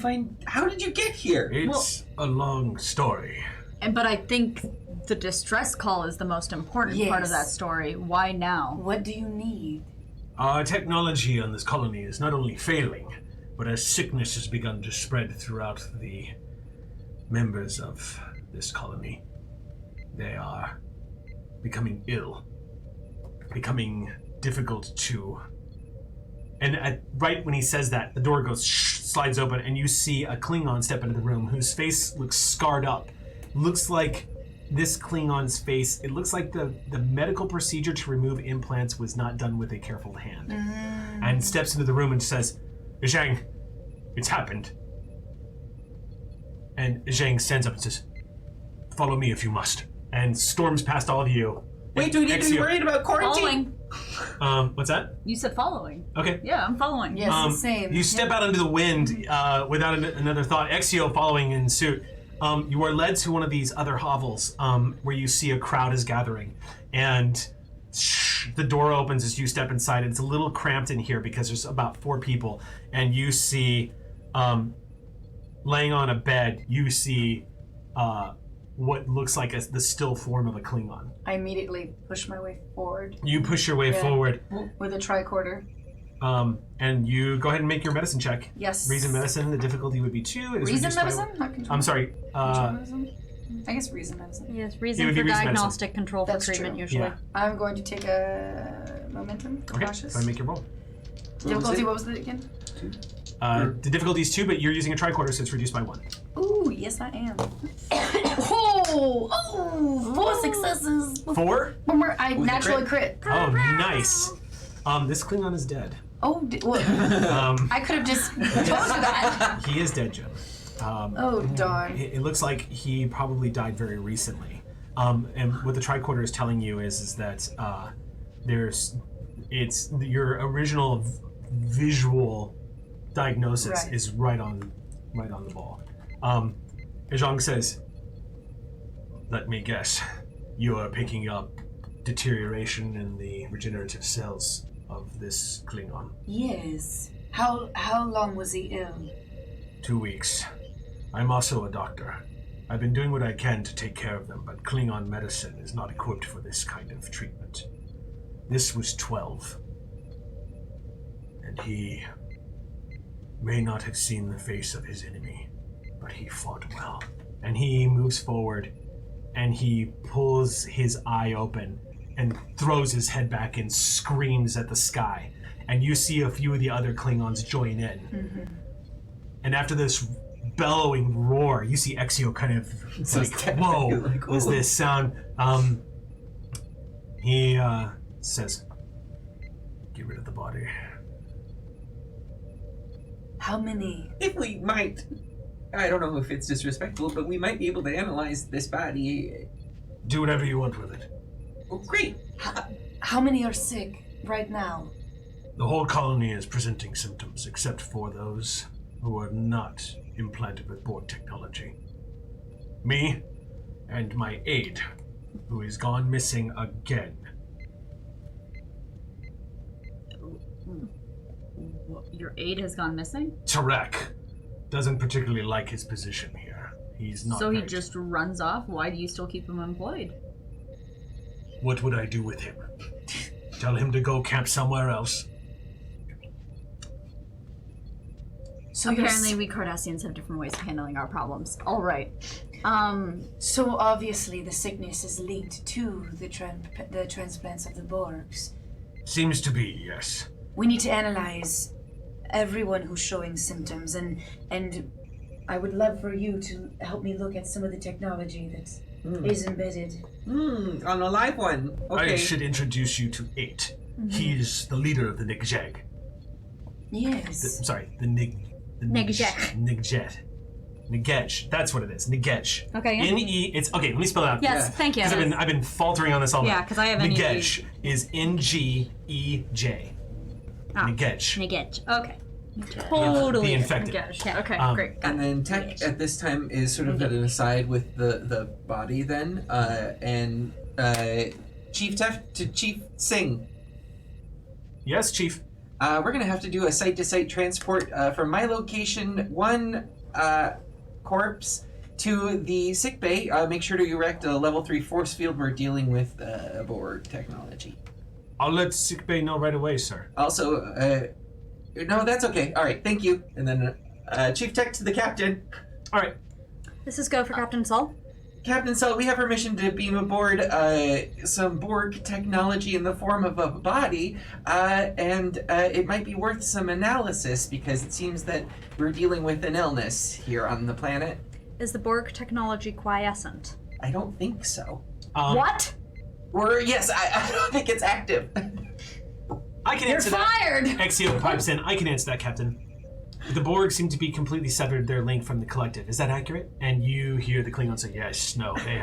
get here? It's a long story. But I think the distress call is the most important part of that story. Why now? What do you need? Our technology on this colony is not only failing, But as sickness has begun to spread throughout the members of this colony, they are becoming ill, becoming difficult to... And right when he says that, the door goes slides open, and you see a Klingon step into the room whose face looks scarred up. Looks like this Klingon's face, it looks like the medical procedure to remove implants was not done with a careful hand. And steps into the room and says, Zhang, it's happened. And Zhang stands up and says, follow me if you must. And storms past all of you. Wait, do we need to be worried about quarantine? Following. What's that? You said following. Okay. Yeah, I'm following. Yes, the same. You step out into the wind without another thought. Exio following in suit. You are led to one of these other hovels where you see a crowd is gathering. And the door opens as you step inside. It's a little cramped in here because there's about 4 people. And you see, laying on a bed, you see what looks like the still form of a Klingon. I immediately push my way forward. You push your way forward. With a tricorder. And you go ahead and make your medicine check. Yes. Reason medicine, the difficulty would be 2. It is Reason reduced by- medicine? Not control. I'm sorry. Control medicine? I guess reason medicine. Yes, It reason would for be reason diagnostic control for That's treatment true. usually. Yeah. I'm going to take a momentum. Okay, Cautious. so make your roll. Difficulty, what was it again? The difficulty is 2, but you're using a tricorder, so it's reduced by 1. Ooh, yes I am. 4 successes. 4? One more. I With a naturally crit. Oh, nice. This Klingon is dead. Oh, what? I could have just told you that. He is dead, Jim. Oh, darn. It looks like he probably died very recently. And what the tricorder is telling you is that it's your original visual diagnosis Right. is right on the ball. Zhang says, let me guess, you are picking up deterioration in the regenerative cells of this Klingon. Yes. How long was he ill? 2 weeks. I'm also a doctor. I've been doing what I can to take care of them, but Klingon medicine is not equipped for this kind of treatment. This was 12. And he may not have seen the face of his enemy, but he fought well. And he moves forward, and he pulls his eye open and throws his head back and screams at the sky. And you see a few of the other Klingons join in. Mm-hmm. And after this bellowing roar, you see Exio kind of So like, it's whoa, like, was "Ooh." this sound? He says, get rid of the body. How many? If we might, I don't know if it's disrespectful, but we might be able to analyze this body. Do whatever you want with it. Oh, great. How many are sick right now? The whole colony is presenting symptoms, except for those who are not implanted with Borg technology. Me and my aide, who is gone missing again. Your aide has gone missing? Tarek doesn't particularly like his position here. He's not. So he very- just runs off? Why do you still keep him employed? What would I do with him? Tell him to go camp somewhere else. So Apparently we Cardassians have different ways of handling our problems. Alright. So obviously the sickness is linked to the transplants of the Borgs. Seems to be, yes. We need to analyze everyone who's showing symptoms, and I would love for you to help me look at some of the technology that is embedded. On a live one. Okay. I should introduce you to 8. He's the leader of the Nigjeg. Yes. The Nigjeg. Nigjeg. That's what it is. Nigjeg. Okay. N-E. It's okay. Let me spell it out. Yes, thank you. Because I've been faltering on this all night. Yeah, 'cause I have N-E-G. Nigjeg is N-G-E-J. Nigjeg. Negate. Okay. The infected. Yeah. Okay, great. And then Tech at this time is sort of at an aside with the body then, and Chief Tech to Chief Singh. Yes, Chief. We're gonna have to do a site-to-site transport from my location, one corpse to the sick bay. Make sure to erect a level 3 force field. We're dealing with Borg technology. I'll let sickbay know right away, sir. Also, No, that's okay. All right, thank you. And then Chief Tech to the captain. All right. This is go for Captain Sol. Captain Salt, we have permission to beam aboard some Borg technology in the form of a body, and it might be worth some analysis because it seems that we're dealing with an illness here on the planet. Is the Borg technology quiescent? I don't think so. What? Or, yes, I don't think it's active. I can You're answer fired! that. Exio pipes in. I can answer that, Captain. The Borg seem to be completely severed their link from the collective. Is that accurate? And you hear the Klingons say, yes, no, they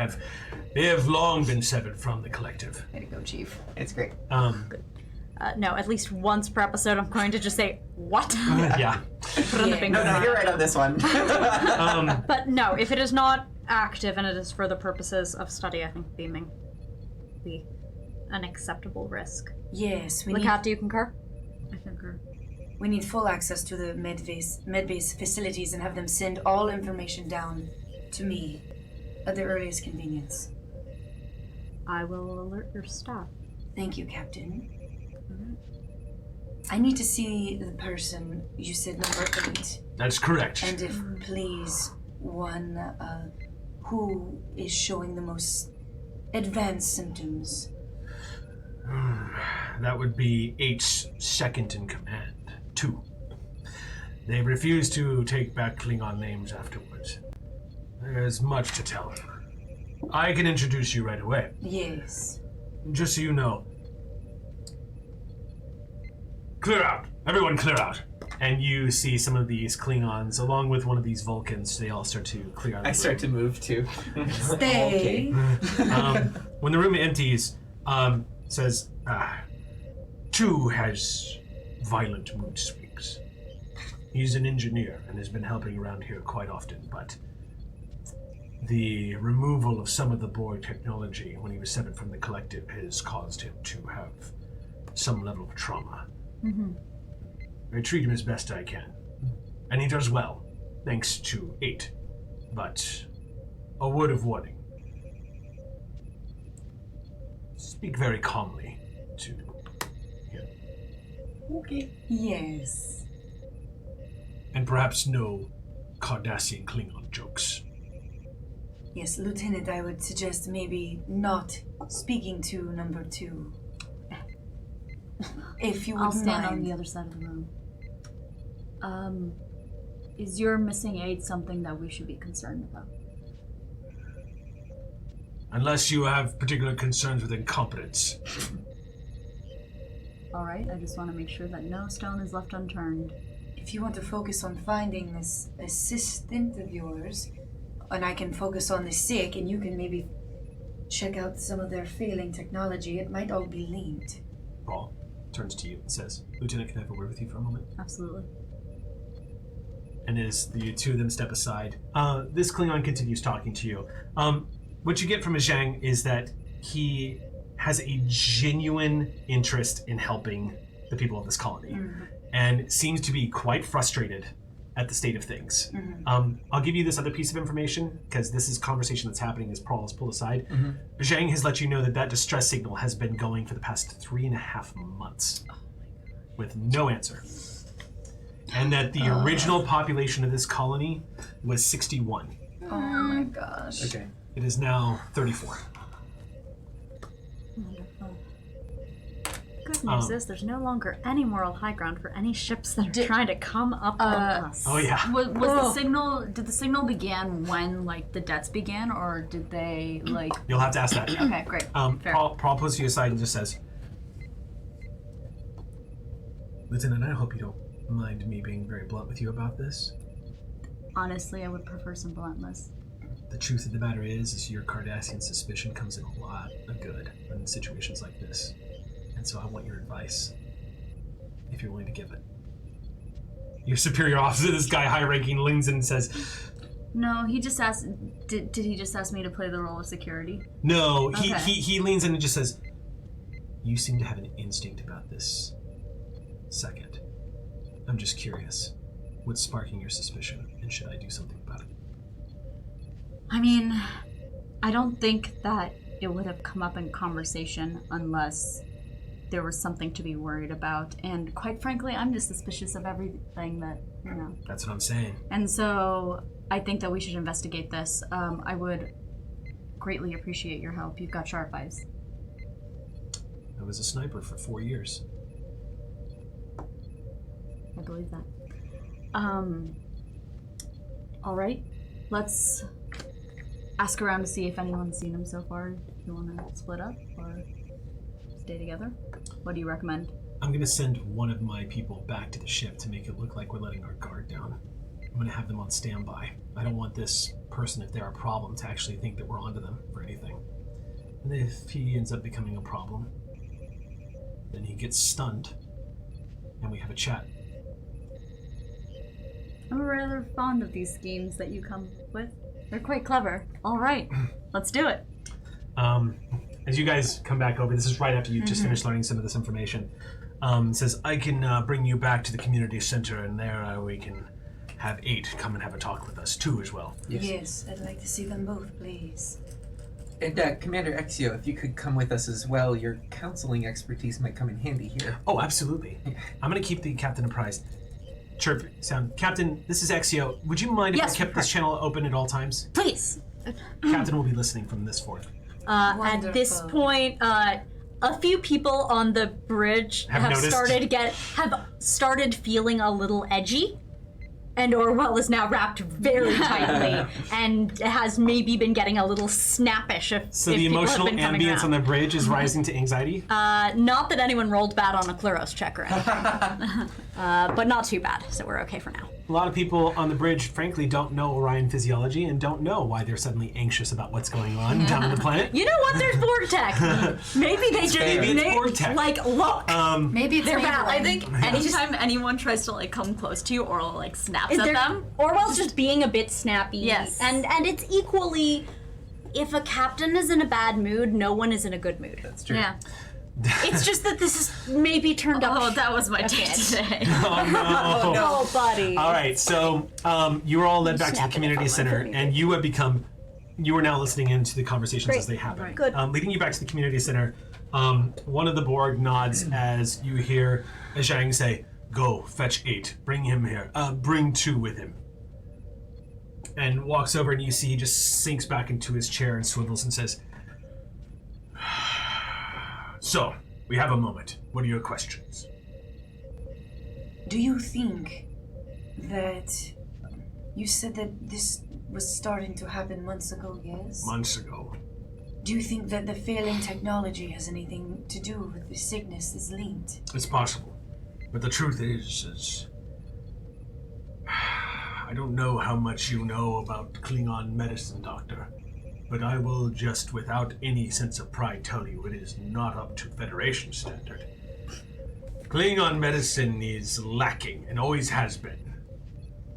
have long been severed from the collective. Way to go, Chief. It's great. No, at least once per episode I'm going to just say, what? Yeah. Put on the finger. No, you're right on this one. But no, if it is not active and it is for the purposes of study, I think beaming would be an acceptable risk. Yes, Lakat, do you concur? I concur. we need full access to the medbase facilities and have them send all information down to me at the earliest convenience. I will alert your staff. Thank you, Captain. I need to see the person you said number 8. That's correct. And if, please, one who is showing the most advanced symptoms. That would be 8's second in command. 2. They refuse to take back Klingon names afterwards. There's much to tell. I can introduce you right away. Yes. Just so you know. Clear out. Everyone clear out. And you see some of these Klingons, along with one of these Vulcans, they all start to clear out. I start to move too. Stay. When the room empties, says, 2 has violent mood swings. He's an engineer and has been helping around here quite often, but the removal of some of the Borg technology when he was severed from the collective has caused him to have some level of trauma. Mm-hmm. I treat him as best I can, and he does well, thanks to 8. But a word of warning. Speak very calmly to him. Okay. Yes. And perhaps no Cardassian Klingon jokes. Yes, Lieutenant, I would suggest maybe not speaking to number 2. If you would I'll stand mind. on the other side of the room. Is your missing aid something that we should be concerned about? Unless you have particular concerns with incompetence. Alright, I just want to make sure that no stone is left unturned. If you want to focus on finding this assistant of yours, and I can focus on the sick, and you can maybe check out some of their failing technology, it might all be linked. Paul turns to you and says, Lieutenant, can I have a word with you for a moment? Absolutely. And as the two of them step aside, this Klingon continues talking to you. What you get from Zhang is that he has a genuine interest in helping the people of this colony, and seems to be quite frustrated at the state of things. I'll give you this other piece of information, because this is conversation that's happening as Paul is pulled aside. Zhang has let you know that distress signal has been going for the past 3.5 months with no answer. And that the original population of this colony was 61. Oh my gosh. Okay. It is now 34. Good news is there's no longer any moral high ground for any ships that are trying to come up on us. Oh yeah. Was the signal, did the signal begin when, like, the deaths began, or did they, like... You'll have to ask that. Okay, great. Fair. Paul pulls you aside and just says, Lieutenant, I hope you don't mind me being very blunt with you about this. Honestly, I would prefer some bluntness. The truth of the matter is your Cardassian suspicion comes in a lot of good in situations like this. And so I want your advice, if you're willing to give it. Your superior officer, this guy high-ranking, leans in and says, No, he just asked, did he just ask me to play the role of security? no, Okay. he leans in and just says, you seem to have an instinct about this. Second, I'm just curious. What's sparking your suspicion, and should I do something about it? I mean, I don't think that it would have come up in conversation unless there was something to be worried about. And quite frankly, I'm just suspicious of everything that, you know. That's what I'm saying. And so I think that we should investigate this. I would greatly appreciate your help. You've got sharp eyes. I was a sniper for 4 years. I believe that. All right. Let's ask around to see if anyone's seen him so far. If you want to split up or stay together. What do you recommend? I'm going to send one of my people back to the ship to make it look like we're letting our guard down. I'm going to have them on standby. I don't want this person, if they're a problem, to actually think that we're onto them for anything. And if he ends up becoming a problem, then he gets stunned, and we have a chat. I'm rather fond of these schemes that you come with. They're quite clever. All right, let's do it. As you guys come back over, this is right after you just finished learning some of this information. It says, I can bring you back to the community center, and there we can have 8 come and have a talk with us too as well. Yes, I'd like to see them both, please. And Commander Exio, if you could come with us as well, your counseling expertise might come in handy here. Oh, absolutely. I'm going to keep the captain apprised. Chirp sound. Captain, this is Exio. Would you mind if I kept this channel open at all times? Please. Captain will be listening from this forth. At this point, a few people on the bridge have started feeling a little edgy. And Orwell is now wrapped very tightly and has maybe been getting a little snappish So if the people have emotional been coming ambience on around. the bridge is rising to anxiety? Not that anyone rolled bad on a Kleros check or anything. But not too bad, so we're okay for now. A lot of people on the bridge, frankly, don't know Orion physiology and don't know why they're suddenly anxious about what's going on down on the planet. You know what? There's Borg tech. Maybe they just Maybe it's Borg tech. like look. Maybe it's They're Maybelline. I think anytime anyone tries to like come close to you or like snaps at them, Orwell's just being a bit snappy. Yes. And it's equally, if a captain is in a bad mood, no one is in a good mood. That's true. yeah. It's just that this is maybe turned up. Oh, that was my take today. Oh, no. No, buddy. All right, so you were all led back to the Snapping community it from my center, phone. and you are now listening into the conversations as they happen. Good. Leading you back to the community center, one of the Borg nods as you hear Zhang say, "Go, fetch 8. Bring him here. Bring 2 with him." And walks over, and you see he just sinks back into his chair and swivels and says, "So, we have a moment. What are your questions?" Do you think that you said that this was starting to happen months ago, yes? Months ago. Do you think that the failing technology has anything to do with the sickness that's linked? It's possible. But the truth is I don't know how much you know about Klingon medicine, Doctor. But I will just, without any sense of pride, tell you it is not up to Federation standard. Klingon medicine is lacking, and always has been.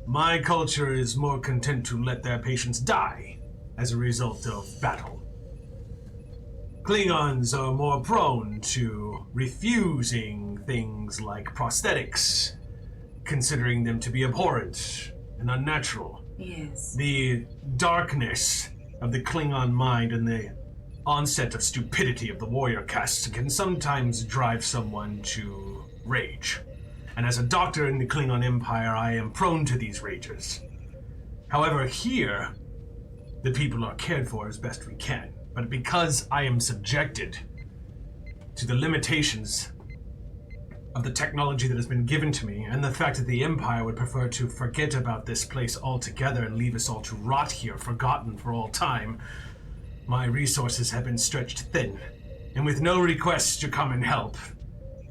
My culture is more content to let their patients die as a result of battle. Klingons are more prone to refusing things like prosthetics, considering them to be abhorrent and unnatural. Yes. The darkness of the Klingon mind and the onset of stupidity of the warrior caste can sometimes drive someone to rage. And as a doctor in the Klingon Empire, I am prone to these rages. However, here, the people are cared for as best we can. But because I am subjected to the limitations of the technology that has been given to me, and the fact that the Empire would prefer to forget about this place altogether and leave us all to rot here, forgotten for all time, my resources have been stretched thin. And with no requests to come and help,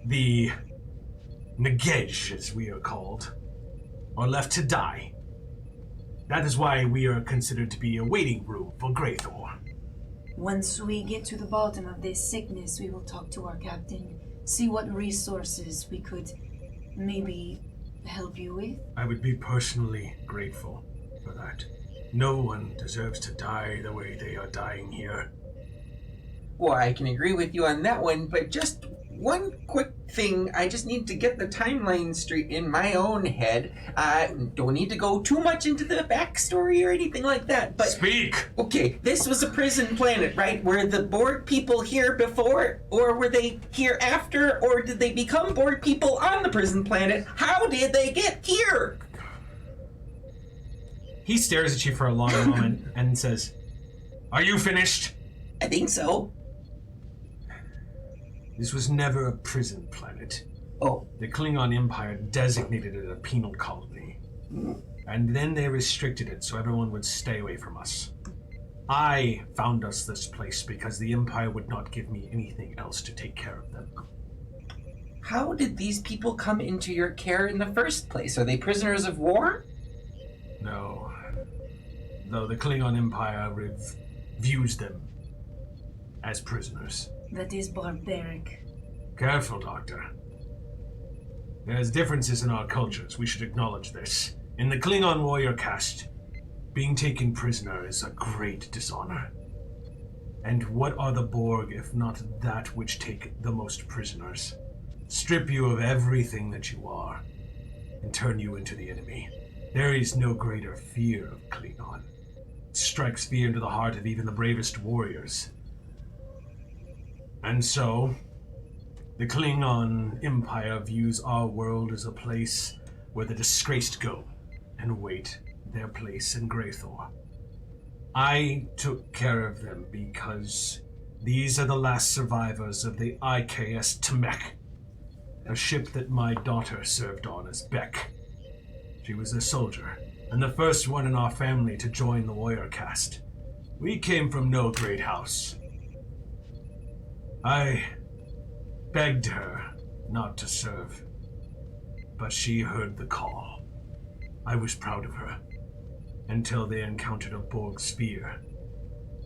the Negej, as we are called, are left to die. That is why we are considered to be a waiting room for Greythor. Once we get to the bottom of this sickness, we will talk to our captain, see what resources we could maybe help you with. I would be personally grateful for that. No one deserves to die the way they are dying here. Well, I can agree with you on that one, but just one quick thing. I just need to get the timeline straight in my own head. Don't need to go too much into the backstory or anything like that, but... Speak! Okay, this was a prison planet, right? Were the Borg people here before, or were they here after, or did they become Borg people on the prison planet? How did they get here? He stares at you for a long moment and says, "Are you finished?" I think so. This was never a prison planet. Oh. The Klingon Empire designated it a penal colony. And then they restricted it so everyone would stay away from us. I found us this place because the Empire would not give me anything else to take care of them. How did these people come into your care in the first place? Are they prisoners of war? No. Though the Klingon Empire views them as prisoners. That is barbaric. Careful, Doctor. There's differences in our cultures. We should acknowledge this. In the Klingon warrior caste, being taken prisoner is a great dishonor. And what are the Borg if not that which take the most prisoners? Strip you of everything that you are, and turn you into the enemy. There is no greater fear of Klingon. It strikes fear into the heart of even the bravest warriors. And so, the Klingon Empire views our world as a place where the disgraced go and wait their place in Greythor. I took care of them because these are the last survivors of the IKS Tamek, a ship that my daughter served on as Beck. She was a soldier, and the first one in our family to join the warrior caste. We came from no great house. I begged her not to serve, but she heard the call. I was proud of her, until they encountered a Borg sphere.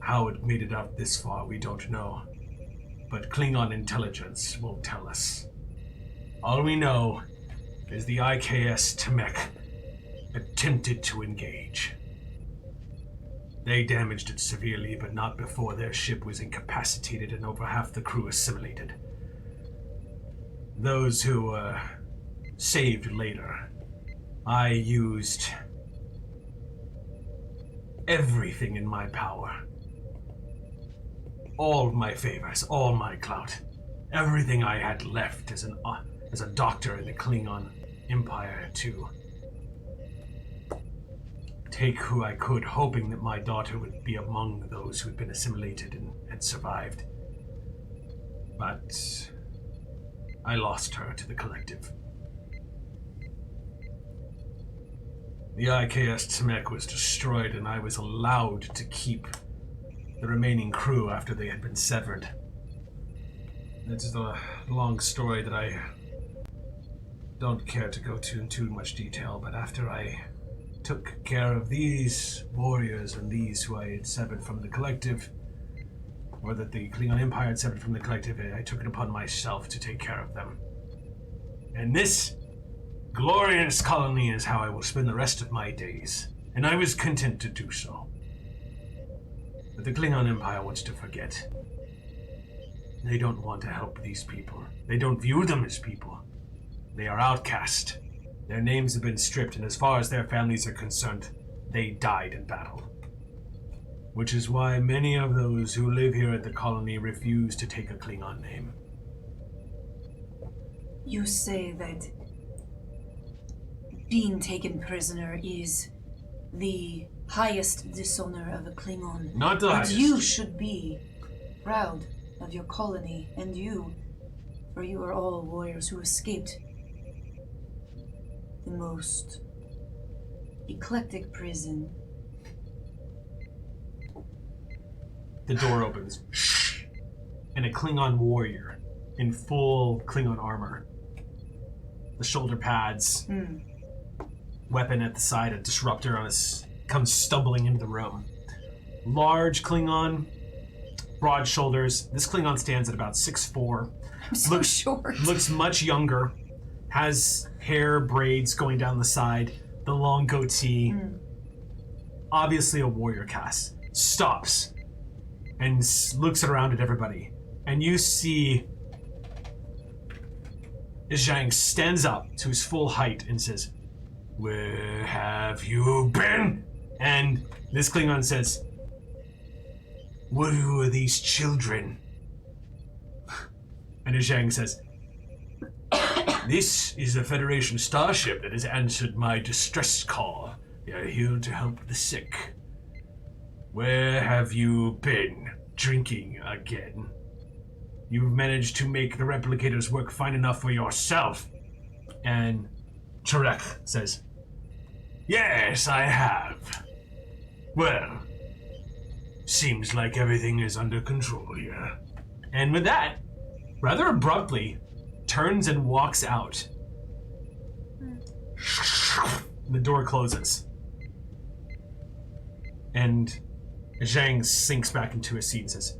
How it made it out this far, we don't know, but Klingon intelligence won't tell us. All we know is the IKS Tamek attempted to engage. They damaged it severely, but not before their ship was incapacitated and over half the crew assimilated. Those who were saved later, I used everything in my power. All my favors, all my clout, everything I had left as a doctor in the Klingon Empire to take who I could, hoping that my daughter would be among those who had been assimilated and had survived. But I lost her to the collective. The IKS Tamek was destroyed, and I was allowed to keep the remaining crew after they had been severed. It's a long story that I don't care to go into too much detail, but after I took care of these warriors and these who I had severed from the collective, or that the Klingon Empire had severed from the collective, I took it upon myself to take care of them. And this glorious colony is how I will spend the rest of my days, and I was content to do so. But the Klingon Empire wants to forget. They don't want to help these people. They don't view them as people. They are outcast. Their names have been stripped, and as far as their families are concerned, they died in battle. Which is why many of those who live here at the colony refuse to take a Klingon name. You say that being taken prisoner is the highest dishonor of a Klingon. Not the highest. But you should be proud of your colony and you, for you are all warriors who escaped the most eclectic prison. The door opens, and a Klingon warrior in full Klingon armor. The shoulder pads, weapon at the side, a disruptor on his, comes stumbling into the room. Large Klingon, broad shoulders. This Klingon stands at about 6'4". I'm so short. Looks much younger. Has hair braids going down the side. The long goatee. Obviously a warrior caste. Stops and looks around at everybody. And you see Zhang stands up to his full height and says, "Where have you been?" And this Klingon says, "Who are these children?" And Zhang says, "This is a Federation starship that has answered my distress call. We are here to help the sick. Where have you been? Drinking again? You've managed to make the replicators work fine enough for yourself." And Tarek says, "Yes, I have. Well, seems like everything is under control here." And with that, rather abruptly, turns and walks out. The door closes. And Zhang sinks back into his seat and says,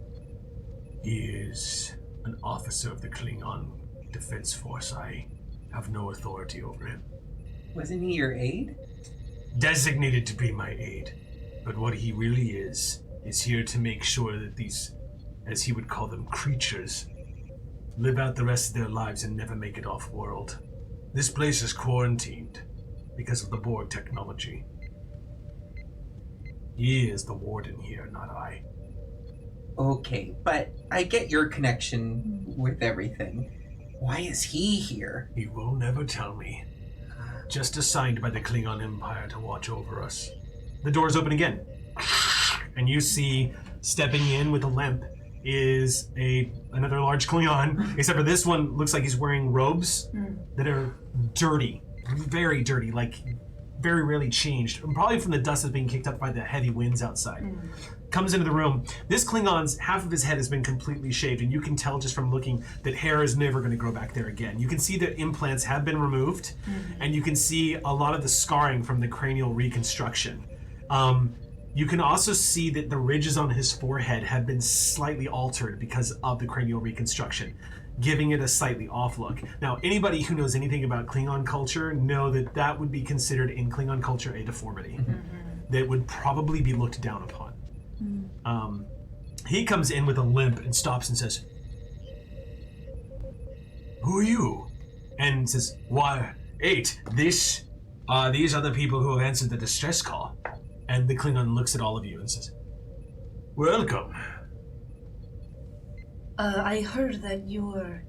"He is an officer of the Klingon Defense Force. I have no authority over him. Wasn't he your aide? Designated to be my aide. But what he really is here to make sure that these, as he would call them, creatures, live out the rest of their lives and never make it off-world. This place is quarantined because of the Borg technology. He is the warden here, not I." Okay, but I get your connection with everything. Why is he here? He will never tell me. Just assigned by the Klingon Empire to watch over us. The doors open again. And you see, stepping in with a limp, is another large Klingon, except for this one looks like he's wearing robes that are dirty, very dirty, like very rarely changed, probably from the dust that's being kicked up by the heavy winds outside. Comes into the room. This Klingon's half of his head has been completely shaved, and you can tell just from looking that hair is never going to grow back there again. You can see that implants have been removed, and you can see a lot of the scarring from the cranial reconstruction. You can also see that the ridges on his forehead have been slightly altered because of the cranial reconstruction, giving it a slightly off look. Now, anybody who knows anything about Klingon culture know that that would be considered in Klingon culture a deformity that would probably be looked down upon. He comes in with a limp and stops and says, "Who are you?" And says, "Why, 8, these are the people who have answered the distress call." And the Klingon looks at all of you and says, "Welcome." I heard that you were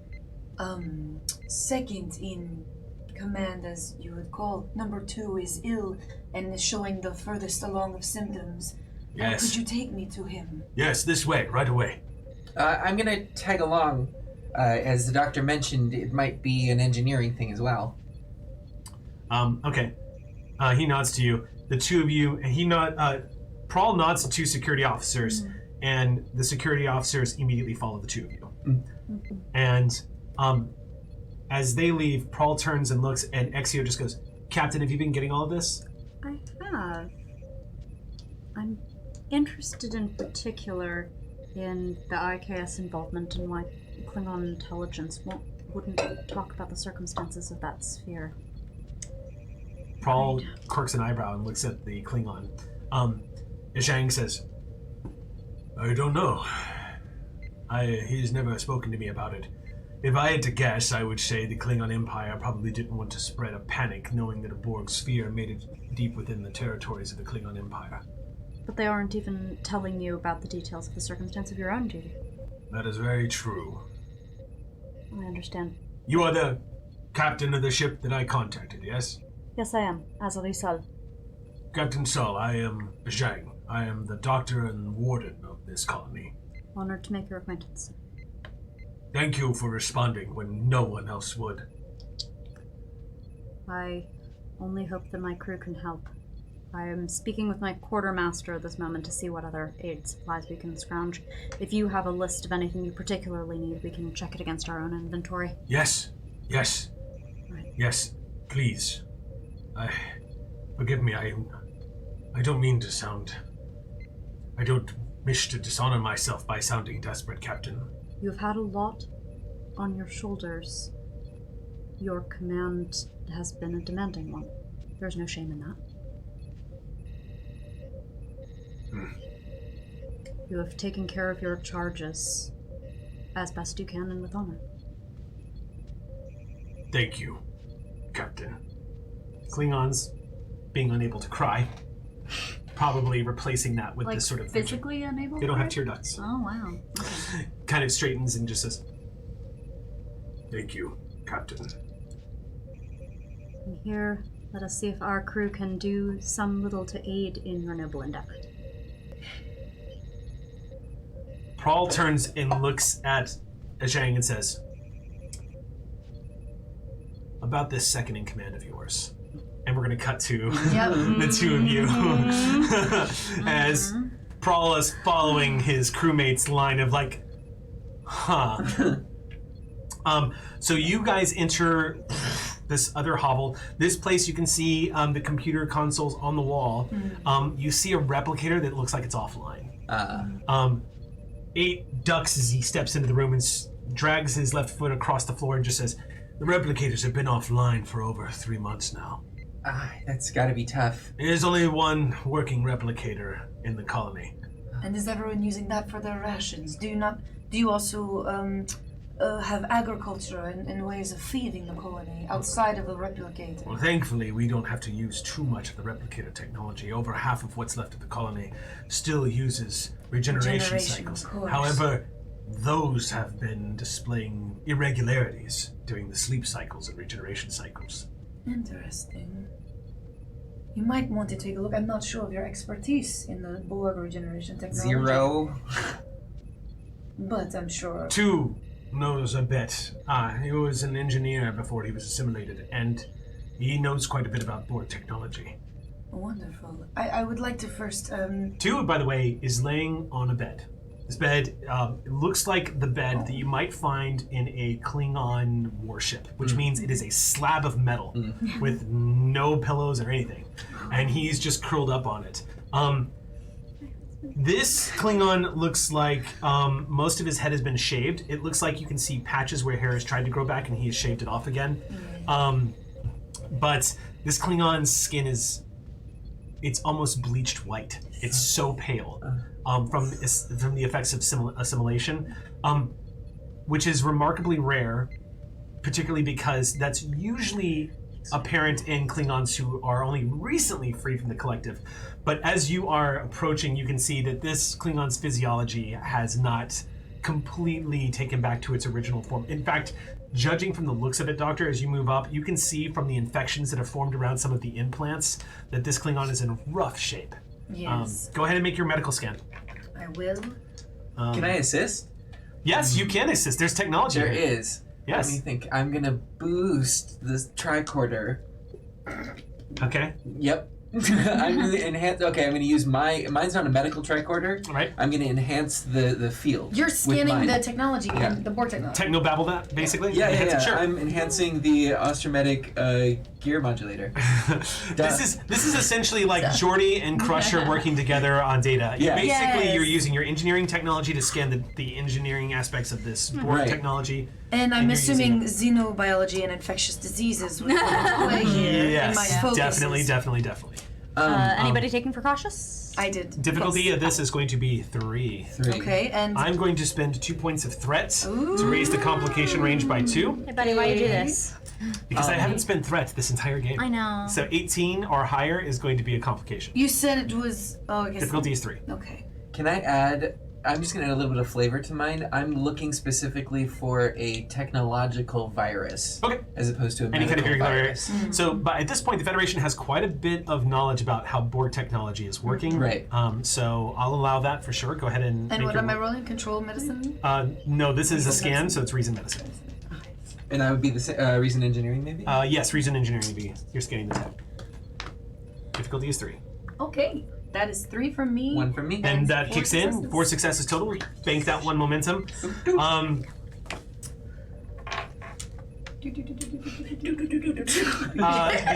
second in command, as you would call. Number 2 is ill and is showing the furthest along of symptoms. Yes. Could you take me to him? Yes, this way, right away. I'm gonna tag along. As the doctor mentioned, it might be an engineering thing as well. Okay. He nods to you. The two of you, Prawl nods to 2 security officers, and the security officers immediately follow the 2 of you. And as they leave, Prawl turns and looks, and Exio just goes, "Captain, have you been getting all of this?" I have. I'm interested in particular in the IKS involvement and why Klingon intelligence wouldn't talk about the circumstances of that sphere. Prawl quirks an eyebrow and looks at the Klingon. Zhang says, "I don't know. He's never spoken to me about it. If I had to guess, I would say the Klingon Empire probably didn't want to spread a panic knowing that a Borg sphere made it deep within the territories of the Klingon Empire." But they aren't even telling you about the details of the circumstance of your own duty. That is very true. I understand. You are the captain of the ship that I contacted, yes? Yes, I am. Azali Sal. Captain Sol, I am Zhang. I am the doctor and warden of this colony. Honored to make your acquaintance. Thank you for responding when no one else would. I only hope that my crew can help. I am speaking with my quartermaster at this moment to see what other aid supplies we can scrounge. If you have a list of anything you particularly need, we can check it against our own inventory. Yes. Right. Yes, please. Forgive me, I don't mean to sound... I don't wish to dishonor myself by sounding desperate, Captain. You've had a lot on your shoulders. Your command has been a demanding one. There's no shame in that. You have taken care of your charges as best you can and with honor. Thank you, Captain. Klingons being unable to cry. Probably replacing that with Like this sort of physically unable. They don't to have cry? tear ducts. Oh wow. Okay. Kind of straightens and just says, "Thank you, Captain." And here, let us see if our crew can do some little to aid in your noble endeavor. Prawl turns and looks at Zhang and says, "About this second in command of yours." And we're going to cut to the two of you as Prawl is following his crewmate's line of like, huh. So you guys enter this other hovel. This place you can see the computer consoles on the wall. You see a replicator that looks like it's offline. 8 ducks as he steps into the room and drags his left foot across the floor and just says, "The replicators have been offline for over 3 months now. That's gotta be tough. There's only one working replicator in the colony." And is everyone using that for their rations? Do you also have agriculture and ways of feeding the colony outside of the replicator? Well, thankfully, we don't have to use too much of the replicator technology. Over half of what's left of the colony still uses regeneration cycles. Of course. However, those have been displaying irregularities during the sleep cycles and regeneration cycles. Interesting. You might want to take a look. I'm not sure of your expertise in the Borg regeneration technology. 0. But I'm sure. 2 knows a bit. He was an engineer before he was assimilated, and he knows quite a bit about Borg technology. Wonderful. I would like to first. 2, by the way, is laying on a bed. This bed it looks like the bed that you might find in a Klingon warship, which means it is a slab of metal with no pillows or anything, and he's just curled up on it. This Klingon looks like most of his head has been shaved. It looks like you can see patches where hair has tried to grow back and he has shaved it off again. But this Klingon's skin it's almost bleached white. It's so pale from the effects of assimilation, which is remarkably rare, particularly because that's usually apparent in Klingons who are only recently free from the collective. But as you are approaching, you can see that this Klingon's physiology has not completely taken back to its original form. In fact, judging from the looks of it, Doctor, as you move up, you can see from the infections that have formed around some of the implants that this Klingon is in rough shape. Yes. Go ahead and make your medical scan. I will. Can I assist? Yes, you can assist. There's technology. There here. is. Yes. Let me think. I'm gonna boost this tricorder. Okay. Yep. I'm gonna enhance. Okay, I'm gonna use mine's not a medical tricorder. Right. I'm gonna enhance the field. You're with scanning mine. the technology, Yeah. the Borg technology. Technobabble that, basically? Yeah. Sure. I'm enhancing the Ostrometic gear modulator. This is essentially like Jordy and Crusher working together on data. Yeah. Basically, Yes. you're using your engineering technology to scan the engineering aspects of this Borg Right. technology. And I'm And you're assuming using xenobiology and infectious diseases would come into play here. in my Yes, focuses. definitely. Anybody taking for cautious? I did. Difficulty Plus of this is going to be 3. 3. Okay, and I'm going to spend 2 points of threat to raise the complication range by 2 Hey, buddy, why you do this? because I haven't spent threat this entire game. I know. So 18 or higher is going to be a complication. you said it was. Oh, I guess. Difficulty is 3. Okay. Can I add? I'm just gonna add a little bit of flavor to mine. I'm looking specifically for a technological virus. Okay. As opposed to a Any kind of medical irregular virus. So, but at this point, the Federation has quite a bit of knowledge about how Borg technology is working. Right. So I'll allow that for sure. Go ahead and. And make what your am I roll. rolling? Control medicine? No, this is a scan, medicine. so it's reason medicine. And that would be the reason engineering, maybe. Yes, reason engineering would be you're scanning the tech. Difficulty is 3. Okay. That is 3 from me. 1 from me. And that 4 kicks in. successes. 4 successes total. Bank that 1 momentum. The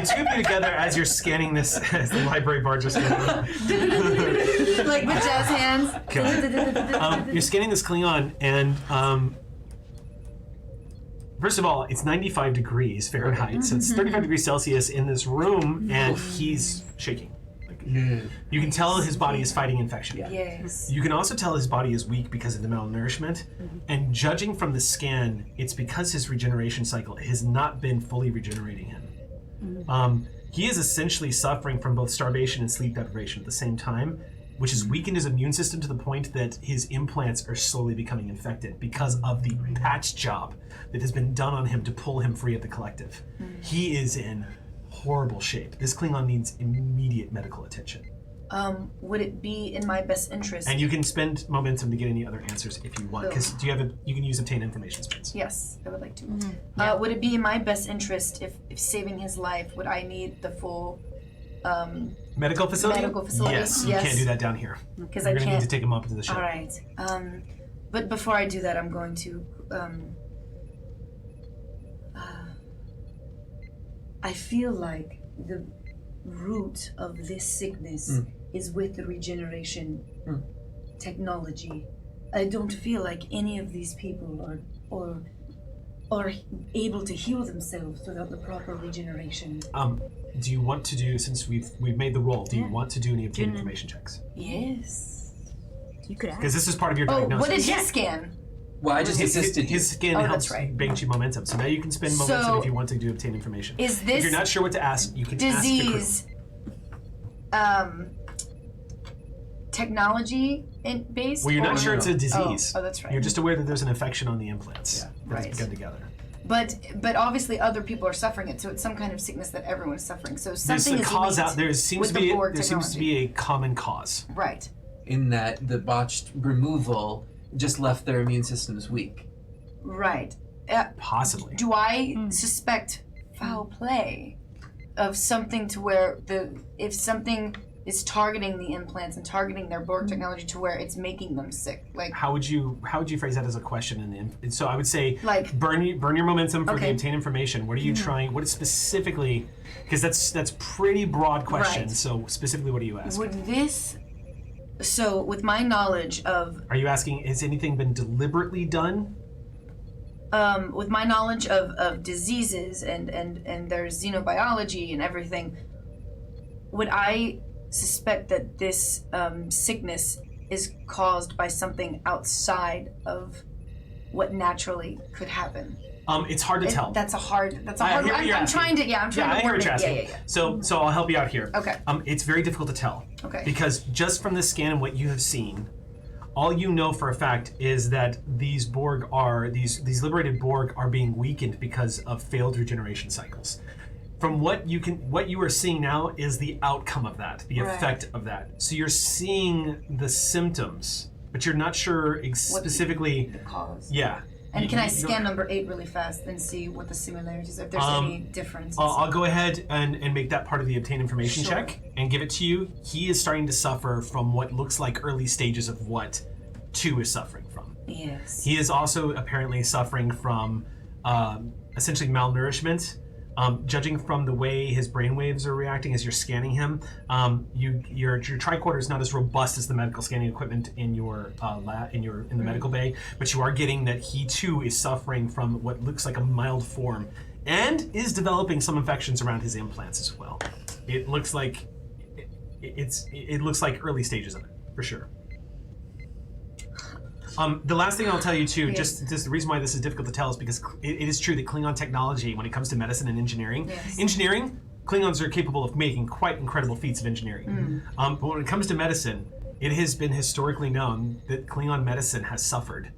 two of you together as you're scanning this, as the library bards are scanning. Like with jazz hands. You're scanning this Klingon, and first of all, it's 95 degrees Fahrenheit, so it's 35 degrees Celsius in this room, and he's shaking. Like You can tell his body is fighting infection. Yes. You can also tell his body is weak because of the malnourishment. And judging from the scan, it's because his regeneration cycle has not been fully regenerating him. He is essentially suffering from both starvation and sleep deprivation at the same time, which has weakened his immune system to the point that his implants are slowly becoming infected because of the patch job that has been done on him to pull him free of the collective. He is in horrible shape. This Klingon needs immediate medical attention. Would it be in my best interest? And you can spend momentum to get any other answers if you want, because you can use obtain information sprints. Yes, I would like to. Would it be in my best interest if saving his life, would I need the full Medical facility? Medical facility, Yes, you yes. can't do that down here. because You're I going to need can't. to take him up into the ship. All right. But before I do that, I'm going to. I feel like the root of this sickness is with the regeneration technology. I don't feel like any of these people are able to heal themselves without the proper regeneration. Do you want to do, since we've made the roll, do you want to do any obtain information checks? Yes. You could ask. Because this is part of your Oh, diagnosis. what is his scan? Well, I just assisted you. His skin Oh, helps that's right. bank you momentum. So now you can spend momentum So, if you want to do obtain information. Is If this you're not sure what to ask, you can ask the crew. disease technology based? Well, you're not or- sure it's a disease. Oh, that's right. You're just aware that there's an infection on the implants Yeah, that's right. begun together. But obviously other people are suffering it, so it's some kind of sickness that everyone's suffering. So There's something a is cause linked out. There seems with to the be Borg there seems to be a common cause. Right. In that the botched removal just left their immune systems weak. Right. Possibly. Do I suspect foul play of something to where if something is targeting the implants and targeting their Borg technology to where it's making them sick? Like How would you phrase that as a question? And so I would say, Like- burn your momentum for the Okay. obtain information. What are you trying? What is specifically? Because that's pretty broad question. Right. So specifically, what are you asking? would this? So with my knowledge of Are you asking? Has anything been deliberately done? with my knowledge of diseases and their xenobiology and everything, would I suspect that this sickness is caused by something outside of what naturally could happen? It's hard to tell. That's a hard. I hear what you're I'm asking. trying to. Yeah, I'm trying I to hear word what you're it. asking. Yeah. So I'll help you out here. Okay. It's very difficult to tell. Okay. Because just from the scan and what you have seen, all you know for a fact is that these liberated Borg are being weakened because of failed regeneration cycles. From what you are seeing now is the outcome of that, the Right. effect of that. So you're seeing the symptoms, but you're not sure specifically. The cause. Yeah. And can I You don't- scan number 8 really fast and see what the similarities, if there's any differences? I'll go ahead and make that part of the obtain information Sure. check and give it to you. He is starting to suffer from what looks like early stages of what 2 is suffering from. Yes. He is also apparently suffering from essentially malnourishment. Judging from the way his brainwaves are reacting as you're scanning him, your tricorder is not as robust as the medical scanning equipment in your lab in the medical bay, but you are getting that he too is suffering from what looks like a mild form, and is developing some infections around his implants as well. It looks like it looks like early stages of it for sure. The last thing I'll tell you too, Yes. just the reason why this is difficult to tell is because it is true that Klingon technology, when it comes to medicine and engineering, Yes. Klingons are capable of making quite incredible feats of engineering. But when it comes to medicine, it has been historically known that Klingon medicine has suffered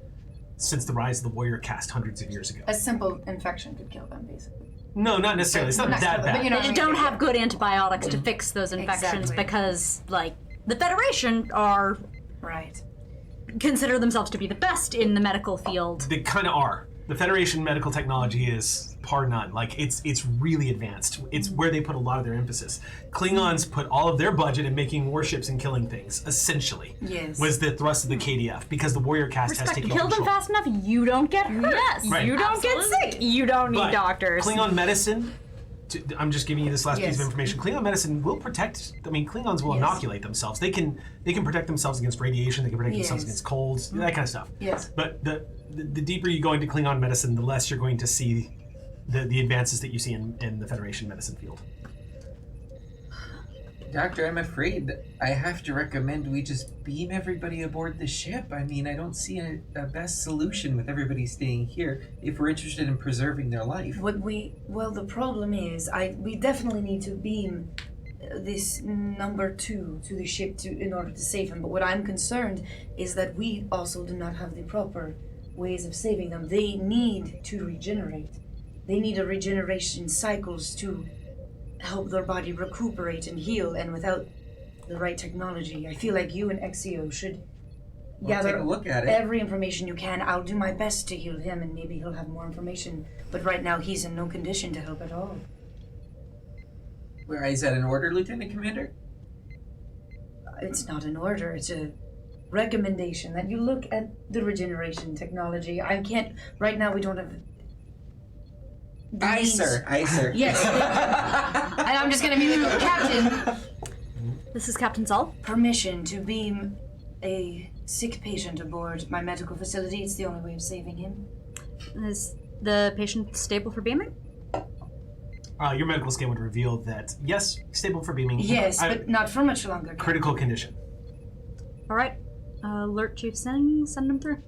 since the rise of the warrior caste hundreds of years ago. A simple infection could kill them, basically. No, not necessarily. It's not Not that kill them, bad. but you know They what I don't mean? have good antibiotics to fix those infections Exactly. because, like, the Federation are Right. consider themselves to be the best in the medical field. They kind of are. The Federation medical technology is par none. Like it's really advanced. It's where they put a lot of their emphasis. Klingons put all of their budget in making warships and killing things. Essentially, Yes. was the thrust of the KDF because the warrior caste has taken Kill them control. fast enough, you don't get hurt. Yes, Right. You don't get sick. You don't need But doctors. Klingon medicine. I'm just giving you this last piece Yes. of information. Klingon medicine will protect. I mean, Klingons will Yes. inoculate themselves. They can protect themselves against radiation. They can protect themselves Yes. against colds. That kind of stuff. Yes. But the deeper you go into Klingon medicine, the less you're going to see the advances that you see in the Federation medicine field. Doctor, I'm afraid I have to recommend we just beam everybody aboard the ship. I mean, I don't see a best solution with everybody staying here if we're interested in preserving their life. Well, the problem is, we definitely need to beam this number 2 to the ship in order to save him. But what I'm concerned is that we also do not have the proper ways of saving them. They need to regenerate. They need a regeneration cycles to help their body recuperate and heal, and without the right technology, I feel like you and Exio should gather take a look at it. every information you can. I'll do my best to heal him, and maybe he'll have more information, but right now he's in no condition to help at all. Where is that an order, Lieutenant Commander? It's not an order, it's a recommendation that you look at the regeneration technology. I can't, right now we don't have the Aye, means. sir. Aye, sir. Yes. And I'm just gonna be like, Captain, This is Captain Sol. permission to beam a sick patient aboard my medical facility. It's the only way of saving him. Is the patient stable for beaming? Your medical scan would reveal that, yes, stable for beaming. Yes, but not for much longer. Critical condition. All right. Alert Chief Singh. Send him through.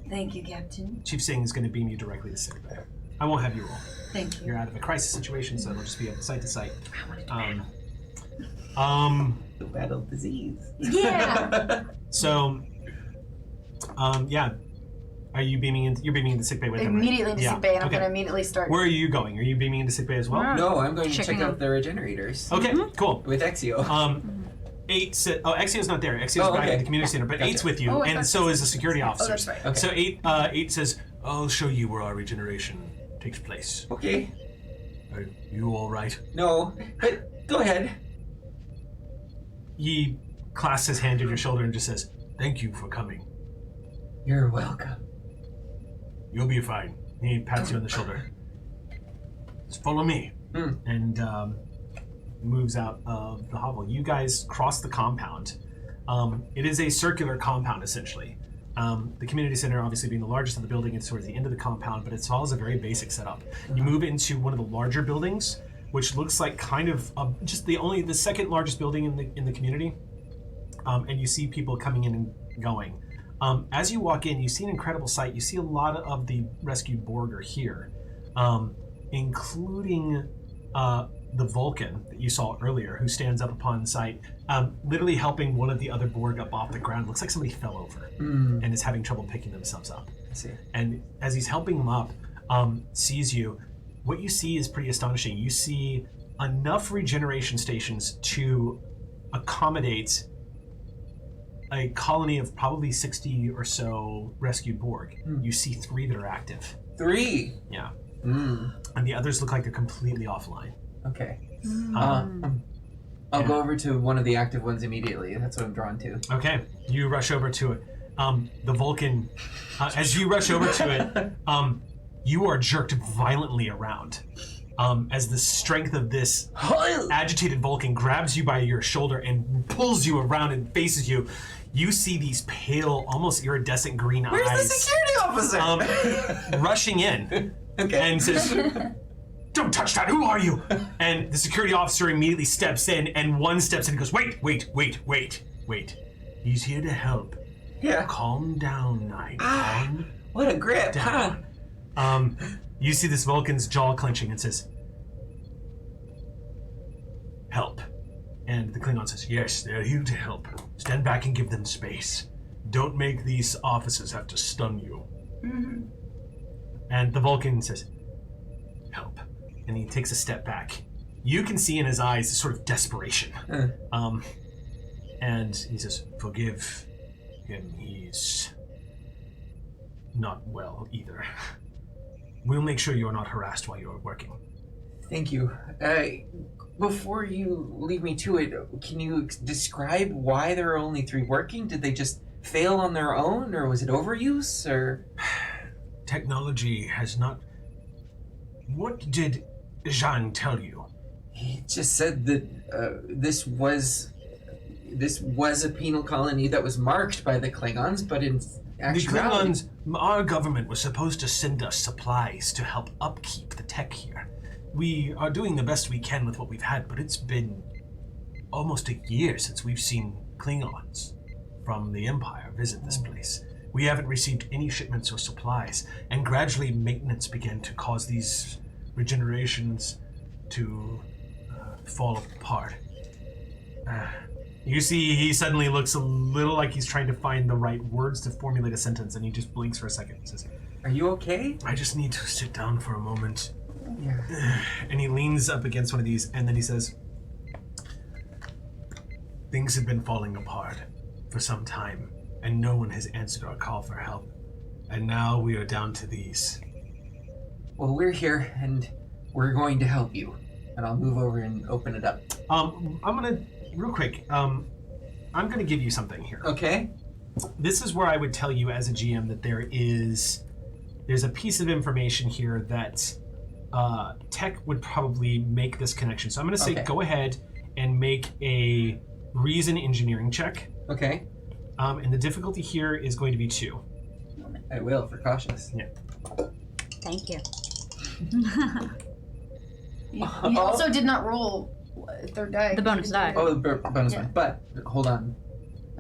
Thank you, Captain. Chief Singh is going to beam you directly to sick bay. I won't have you roll. Thank you. You're out of a crisis situation, so it'll just be a site to site. The battle disease. Yeah. So, yeah. Are you beaming in? You're beaming into sick bay with him, right? Immediately into Yeah. sick bay, and I'm Okay. gonna immediately start. Where are you going? Are you beaming into sick bay as well? No, I'm going to Checking check out out. the regenerators Okay, cool. with Exio. Exio's not there. Exio's Oh, back okay. at the community center, but Gotcha. 8's with you, Oh, I and thought- so is the security officer. that's right. Okay. So 8 says, "I'll show you where our regeneration takes place. Okay. Are you all right?" No, but go ahead. He clasps his hand on your shoulder and just says, "Thank you for coming. You're welcome. You'll be fine." He pats you on the shoulder. "Just follow me," and moves out of the hovel. You guys cross the compound. It is a circular compound, essentially. The community center, obviously being the largest of the building, it's towards the end of the compound, but it follows a very basic setup. You move into one of the larger buildings, which looks like kind of just the second largest building in the community, and you see people coming in and going. As you walk in, you see an incredible sight. You see a lot of the rescued Borg are here, including the Vulcan that you saw earlier, who stands up upon sight, literally helping one of the other Borg up off the ground. Looks like somebody fell over and is having trouble picking themselves up. I see. And as he's helping them up, sees you, what you see is pretty astonishing. You see enough regeneration stations to accommodate a colony of probably 60 or so rescued Borg. You see 3 that are active. 3. Yeah. Mm. And the others look like they're completely offline. Okay. I'll go over to one of the active ones immediately. That's what I'm drawn to. Okay, you rush over to it. The Vulcan, as you rush over to it, you are jerked violently around as the strength of this agitated Vulcan grabs you by your shoulder and pulls you around and faces you. You see these pale, almost iridescent green Where's eyes the security officer? rushing in Okay. and says, "Don't touch that, who are you?" And the security officer immediately steps in, and one steps in and goes, wait. He's here to help. Yeah. Calm down, Knight. Calm What a grip, huh? down. You see this Vulcan's jaw clenching and says, "Help." And the Klingon says, "Yes, they're here to help. Stand back and give them space. Don't make these officers have to stun you." And the Vulcan says, "Help." And he takes a step back. You can see in his eyes a sort of desperation. And he says, "Forgive him. He's not well either. We'll make sure you're not harassed while you're working." Thank you. Before you leave me to it, can you describe why there are only 3 working? Did they just fail on their own, or was it overuse, or? Technology has not... What did Jean tell you? He just said that this was a penal colony that was marked by the Klingons, but in The actuality... Klingons, our government was supposed to send us supplies to help upkeep the tech here. We are doing the best we can with what we've had, but it's been almost a year since we've seen Klingons from the Empire visit this place. We haven't received any shipments or supplies, and gradually maintenance began to cause these regenerations to fall apart. You see, he suddenly looks a little like he's trying to find the right words to formulate a sentence, and he just blinks for a second and says, Are you okay? I just need to sit down for a moment. Yeah. And he leans up against one of these, and then he says, things have been falling apart for some time, and no one has answered our call for help. And now we are down to these. Well, we're here, and we're going to help you. And I'll move over and open it up. I'm gonna, real quick, I'm gonna give you something here. Okay. This is where I would tell you as a GM that there's a piece of information here that Tech would probably make this connection. So I'm gonna say go ahead and make a reason engineering check. Okay. And the difficulty here is going to be 2. I will, for cautious. Yeah. Thank you. You also did not roll a third die. The bonus die. Oh, the bonus one. But, hold on.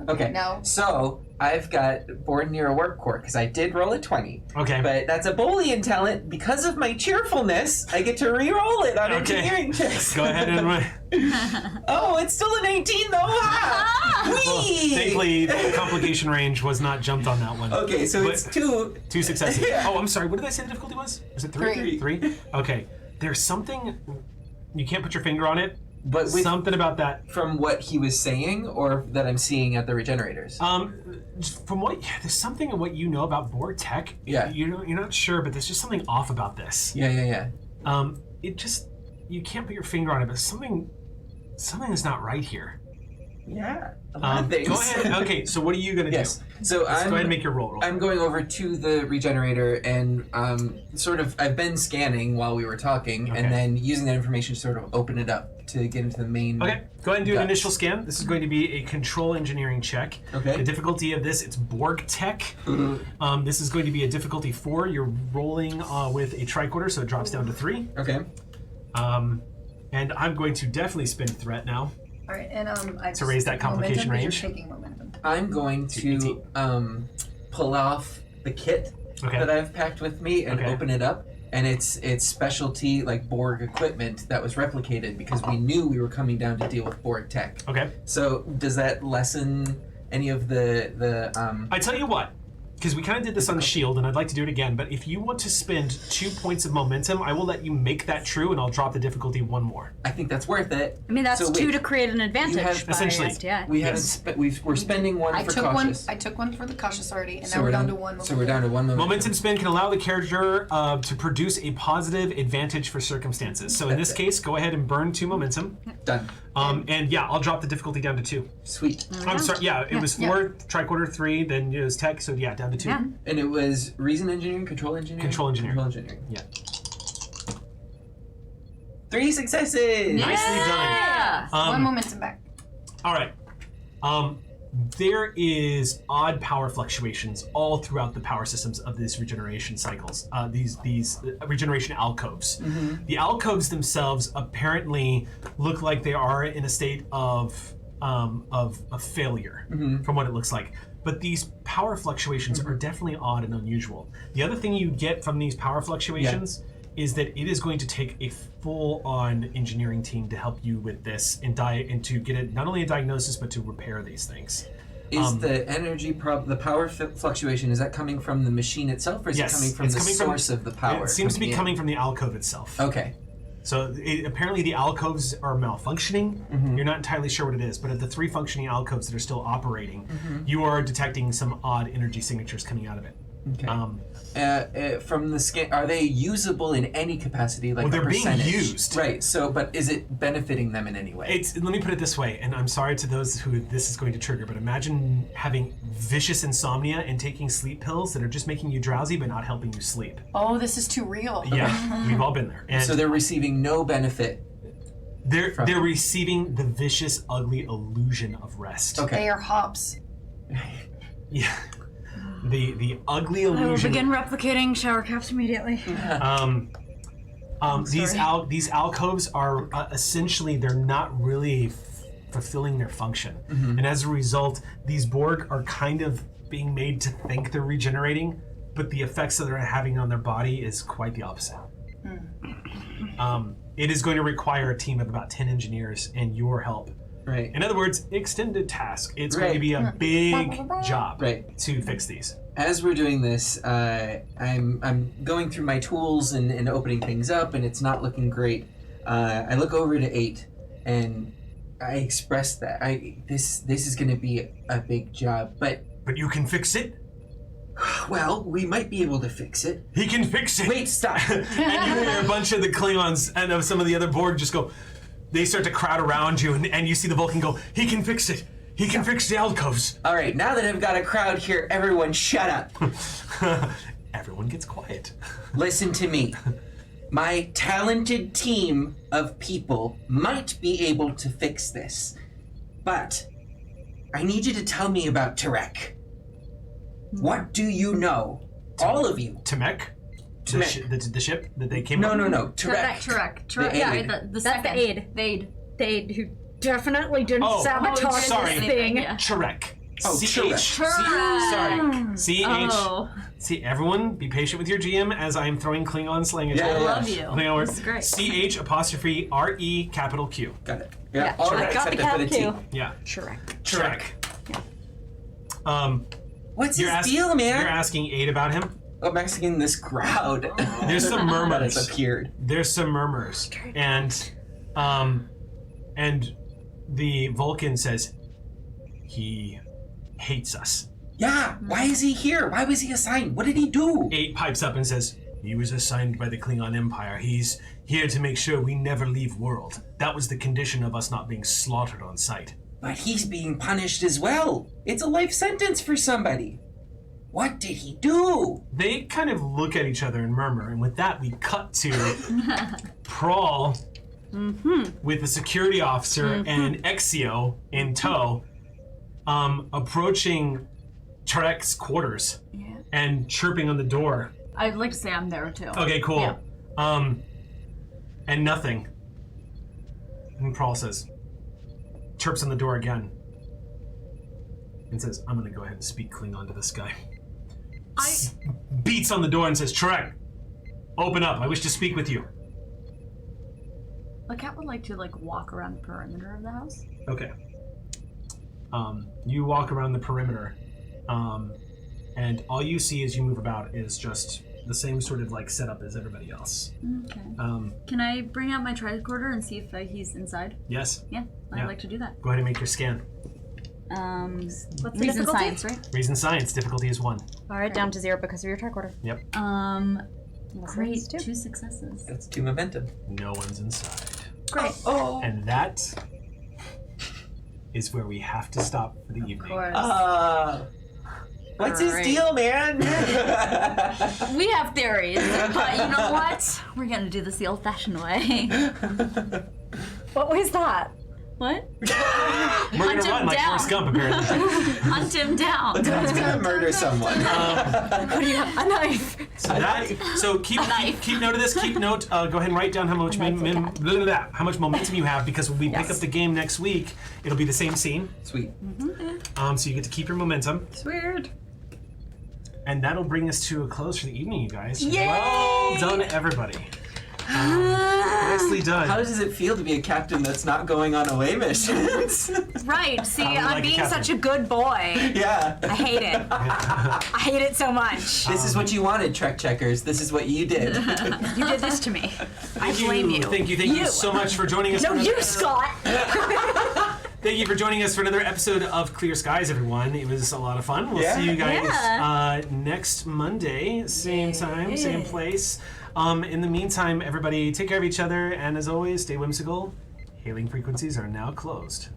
Okay. Now, So, I've got born near a warp core, because I did roll a 20. Okay. But that's a Boolean talent. Because of my cheerfulness, I get to re-roll it on engineering checks. Go ahead and Oh, it's still an 18 though! Ah! well, Whee! thankfully, the complication range was not jumped on that one. Okay, so But- it's 2. 2 successes. Yeah. Oh, I'm sorry. What did I say the difficulty was? Was it 3? 3? Okay. There's something, you can't put your finger on it. But with, Something about that. from what he was saying, or that I'm seeing at the regenerators? Just from what, there's something in what you know about Borg tech. Yeah. You're not sure, but there's just something off about this. Yeah. It just, you can't put your finger on it, but something is not right here. Yeah. A lot of things. Go ahead. Okay, so what are you gonna Yes. do? So Let's go ahead and make your roll. I'm going over to the regenerator and I've been scanning while we were talking, Okay. and then using that information to sort of open it up to get into the main. Okay, go ahead and do an guts. initial scan. This is going to be a control engineering check. Okay. The difficulty of this, it's Borg tech. This is going to be a difficulty 4. You're rolling with a tricorder, so it drops down to 3. Okay. And I'm going to definitely spin threat now. all right, and I To raise that complication momentum, range. You're taking momentum. I'm going to pull off the kit Okay. that I've packed with me and Okay. open it up. And it's specialty like Borg equipment that was replicated because we knew we were coming down to deal with Borg tech. Okay. So does that lessen any of the I tell you what, because we kind of did this on the shield, and I'd like to do it again, but if you want to spend 2 points of momentum, I will let you make that true, and I'll drop the difficulty 1 more. I think that's worth it. I mean, that's So 2 wait, to create an advantage have- by essentially, STI. We Yes. haven't. We're spending 1 I for took cautious. one. I took one for the cautious already, and So now we're down to 1. So we're down to 1 Momentum spin can allow the character to produce a positive advantage for circumstances. So in this case, go ahead and burn 2 momentum. Done. And yeah, I'll drop the difficulty down to 2. Sweet. I'm sorry, yeah, it was 4, tricorder 3, then it was tech, so yeah, down to 2. Yeah. And it was reason engineering, control engineering. Control engineering. Control engineering. Yeah. 3 successes. Nicely done. 1 momentum back. All right. There is odd power fluctuations all throughout the power systems of these regeneration cycles. These regeneration alcoves. The alcoves themselves apparently look like they are in a state of failure, from what it looks like. But these power fluctuations are definitely odd and unusual. The other thing you get from these power fluctuations is that it is going to take a full-on engineering team to help you with this and to get it not only a diagnosis but to repair these things. Is the energy the power fluctuation, is that coming from the machine itself, or is Yes, it coming from it's the coming source of the power? It seems to be in? coming from the alcove itself. Okay. So apparently the alcoves are malfunctioning. You're not entirely sure what it is, but of the 3 functioning alcoves that are still operating, you are detecting some odd energy signatures coming out of it. Okay. From the scan, are they usable in any capacity? Like Well, they're a being percentage? used. Right. So, but is it benefiting them in any way? Let me put it this way, and I'm sorry to those who this is going to trigger, but imagine having vicious insomnia and taking sleep pills that are just making you drowsy but not helping you sleep. Oh, this is too real. Yeah, we've all been there. And So they're receiving no benefit. they're receiving the vicious, ugly illusion of rest. Okay. They are hops. Yeah. The ugly I will illusion. begin replicating shower caps immediately. These alcoves are essentially, they're not really fulfilling their function. And as a result, these Borg are kind of being made to think they're regenerating, but the effects that they're having on their body is quite the opposite. It is going to require a team of about 10 engineers and your help. Right. In other words, extended task. It's going to be a big job to fix these. As we're doing this, I'm going through my tools and opening things up, and it's not looking great. I look over to 8, and I express that this is going to be a big job, but you can fix it. Well, we might be able to fix it. He can fix it. Wait, stop. And you hear a bunch of the Klingons and of some of the other Borg just go. They start to crowd around you, and you see the Vulcan go. He can fix it. He can fix the alcoves. All right, now that I've got a crowd here, everyone shut up. Everyone gets quiet. Listen to me. My talented team of people might be able to fix this, but I need you to tell me about Tarek. What do you know? All of you. Tamek? The ship that they came No, up? Tarek. Tarek. Yeah, the That's second. the aid. The aid who definitely didn't sabotage sorry. this thing. Tarek. Oh, C-H. Tarek. Sorry. C-H. Oh. See, everyone, be patient with your GM as I am throwing Klingon slang at you. Yeah, I yeah. love you. This is great. C-H apostrophe R-E capital Q. Got it. Yeah, all Tarek right, got the except for the T. capital Q. Yeah. Shrek. Yeah. What's his deal, man? You're asking 8 about him? I'm asking this crowd. There's some that murmurs. has appeared. There's some murmurs. And the Vulcan says, he hates us. Yeah, why is he here? Why was he assigned? What did he do? 8 pipes up and says, he was assigned by the Klingon Empire. He's here to make sure we never leave world. That was the condition of us not being slaughtered on sight. But he's being punished as well. It's a life sentence for somebody. What did he do? They kind of look at each other and murmur, and with that we cut to Prawl with the security officer and Exio in tow, approaching Tarek's quarters and chirping on the door. I'd like to say I'm there too. Okay, cool. Yeah. And nothing. And Prawl says, chirps on the door again, and says, I'm gonna go ahead and speak Klingon to this guy. Beats on the door and says, Tarek, open up. I wish to speak with you. The cat would like to walk around the perimeter of the house. Okay. You walk around the perimeter, and all you see as you move about is just the same sort of setup as everybody else. Okay. Can I bring out my tricorder and see if he's inside? Yes. Yeah, I'd like to do that. Go ahead and make your scan. What's the Reason difficulty? science, right? Reason science, difficulty is 1. Alright, down to 0 because of your tricorder. Yep. Great, 2 successes. That's 2 momentum. No one's inside. Great. Oh. And that is where we have to stop for the evening. Of course. What's his deal, man? We have theories, but you know what? We're gonna do this the old-fashioned way. What was that? What? We're gonna run like Forrest Gump, apparently. Hunt him down. I'm gonna murder someone. What do you have? A knife! So keep note of this. Keep note. Go ahead and write down how much how much momentum you have, because when we pick up the game next week, it'll be the same scene. Sweet. So you get to keep your momentum. It's weird. And that'll bring us to a close for the evening, you guys. Yay! Well done, everybody. Nicely done. How does it feel to be a captain that's not going on away missions? Right, see, Probably I'm like a being captain. such a good boy. Yeah. I hate it. I hate it so much. This is what you wanted, Trek Checkers. This is what you did. You did this to me. I Thank blame you. Thank you so much for joining us. No, for another- you, Scott! Thank you for joining us for another episode of Clear Skies, everyone. It was a lot of fun. We'll Yeah. see you guys next Monday, same time, same place. In the meantime, everybody take care of each other, and as always, stay whimsical. Hailing frequencies are now closed.